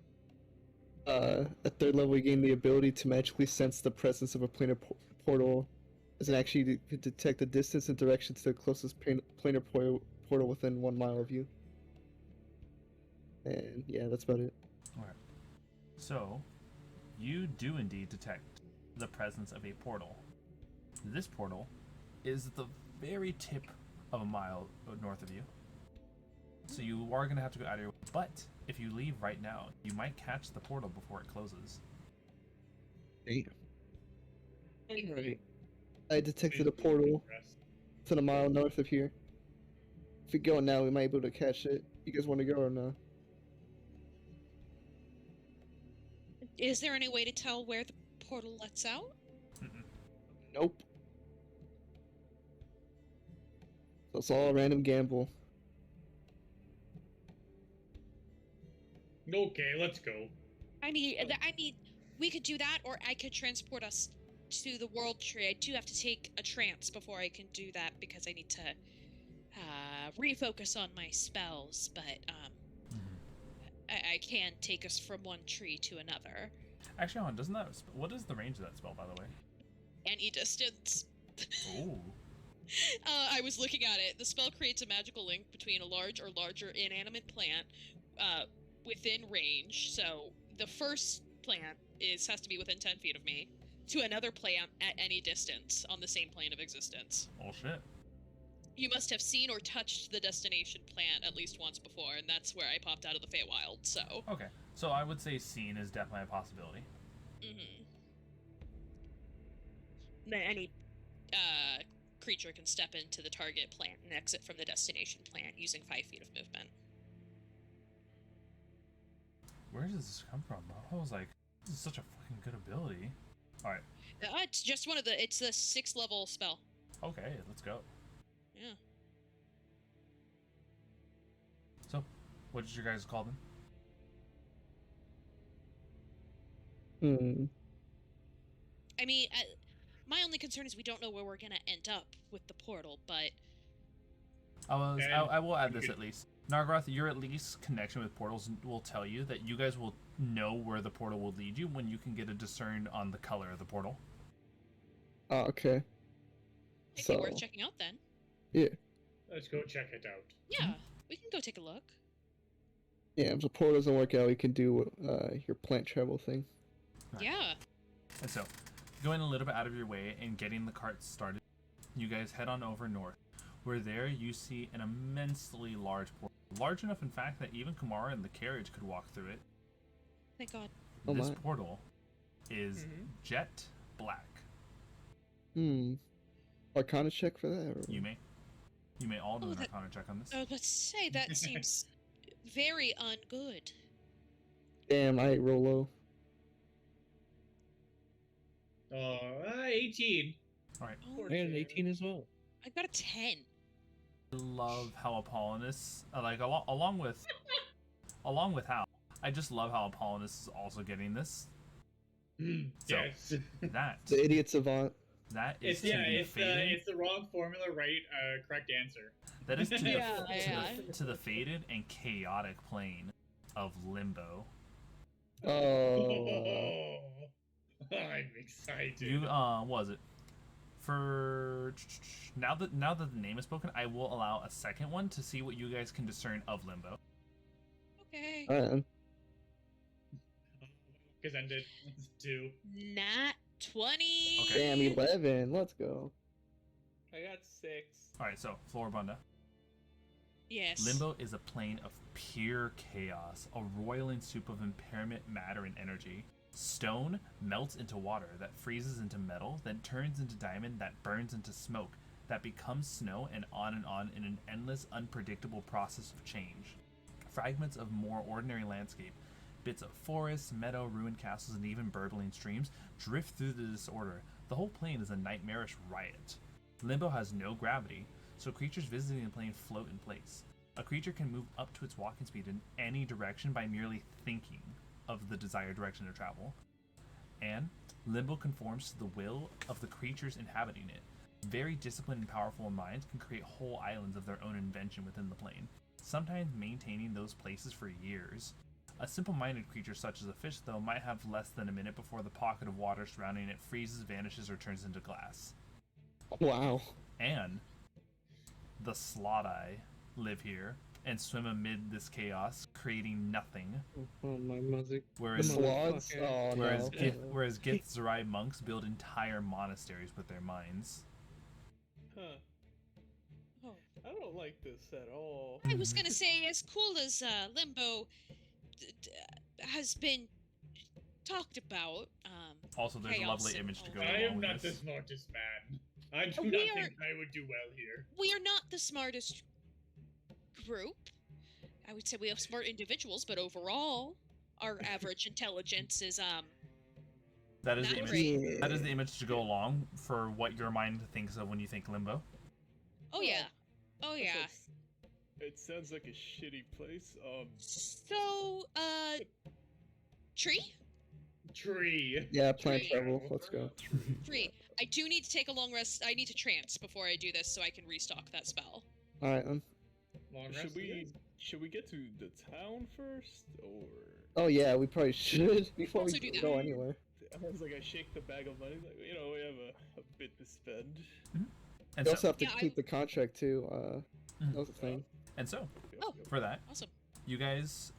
At 3rd level, you gain the ability to magically sense the presence of a planar portal, as it actually detect the distance and direction to the closest planar portal within 1 mile of you. And yeah, that's about it. Alright. So, you do indeed detect the presence of a portal. This portal is the very tip of a mile north of you. So you are going to have to go out of your way. But if you leave right now, you might catch the portal before it closes. Damn. Alright. I detected a portal within a mile north of here. If we go now, we might be able to catch it. You guys want to go or no? Is there any way to tell where the portal lets out? Mm-mm. Nope. So it's all a random gamble. Okay, let's go. I mean, we could do that, or I could transport us to the World Tree. I do have to take a trance before I can do that because I need to refocus on my spells. But I can take us from one tree to another. Actually, hold on, doesn't that... What is the range of that spell, by the way? Any distance. Ooh. I was looking at it. The spell creates a magical link between a large or larger inanimate plant within range. So the first plant has to be within 10 feet of me, to another plant at any distance on the same plane of existence. Oh, shit. You must have seen or touched the destination plant at least once before, and that's where I popped out of the Feywild, so... Okay, so I would say seen is definitely a possibility. Mm-hmm. Then any creature can step into the target plant and exit from the destination plant using 5 feet of movement. Where does this come from? I was like, this is such a fucking good ability. Alright. It's just one of the... It's the 6th level spell. Okay, let's go. Yeah. So, what did you guys call them? I mean, my only concern is we don't know where we're gonna end up with the portal, but... I will add this at least. Nargiroth, your at least connection with portals will tell you that you guys will know where the portal will lead you when you can get a discern on the color of the portal. Oh, okay. It'd be worth checking out then. Yeah. Let's go check it out. Yeah, we can go take a look. Yeah, if the portal doesn't work out, you can do your plant travel thing. Right. Yeah. And so, going a little bit out of your way and getting the cart started, you guys head on over north, where there you see an immensely large portal. Large enough, in fact, that even Kumara and the carriage could walk through it. Thank God. Oh This my. portal is jet black. Arcana check for that? Or... You may all do Oh, an that- Arcana check on this. I was about to say, that seems very ungood. Damn, I roll low. 18. Alright. Oh, I got an 18 as well. I got a 10. I love how Apollonis, along with Hal, I just love how Apollonis is also getting this. So, Yes. That The idiot savant. that is It's to the faded. it's the wrong formula, right? Correct answer. That is to the, Yeah. to the faded and chaotic plane of Limbo. Oh. I'm excited. You what was it? For now that the name is spoken, I will allow a second one to see what you guys can discern of Limbo. Okay. Man. Because ended 2. Nat 20. Okay. Damn, 11. Let's go. I got 6. All right, so Floribunda. Yes. Limbo is a plane of pure chaos, a roiling soup of impairment, matter, and energy. Stone melts into water, that freezes into metal, then turns into diamond, that burns into smoke, that becomes snow, and on in an endless, unpredictable process of change. Fragments of more ordinary landscape, bits of forest, meadow, ruined castles, and even burbling streams drift through the disorder. The whole plane is a nightmarish riot. Limbo has no gravity, so creatures visiting the plane float in place. A creature can move up to its walking speed in any direction by merely thinking of the desired direction to travel. And Limbo conforms to the will of the creatures inhabiting it. Very disciplined and powerful minds can create whole islands of their own invention within the plane, sometimes maintaining those places for years. A simple-minded creature such as a fish, though, might have less than a minute before the pocket of water surrounding it freezes, vanishes, or turns into glass. Wow. And the Slot-Eye live here and swim amid this chaos, creating nothing. Oh, my mother. Whereas The sloths? Oh, Whereas, no. whereas Githzerai monks build entire monasteries with their minds. Huh. Oh. I don't like this at all. I was gonna say, as cool as Limbo has been talked about, Also, there's a chaos lovely and image to go all I along am with not the this. smartest man. I do We not are- think I would do well here. we are not the smartest group. I would say we have smart individuals, but overall, our average intelligence is That is the not image. great. That is the image to go along for what your mind thinks of when you think limbo. Oh yeah. Oh That yeah. sounds- It sounds like a shitty place. So, tree? Tree. Yeah, plan Tree. travel. Let's go. Tree. I do need to take a long rest. I need to trance before I do this so I can restock that spell. All right. Long Should rest it is. we get to the town first, or? Oh yeah, we probably should before Also we do that. go anywhere. I was like, I shake the bag of money, like, you know, we have a bit to spend. And We also so, have to Yeah, keep the contract too. Mhm. That was the thing. and so Oh. for that, Awesome. you guys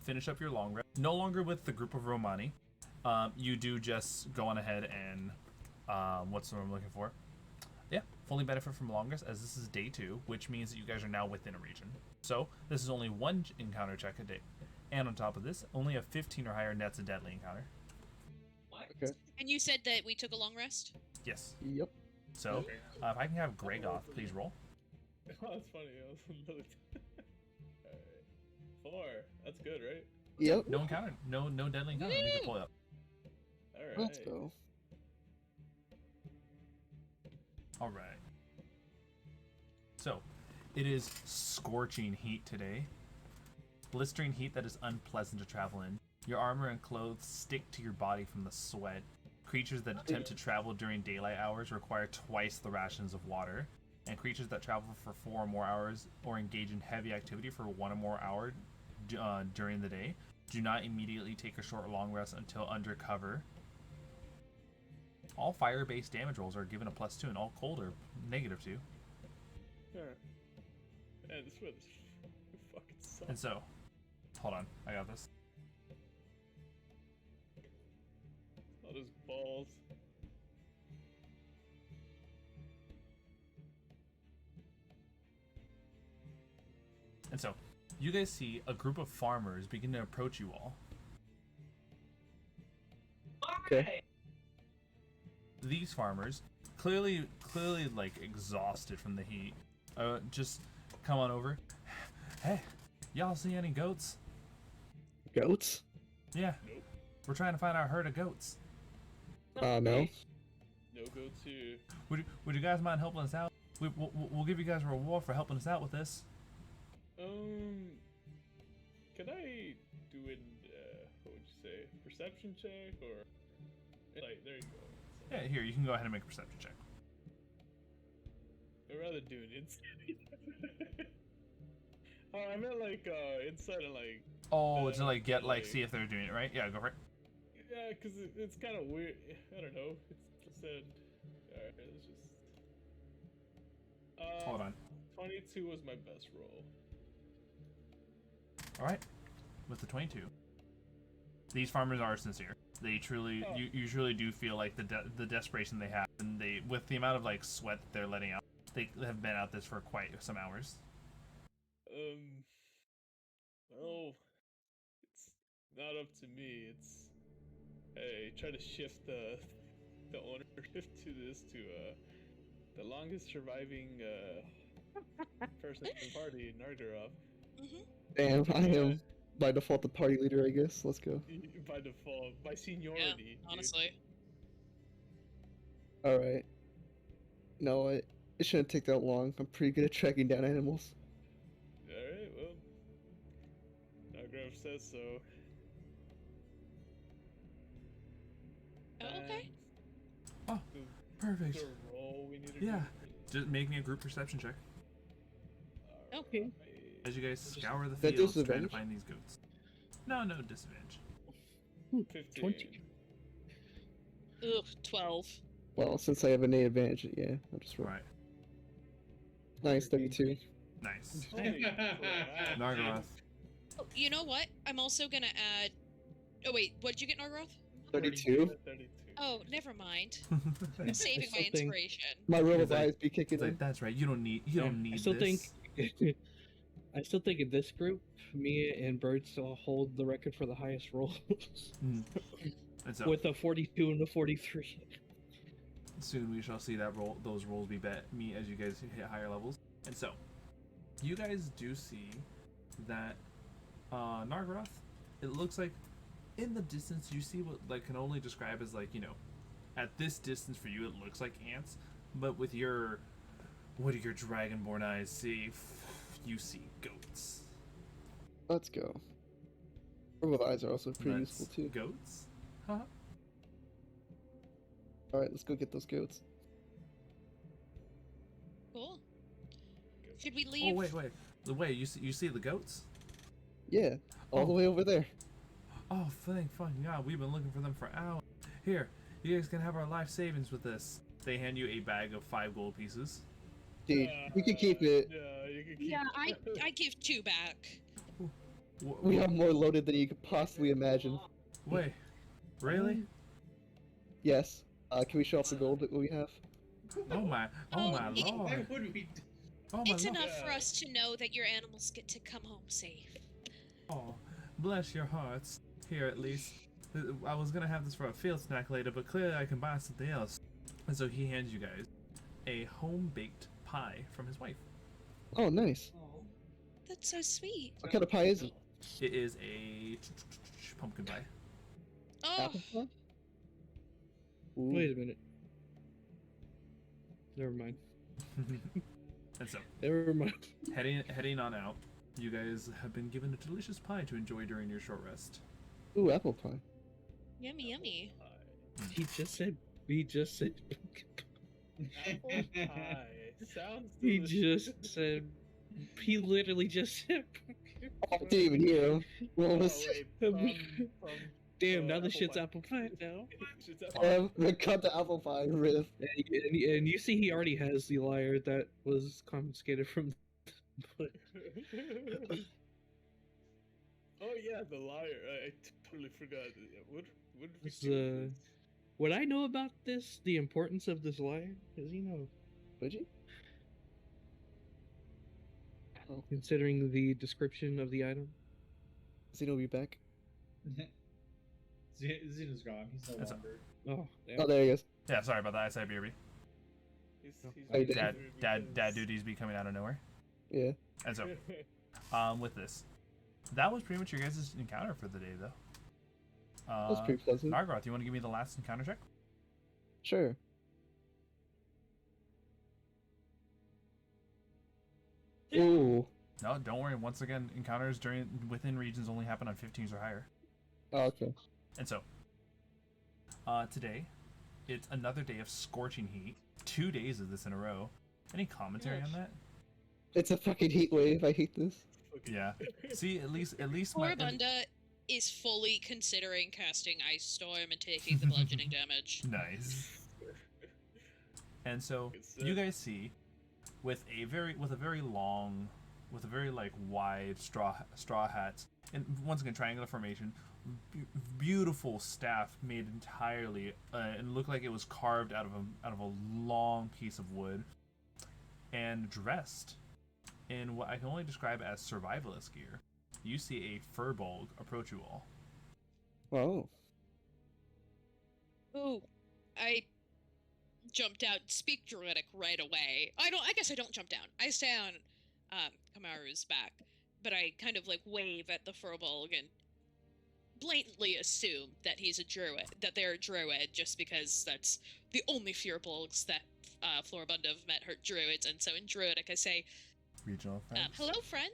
finish up your long rest. No longer with the group of Romani. You do just go on ahead and what's the word I'm looking for? Yeah, fully benefit from long rest, as this is day 2, which means that you guys are now within a region. So this is only 1 encounter check a day, and on top of this, only a 15 or higher net's a deadly encounter. Okay. And you said that we took a long rest? Yes. Yep. So Okay. if I can have Gregoth please roll. Oh, that's funny. I was really. Alright. 4. That's good, right? Yep. No encounter, no deadly encounter. Let me go pull it up. Alright. Let's go. All right. So, it is scorching heat today. Blistering heat that is unpleasant to travel in. Your armor and clothes stick to your body from the sweat. Creatures that attempt to travel during daylight hours require twice the rations of water. And creatures that travel for 4 or more hours or engage in heavy activity for 1 or more hour during the day do not immediately take a short or long rest until under cover. All fire-based damage rolls are given a +2, and all cold are -2. Sure. Man, this weather's fucking sucks. And so, hold on, I got this. All those balls. And so, you guys see a group of farmers begin to approach you all. Okay. These farmers, clearly like exhausted from the heat, just come on over. Hey, y'all see any goats? Goats? Yeah, Nope. we're trying to find our herd of goats. No. No go to. Would you guys mind helping us out? We'll give you guys a reward for helping us out with this. Can I do an what would you say, perception check or like there you go. Yeah, here, you can go ahead and make a perception check. I'd rather do an insight. Oh, I meant like insight and like. Oh, to like get like see if they're doing it right. Yeah, go for it. Yeah, cause it's kind of weird. I don't know. It's said. Alright, let's just. Hold on. 22 was my best roll. All right, with the 22. These farmers are sincere. They truly, you truly do feel like the desperation they have, and they, with the amount of like sweat that they're letting out, they have been out this for quite some hours. Well, it's not up to me. It's hey, try to shift the ownership to this to the longest surviving person in the party, Nargiroth. Damn, I am by default the party leader, I guess. Let's go. By default, by seniority. Yeah, dude. honestly. All right. No, it shouldn't take that long. I'm pretty good at tracking down animals. Alright, well. Nargiroth says so. Oh, okay. Oh, perfect. The roll we need to Yeah. do. Just make me a group perception check Okay. Alright. as you guys scour the That fields trying to disadvantage? find these goats. No disadvantage. 15. 20. Ugh, 12. Well, since I have an advantage, yeah, I'll just roll. Right. Nice, 32. Nice. Holy crap. Nargaroth. Oh, you know what? I'm also gonna add. Oh wait, what did you get, Nargaroth? 32. 32. Oh, never mind. I'm saving my still think- inspiration. My roll of It's like- eyes be kicking It's like, in. that's right. You don't need I still this. think. I still think in this group, me and Bird still hold the record for the highest rolls, Mm. And so with a 42 and a 43. soon we shall see those rolls be meet as you guys hit higher levels. And so, you guys do see that Nargiroth, it looks like in the distance you see what like can only describe as like, you know, at this distance for you it looks like ants, but with your what do your dragonborn eyes see? You see goats. Let's go. Purple eyes are also pretty useful too. Goats? Huh? Alright, let's go get those goats. Cool. Should we leave? Oh wait, you see the goats? Yeah, all the way over there. Oh, thank fucking God, we've been looking for them for hours. Here, you guys can have our life savings with this. They hand you a bag of 5 gold pieces. Dude, you can keep it. Yeah, you can keep Yeah, it. I give 2 back. We have more loaded than you could possibly imagine. Wait, really? Yes. Can we show off the gold that we have? Oh my Why lord. would we? Oh my It's lord. enough for us to know that your animals get to come home safe. Oh, bless your hearts. Here at least. I was gonna have this for a field snack later, but clearly I can buy something else. And so he hands you guys a home-baked pie from his wife. Oh, nice. That's so sweet. What kind of pie is it? It is a pumpkin pie. Oh, Apple pie? Ooh. Wait a minute. Never mind. And so, Never mind. heading on out, you guys have been given a delicious pie to enjoy during your short rest. Ooh, apple pie. yummy, yummy. He just said. Apple pie. Sounds He delicious. just said. He literally just said. Oh, I didn't even hear him. What Oh, was wait, Damn, now the apple shit's pie. apple pie now. Shit's apple cut the apple pie riff. And you see, he already has the lyre that was confiscated from. But Oh yeah, the liar. I totally forgot. What did we It's, do with this? what I know about this, the importance of this lyre, is Would you? considering the description of the item. Zeno will be back. Xeno's gone. He's no That's longer. Oh, damn. Oh, there he is. Yeah, sorry about that. I said BRB. He's How you doing? Dad duties be coming out of nowhere. Yeah. And so, with this, that was pretty much your guys' encounter for the day, though. That was pretty pleasant. Nargiroth, you want to give me the last encounter check? Sure. Ooh. No, don't worry. Once again, encounters within regions only happen on 15s or higher. Oh, okay. And so, today, it's another day of scorching heat. 2 days of this in a row. Any commentary on that? It's a fucking heat wave. I hate this. Yeah. See, at least my. Floribunda is fully considering casting Ice Storm and taking the bludgeoning damage. Nice. And so Good stuff. you guys see, with a very long, with a very like wide straw hat, and once again triangular formation, beautiful staff made entirely, and looked like it was carved out of a long piece of wood, and dressed in what I can only describe as survivalist gear. You see a furbolg approach you all. Oh. Ooh, I jumped out, speak Druidic right away. I guess I don't jump down. I stay on Kamaru's back, but I kind of like wave at the Furbolg and blatantly assume that he's a druid, that they're a druid, just because that's the only Furbolgs that Floribunda have met her druids, and so in Druidic I say, Regional friends. hello friend.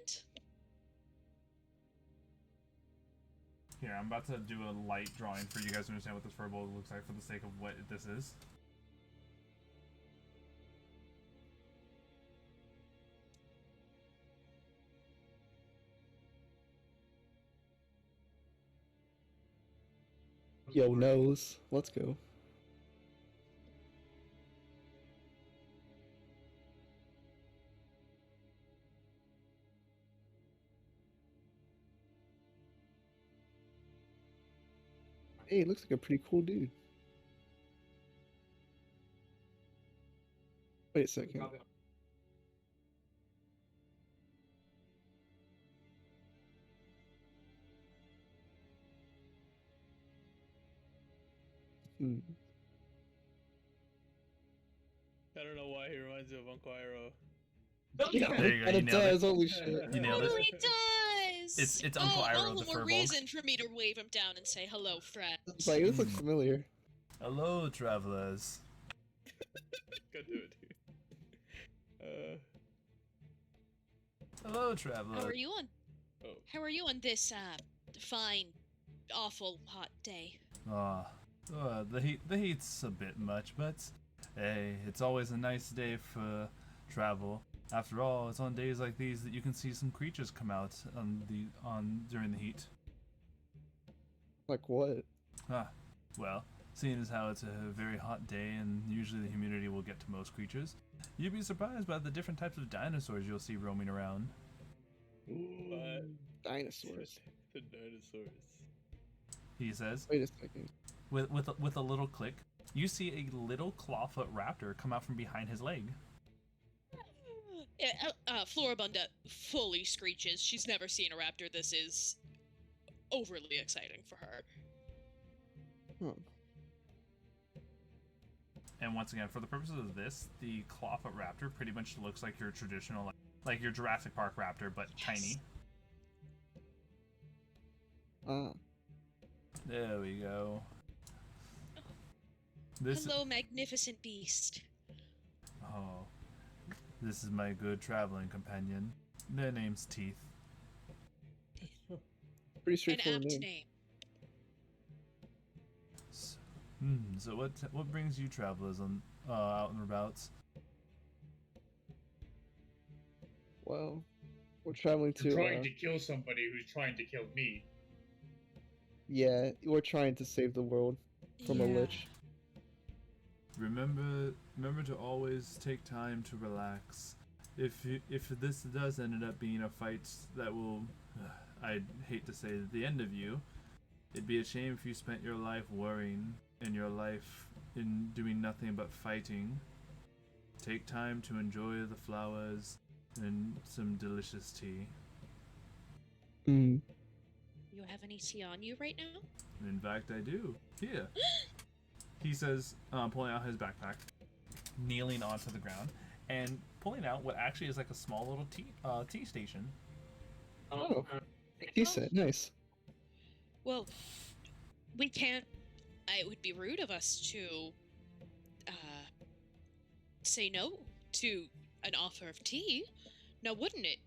Here, I'm about to do a light drawing for you guys to understand what this furbolg looks like for the sake of what this is. Yo, nose. Let's go. Hey, it looks like a pretty cool dude. Wait a second. Hmm. I don't know why he reminds me of Uncle Iroh. There you go, And you it nailed it. does, holy shit. You nailed it. Totally does. It's Uncle Iroh all the the more Furbolg. reason for me to wave him down and say hello, friend. It's like, this looks familiar. Hello, travelers. God do it, dude. Hello, travelers. How are you on? Oh. How are you on this fine, awful hot day? The heat's a bit much, but hey, it's always a nice day for travel. After all, it's on days like these that you can see some creatures come out during the heat. Like what? Well, seeing as how it's a very hot day and usually the humidity will get to most creatures, you'd be surprised by the different types of dinosaurs you'll see roaming around. But Dinosaurs. the dinosaurs. He says, Wait a second. with a little click, you see a little clawfoot raptor come out from behind his leg. Floribunda fully screeches. She's never seen a raptor. This is overly exciting for her. Huh. And once again, for the purposes of this, the clawfoot raptor pretty much looks like your traditional, like your Jurassic Park raptor, but tiny. There we go. Hello, magnificent beast. Oh, this is my good traveling companion. Their name's Teeth. Pretty An straightforward apt name. name. So what brings you travelers on out and about? Well, we're traveling We're to. trying to kill somebody who's trying to kill me. Yeah, we're trying to save the world from a Yeah. lich. Remember to always take time to relax. If this does end up being a fight that will, I'd hate to say the end of you, it'd be a shame if you spent your life worrying and your life in doing nothing but fighting. Take time to enjoy the flowers and some delicious tea. Mm. You have any tea on you right now? In fact, I do. Here. He says, pulling out his backpack, kneeling onto the ground, and pulling out what actually is like a small little tea station. Oh, decent, nice. Well, we can't. It would be rude of us to say no to an offer of tea, now wouldn't it?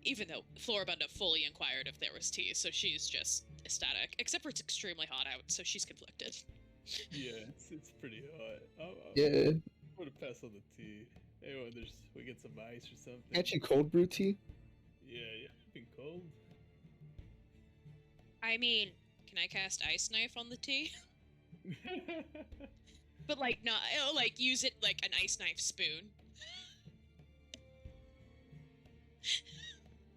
Even though Floribunda fully inquired if there was tea, so she's just ecstatic. Except for it's extremely hot out, so she's conflicted. Yeah, it's pretty hot. Yeah, I'm gonna pass on the tea. Hey, we get some ice or something. actually cold brew tea. Yeah, been cold. I mean, can I cast Ice Knife on the tea? But like not like use it like an ice knife spoon.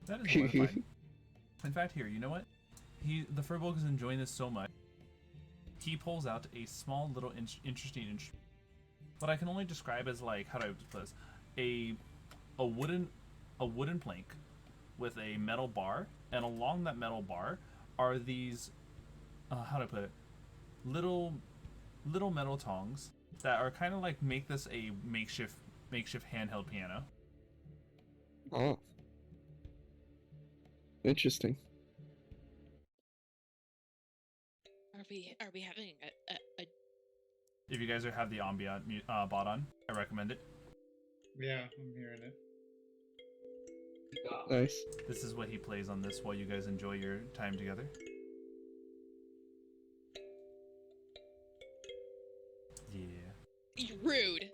That is mortifying. In fact, here, you know what? The Furbolg is enjoying this so much. He pulls out a small little interesting instrument. What I can only describe as like, how do I put this? A wooden plank with a metal bar, and along that metal bar are these how do I put it? Little metal tongs that are kind of like make this a makeshift handheld piano. Oh, interesting. Are we having a If you guys have the ambient bot on, I recommend it. Yeah, I'm hearing it. Nice. This is what he plays on this while you guys enjoy your time together. Yeah. rude?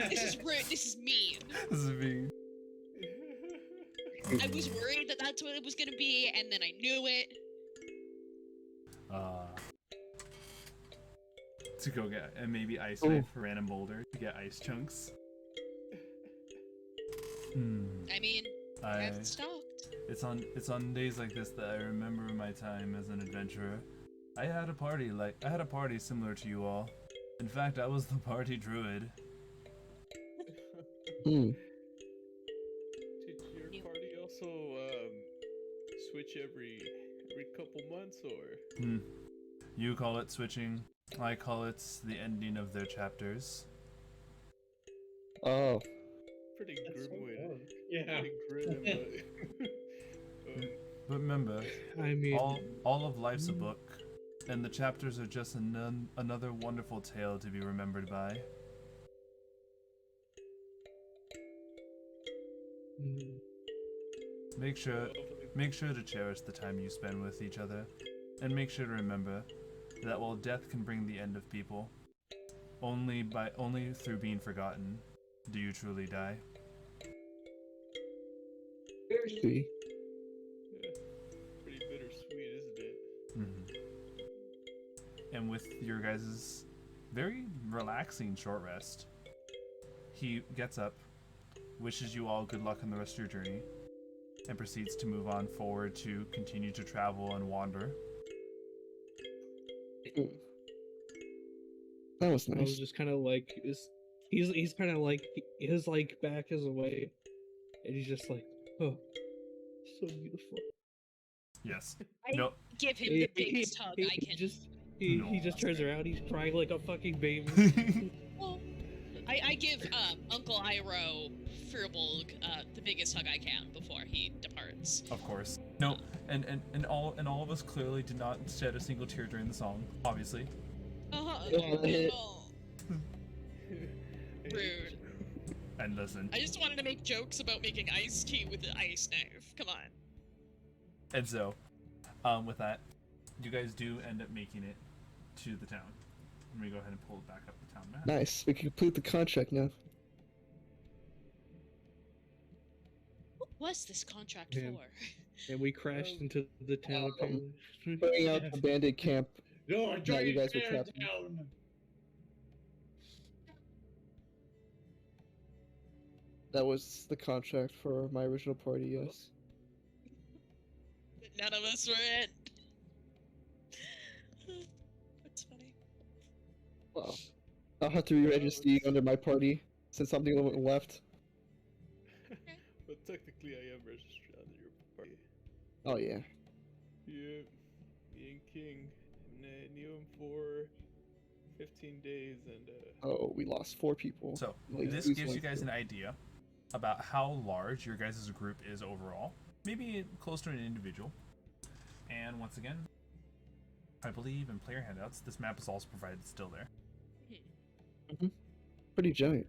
This is rude. This is mean. This is mean. I was worried that that's what it was gonna be, and then I knew it. To go get and maybe ice Ooh. knife for random boulder to get ice chunks. I mean, I haven't stopped. It's on days like this that I remember my time as an adventurer. I had a party similar to you all. In fact, I was the party druid. Hmm. Did your party also switch every couple months or? You call it switching. I call it the ending of their chapters. Oh, Pretty That's grim so way. dark. Yeah. Pretty grim, but But remember, I mean, all of life's a book, and the chapters are just another wonderful tale to be remembered by. mm, Make sure to cherish the time you spend with each other, and make sure to remember that while death can bring the end of people, only through being forgotten do you truly die. See. Yeah. Pretty bittersweet, isn't it? And with your guys' very relaxing short rest, he gets up, wishes you all good luck on the rest of your journey, and proceeds to move on forward to continue to travel and wander. That was I was nice. just kind of like, he's kind of like, his like back is away, and he's just like, oh, so beautiful. Yes. I No. give him the biggest hug I can. He just turns around, he's crying like a fucking baby. Well, I give Uncle Iroh Firbolg the biggest hug I can before he departs. Of course. No. And all of us clearly did not shed a single tear during the song. Obviously. Yeah. Rude. And listen. I just wanted to make jokes about making iced tea with the ice knife. Come on. And so, with that, you guys do end up making it to the town. Let me go ahead and pull it back up the town map. Nice. We can complete the contract now. What was this contract Man. for? And we crashed into the town. Bringing out the bandit camp. No, Yeah, join you guys were bear trapped. down. That was the contract for my original party, yes. None of us were in. That's funny. Well, I'll have to re-register you under my party since something left. But technically, I am registered under your party. Oh yeah. Yeah, me and King knew him for 15 days, and Oh, we lost 4 people. So, Like, this who's gives you going guys through? an idea about how large your guys' group is overall. Maybe close to an individual. And once again, I believe in player handouts, this map is also provided still there. Pretty giant.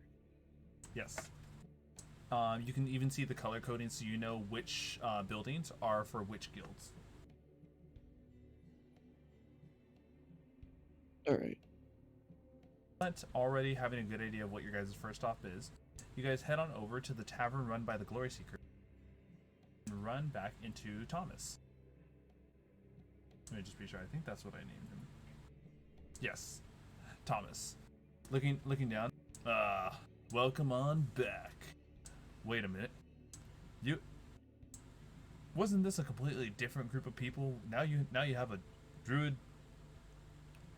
Yes. You can even see the color coding so you know which buildings are for which guilds. Alright. But already having a good idea of what your guys' first stop is, you guys head on over to the tavern run by the Glory Seeker and run back into Thomas. Let me just be sure. I think that's what I named him. Yes, Thomas. Looking down. Welcome on back. Wait a minute. Wasn't this a completely different group of people? Now you have a druid,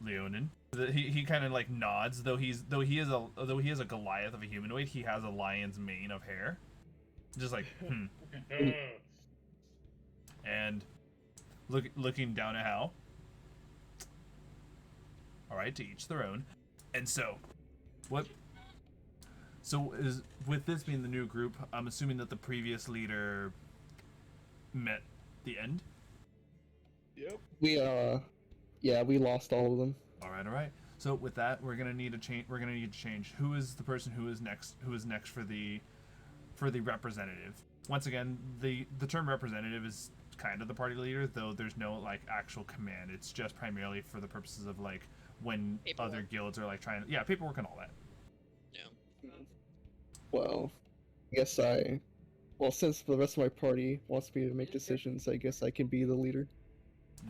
Leonin. He kind of like nods, though he is a Goliath of a humanoid. He has a lion's mane of hair, just like and looking down at Hal. All right, to each their own. And so, what? So is with this being the new group, I'm assuming that the previous leader met the end. yep. We lost all of them. All right. So with that, we're gonna need to change. Who is the person who is next? Who is next for the representative? Once again, the term representative is kind of the party leader, though there's no like actual command. It's just primarily for the purposes of like when Paperwork. other guilds are like trying to paperwork and all that. No. Well, since the rest of my party wants me to make decisions, I guess I can be the leader.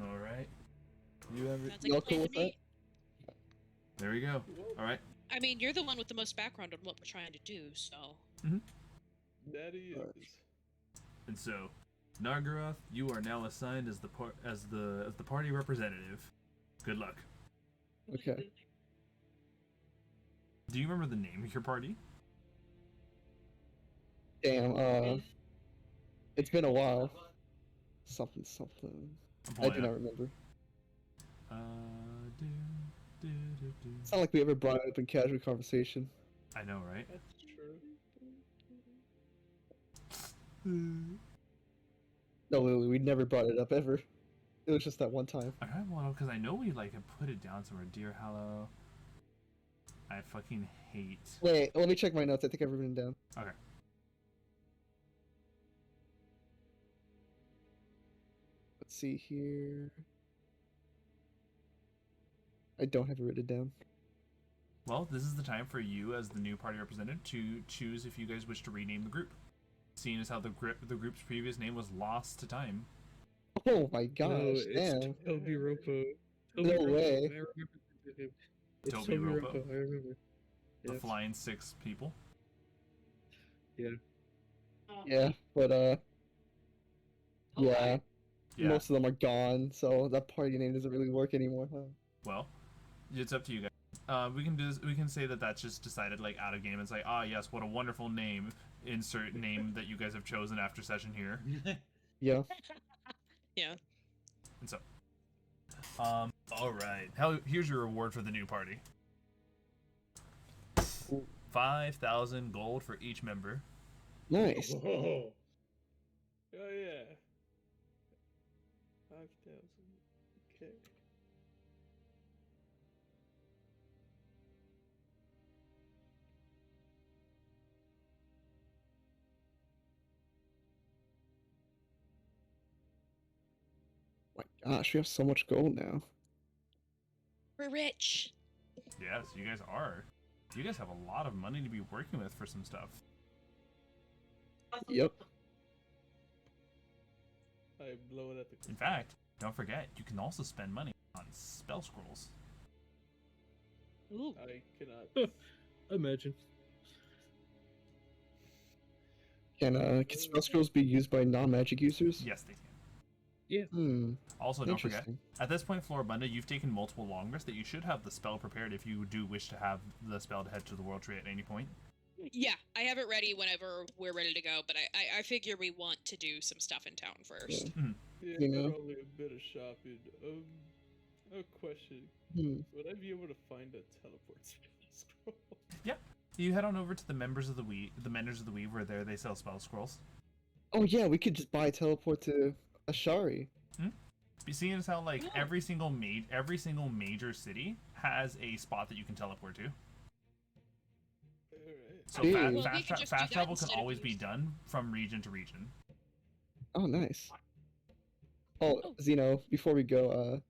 All right. Sounds like Y'all a plan cool to with me. There we go. All right. I mean, you're the one with the most background on what we're trying to do, so. That he Alright. is. And so, Nargiroth, you are now assigned as the party representative. Good luck. Okay. Do you remember the name of your party? Damn, it's been a while. Something. I'm I pulling do it not up. remember. Do. It's not like we ever brought it up in casual conversation. I know, right? That's true. No, we never brought it up ever. It was just that one time. Alright, well, because I know we like have put it down somewhere. Deer Hallow. I fucking hate. Wait, let me check my notes. I think I've written it down. Okay. Let's see here. I don't have it written down. Well, this is the time for you, as the new party representative, to choose if you guys wish to rename the group. Seeing as how the group's previous name was lost to time. Oh my gosh, it's damn. Toby Ropo. No way. I remember the name. It's Toby Ropo. I remember. The Yes. Flying Six people. Yeah, but yeah, Yeah. most of them are gone, so that party name doesn't really work anymore, huh? Well, it's up to you guys. We can do this, we can say that that's just decided like out of game. It's like, ah, yes, what a wonderful name. Insert name that you guys have chosen after session here. Yeah. Yeah. And so, all right. Here's your reward for the new party. 5,000 gold for each member. Nice. Oh yeah. 5,000. Okay. My gosh, we have so much gold now. We're rich. Yes, you guys are. You guys have a lot of money to be working with for some stuff. Yep. I blow it at the. In fact, don't forget, you can also spend money on spell scrolls. Ooh. I cannot. Imagine. Can spell scrolls be used by non-magic users? Yes, they can. Also, don't forget, Interesting. at this point, Floribunda, you've taken multiple long rests that you should have the spell prepared if you do wish to have the spell to head to the World Tree at any point. Yeah, I have it ready whenever we're ready to go, but I figure we want to do some stuff in town first. Yeah, You know? probably a bit of shopping. A question. Hmm. Would I be able to find a teleport spell scroll? You head on over to the Members of the Weave, where there they sell spell scrolls. Oh yeah, we could just buy a teleport to Ashari. You see as how like Yeah. every single major city has a spot that you can teleport to. Alright. So Jeez. Well, we could just do fast that travel can instead of always be use- done from region to region. Oh, nice. Oh, Zeno, before we go,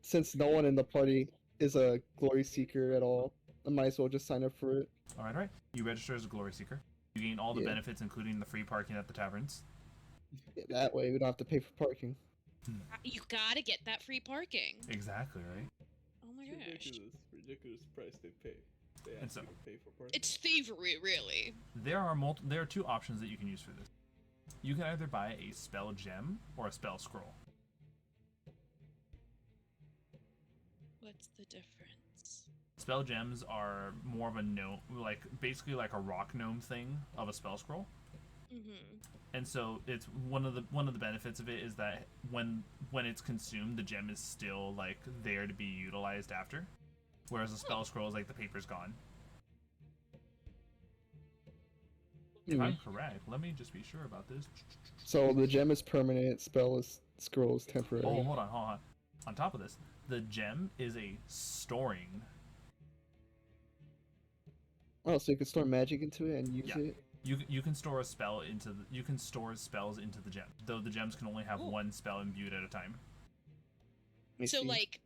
since no one in the party is a glory seeker at all, I might as well just sign up for it. All right. You register as a glory seeker. You gain all the Yeah. benefits, including the free parking at the taverns. That way, we don't have to pay for parking. You gotta get that free parking. Exactly right. Oh my It's gosh. ridiculous price they pay. They And ask so- you to pay for parking. It's thievery, really. There are two options that you can use for this. You can either buy a spell gem or a spell scroll. What's the difference? Spell gems are more of a gnome, like basically like a rock gnome thing of a spell scroll. Mm-hmm. And so it's one of the benefits of it is that when it's consumed, the gem is still like there to be utilized after, whereas a spell scroll is like the paper's gone. If I'm correct, let me just be sure about this. So the gem is permanent, scroll is temporary. Oh, hold on. On top of this, the gem is a storing. Oh, so you can store magic into it and use Yeah. it? You can store a spell you can store spells into the gem, though the gems can only have Ooh. one spell imbued at a time. Let me So, see. like,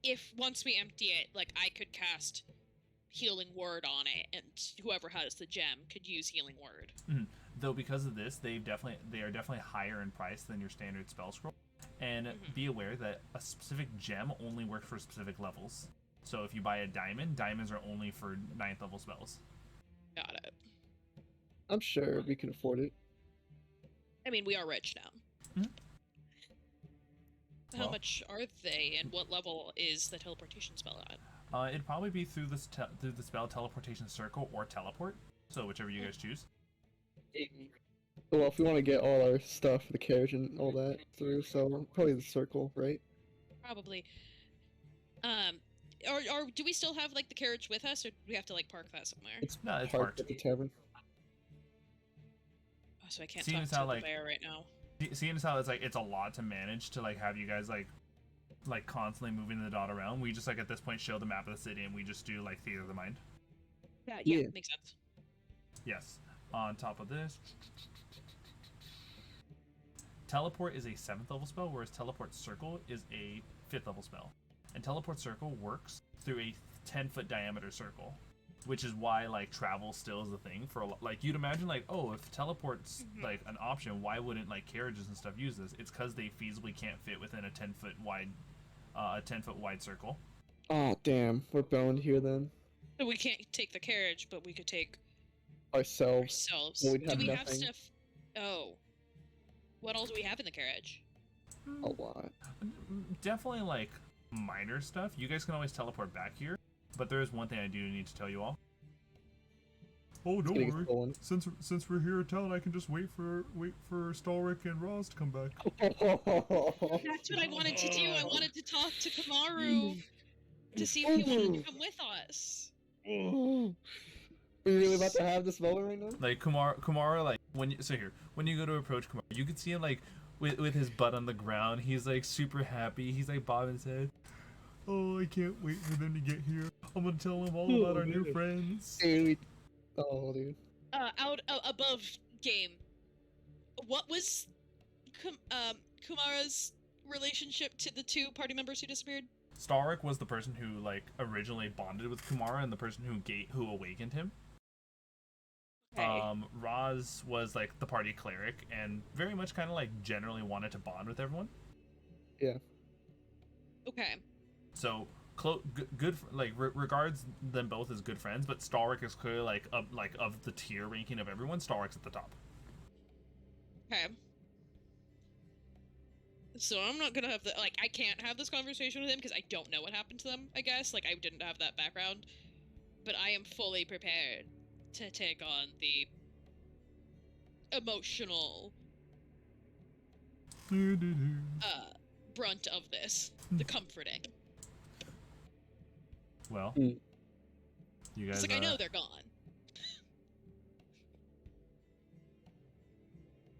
if once we empty it, like, I could cast Healing Word on it, and whoever has the gem could use Healing Word. Though because of this, they are definitely higher in price than your standard spell scroll. And be aware that a specific gem only works for specific levels. So if you buy a diamond, diamonds are only for 9th level spells. Got it. I'm sure we can afford it. I mean, we are rich now. Mhm. How Well- much are they, and what level is the teleportation spell at? It'd probably be through the spell teleportation circle or teleport. So whichever you guys choose. Well, if we want to get all our stuff, the carriage and all that through, so probably the circle, right? Probably. Or do we still have, like, the carriage with us, or do we have to, like, park that somewhere? It's No, it's parked parked. at the tavern. Oh, so I can't Seeing talk as to how, the like- bear right now. seeing as how it's like it's a lot to manage to like have you guys like constantly moving the dot around, we just like at this point show the map of the city and we just do like theater of the mind. Yeah, Yeah. makes sense. Yes. On top of this, teleport is a 7th level spell, whereas teleport circle is a 5th level spell. And teleport circle works through a 10-foot diameter circle, which is why like travel still is a thing for like you'd imagine like, oh, if teleport's like an option, why wouldn't like carriages and stuff use this? It's because they feasibly can't fit within a 10-foot wide circle. Oh damn, we're boned here then. So we can't take the carriage, but we could take Ourselves. ourselves. Well, we'd Do have we have nothing. stuff? Oh. What all do we have in the carriage? A lot. Definitely like minor stuff. You guys can always teleport back here, but there is one thing I do need to tell you all. Oh, don't Getting worry. stolen. Since we're here in town, I can just wait for Stalric and Roz to come back. That's what I wanted to do. I wanted to talk to Kamaru to see if he wanted to come with us. Are you really about to have this moment right now? Like Kumara, like when you go to approach Kumara, you can see him like with his butt on the ground. He's like super happy. He's like bobbing his head. Oh, I can't wait for them to get here. I'm gonna tell them all about our new friends. Dude. Oh, dude. Above game. What was Kumara's relationship to the two party members who disappeared? Stalric was the person who like originally bonded with Kumara and the person who awakened him. Okay. Roz was like the party cleric and very much kind of like generally wanted to bond with everyone. Yeah. Okay. So good like regards them both as good friends, but Stalric is clearly like of the tier ranking of everyone. Stalric's at the top. Okay. So I'm not gonna have I can't have this conversation with him because I don't know what happened to them, I guess. Like, I didn't have that background. But I am fully prepared to take on the emotional brunt of this. The comforting. Well, Mm. you guys It's like, I know they're gone.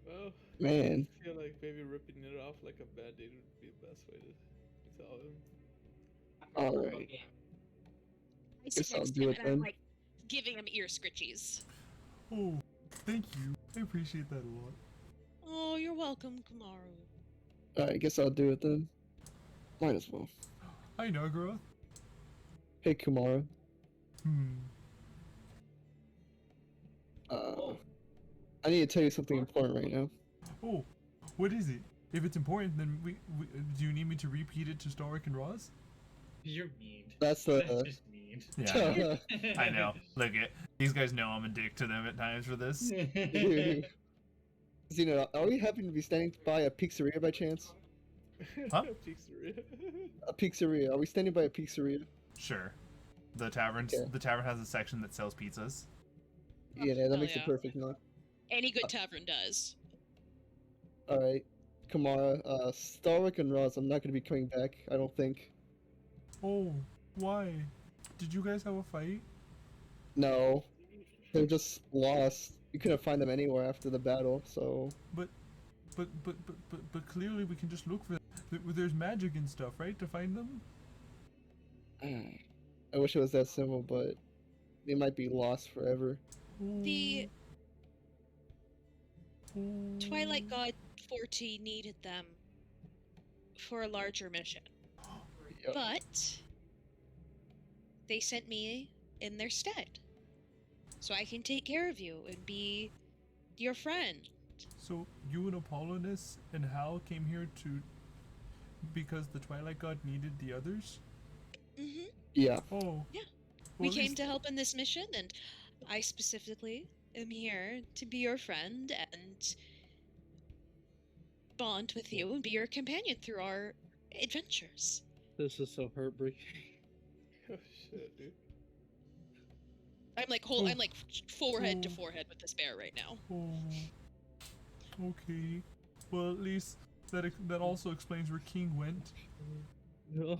Well, Man. I feel like maybe ripping it off like a band-aid would be the best way to tell him. Alright. I sit Guess I'll next to do him it and I'm then. like giving him ear scritchies. Oh, thank you. I appreciate that a lot. Oh, you're welcome, Kamaru. Alright, guess I'll do it then. Might as well. Hi, Nargiroth. Hey, Kumara. I need to tell you something important right now. Oh, what is it? If it's important, then we do you need me to repeat it to Stalric and Roz? You're mean. That's That's the. just mean. Yeah, I know. Look it. These guys know I'm a dick to them at times for this. Zeno, are we happen to be standing by a pizzeria by chance? Huh? Pizzeria. A pizzeria. Are we standing by a pizzeria? Sure. The tavern has a section that sells pizzas. Yeah, that Hell makes yeah. it perfect now. Any good tavern does. Alright. Kamara, Stalric and Roz, I'm not gonna be coming back, I don't think. Oh, why? Did you guys have a fight? No. They're just lost. You couldn't find them anywhere after the battle, so. But clearly we can just look for them. There's magic and stuff, right, to find them? I wish it was that simple, but they might be lost forever. The Twilight God 40 needed them for a larger mission. Yep. But they sent me in their stead. So I can take care of you and be your friend. So you and Apollonis and Hal came here because the Twilight God needed the others? Mm-hmm. Yeah. Oh. Yeah. Well, We at came least- to help in this mission, and I specifically am here to be your friend and bond with you and be your companion through our adventures. This is so heartbreaking. Oh shit, dude. I'm like Oh. I'm like forehead to Oh. forehead with this bear right now. Oh. Okay. Well, at least that also explains where King went. No.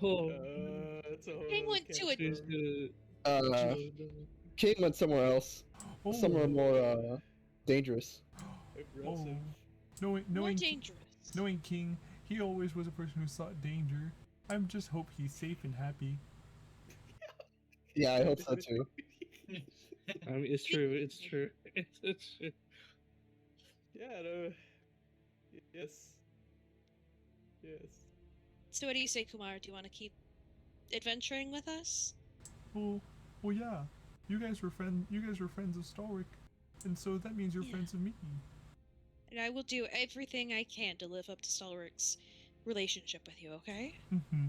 It's a whole King other went to can a- of She's worms. gonna. King went somewhere else. Oh. Somewhere more, dangerous. Aggressive. Knowing More knowing dangerous. knowing King, he always was a person who sought danger. I'm just hope he's safe and happy. Yeah, I hope so too. I mean, it's true. It's true. It's true. Yeah, no. Yes. Yes. So what do you say, Kumar? Do you want to keep adventuring with us? Well, yeah. You guys were friends of Stalric, and so that means you're Yeah. friends of me. And I will do everything I can to live up to Stalric's relationship with you, okay? Mm-hmm.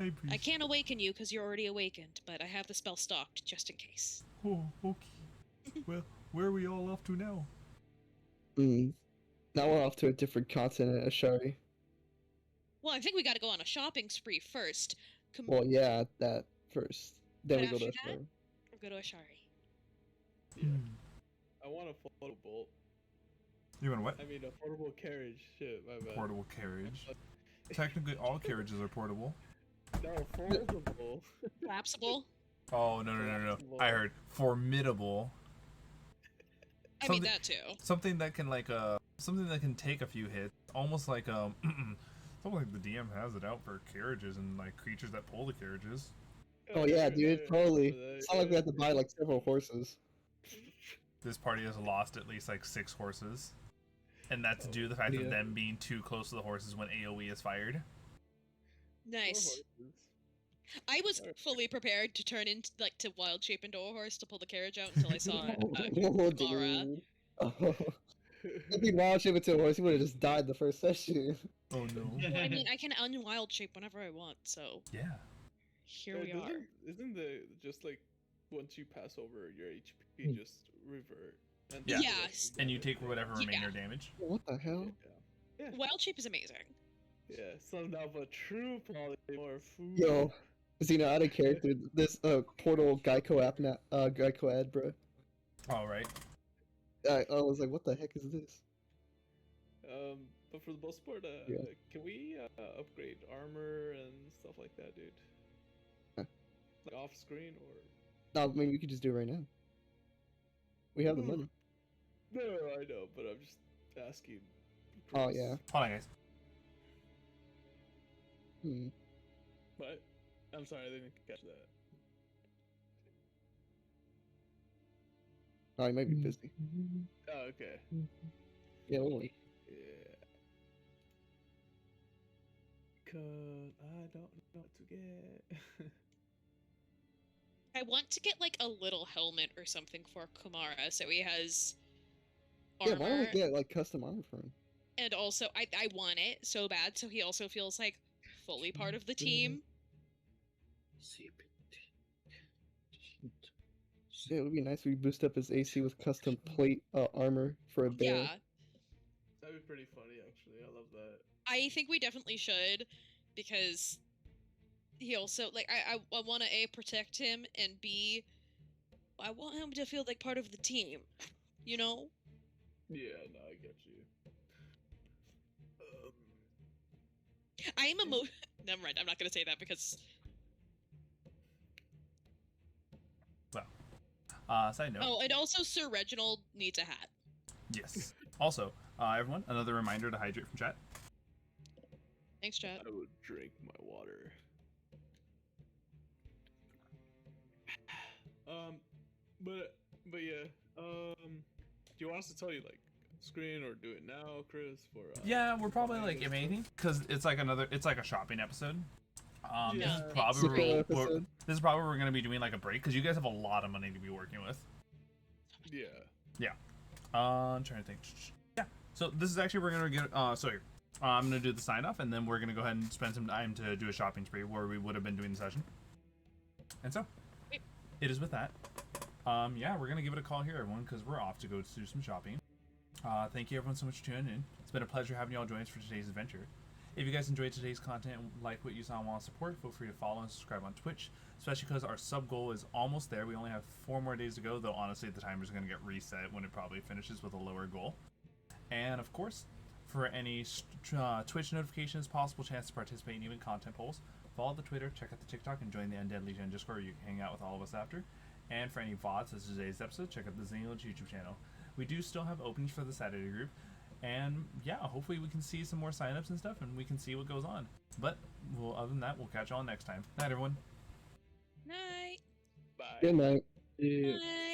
I appreciate. I can't awaken you because you're already awakened, but I have the spell stocked just in case. Oh, okay. Well, where are we all off to now? Hmm. Now we're off to a different continent, Ashari. Well, I think we gotta go on a shopping spree first. Well, yeah, that first. Then But we go to after that- Ashari. Or go to Ashari. Yeah. Hmm. I want a photo bolt. You want what? I mean, a portable carriage. Shit, my bad. Portable carriage. Technically, all carriages are portable. No, foldable. Collapsible? Oh no! I heard formidable. I mean, Something- that too. Something that can something that can take a few hits. Almost like something like the DM has it out for carriages and like creatures that pull the carriages. Oh yeah, dude, totally. It's not like we have to buy like several horses. This party has lost at least like 6 horses, and that's due to the fact of Yeah. them being too close to the horses when AOE is fired. Nice. I was fully prepared to turn into to wild shape into a horse to pull the carriage out until I saw Oh, Mara. dude. Oh. If he wild shape into a horse, he would have just died the first session. Oh no! I mean, I can unwild shape whenever I want, so Yeah. here we are. Isn't the just like once you pass over your HP just revert? And Yeah. Yes. And you take whatever Yeah. remainder damage. What the hell? Yeah. Wild shape is amazing. Yeah. Son of a true polymorph. Ooh. Yo, Xena, out of character, this portal Geico app now, Geico ad, bro. All right. I was like, what the heck is this? But for the most part, Yeah. can we upgrade armor and stuff like that, dude? Huh. Like off screen or? No, maybe we could just do it right now. We have the money. No, I know, but I'm just asking. Oh Chris. yeah. Hold on, guys. Hmm. What? I'm sorry, I didn't catch that. Oh, you might be busy. Oh, okay. Yeah, we'll wait. Yeah. Cause I don't know what to get. I want to get like a little helmet or something for Kumara so he has Yeah, armor. why don't we get like custom armor for him? And also, I want it so bad so he also feels like fully part of the team. Yeah, it would be nice if we boost up his AC with custom plate armor for a bear. Yeah, That'd be pretty funny, actually. I love that. I think we definitely should because he also like I want to A, protect him, and B, I want him to feel like part of the team. You know? Yeah, no, I get you. I am Never mind. I'm not gonna say that because Side note. oh, and also Sir Reginald needs a hat. Yes. Also, everyone, another reminder to hydrate from chat. Thanks, chat. I would drink my water. But yeah. Do you want us to tell you like screen or do it now, Chris? For Yeah, we're probably like, if anything, because it's like a shopping episode. This is No, probably it's where great. episode. this is probably where we're gonna be doing like a break because you guys have a lot of money to be working with. yeah. I'm trying to think. Yeah. So this is actually we're gonna get. So here, I'm gonna do the sign off, and then we're gonna go ahead and spend some time to do a shopping spree where we would have been doing the session. And so, Great. it is with that. Yeah, we're gonna give it a call here, everyone, because we're off to go do some shopping. Thank you everyone so much for tuning in. It's been a pleasure having you all join us for today's adventure. If you guys enjoyed today's content and like what you saw and want to support, feel free to follow and subscribe on Twitch, especially because our sub goal is almost there. We only have 4 more days to go, though honestly the timer's going to get reset when it probably finishes with a lower goal. And of course, for any Twitch notifications, possible chance to participate in even content polls, follow the Twitter, check out the TikTok, and join the Undead Legion Discord where you can hang out with all of us after. And for any VODs as today's episode, check out the Xenolage YouTube channel. We do still have openings for the Saturday group, And yeah, hopefully we can see some more signups and stuff, and we can see what goes on. But other than that, we'll catch you all next time. Night, everyone. Night. Bye. Good night. Yeah. Night.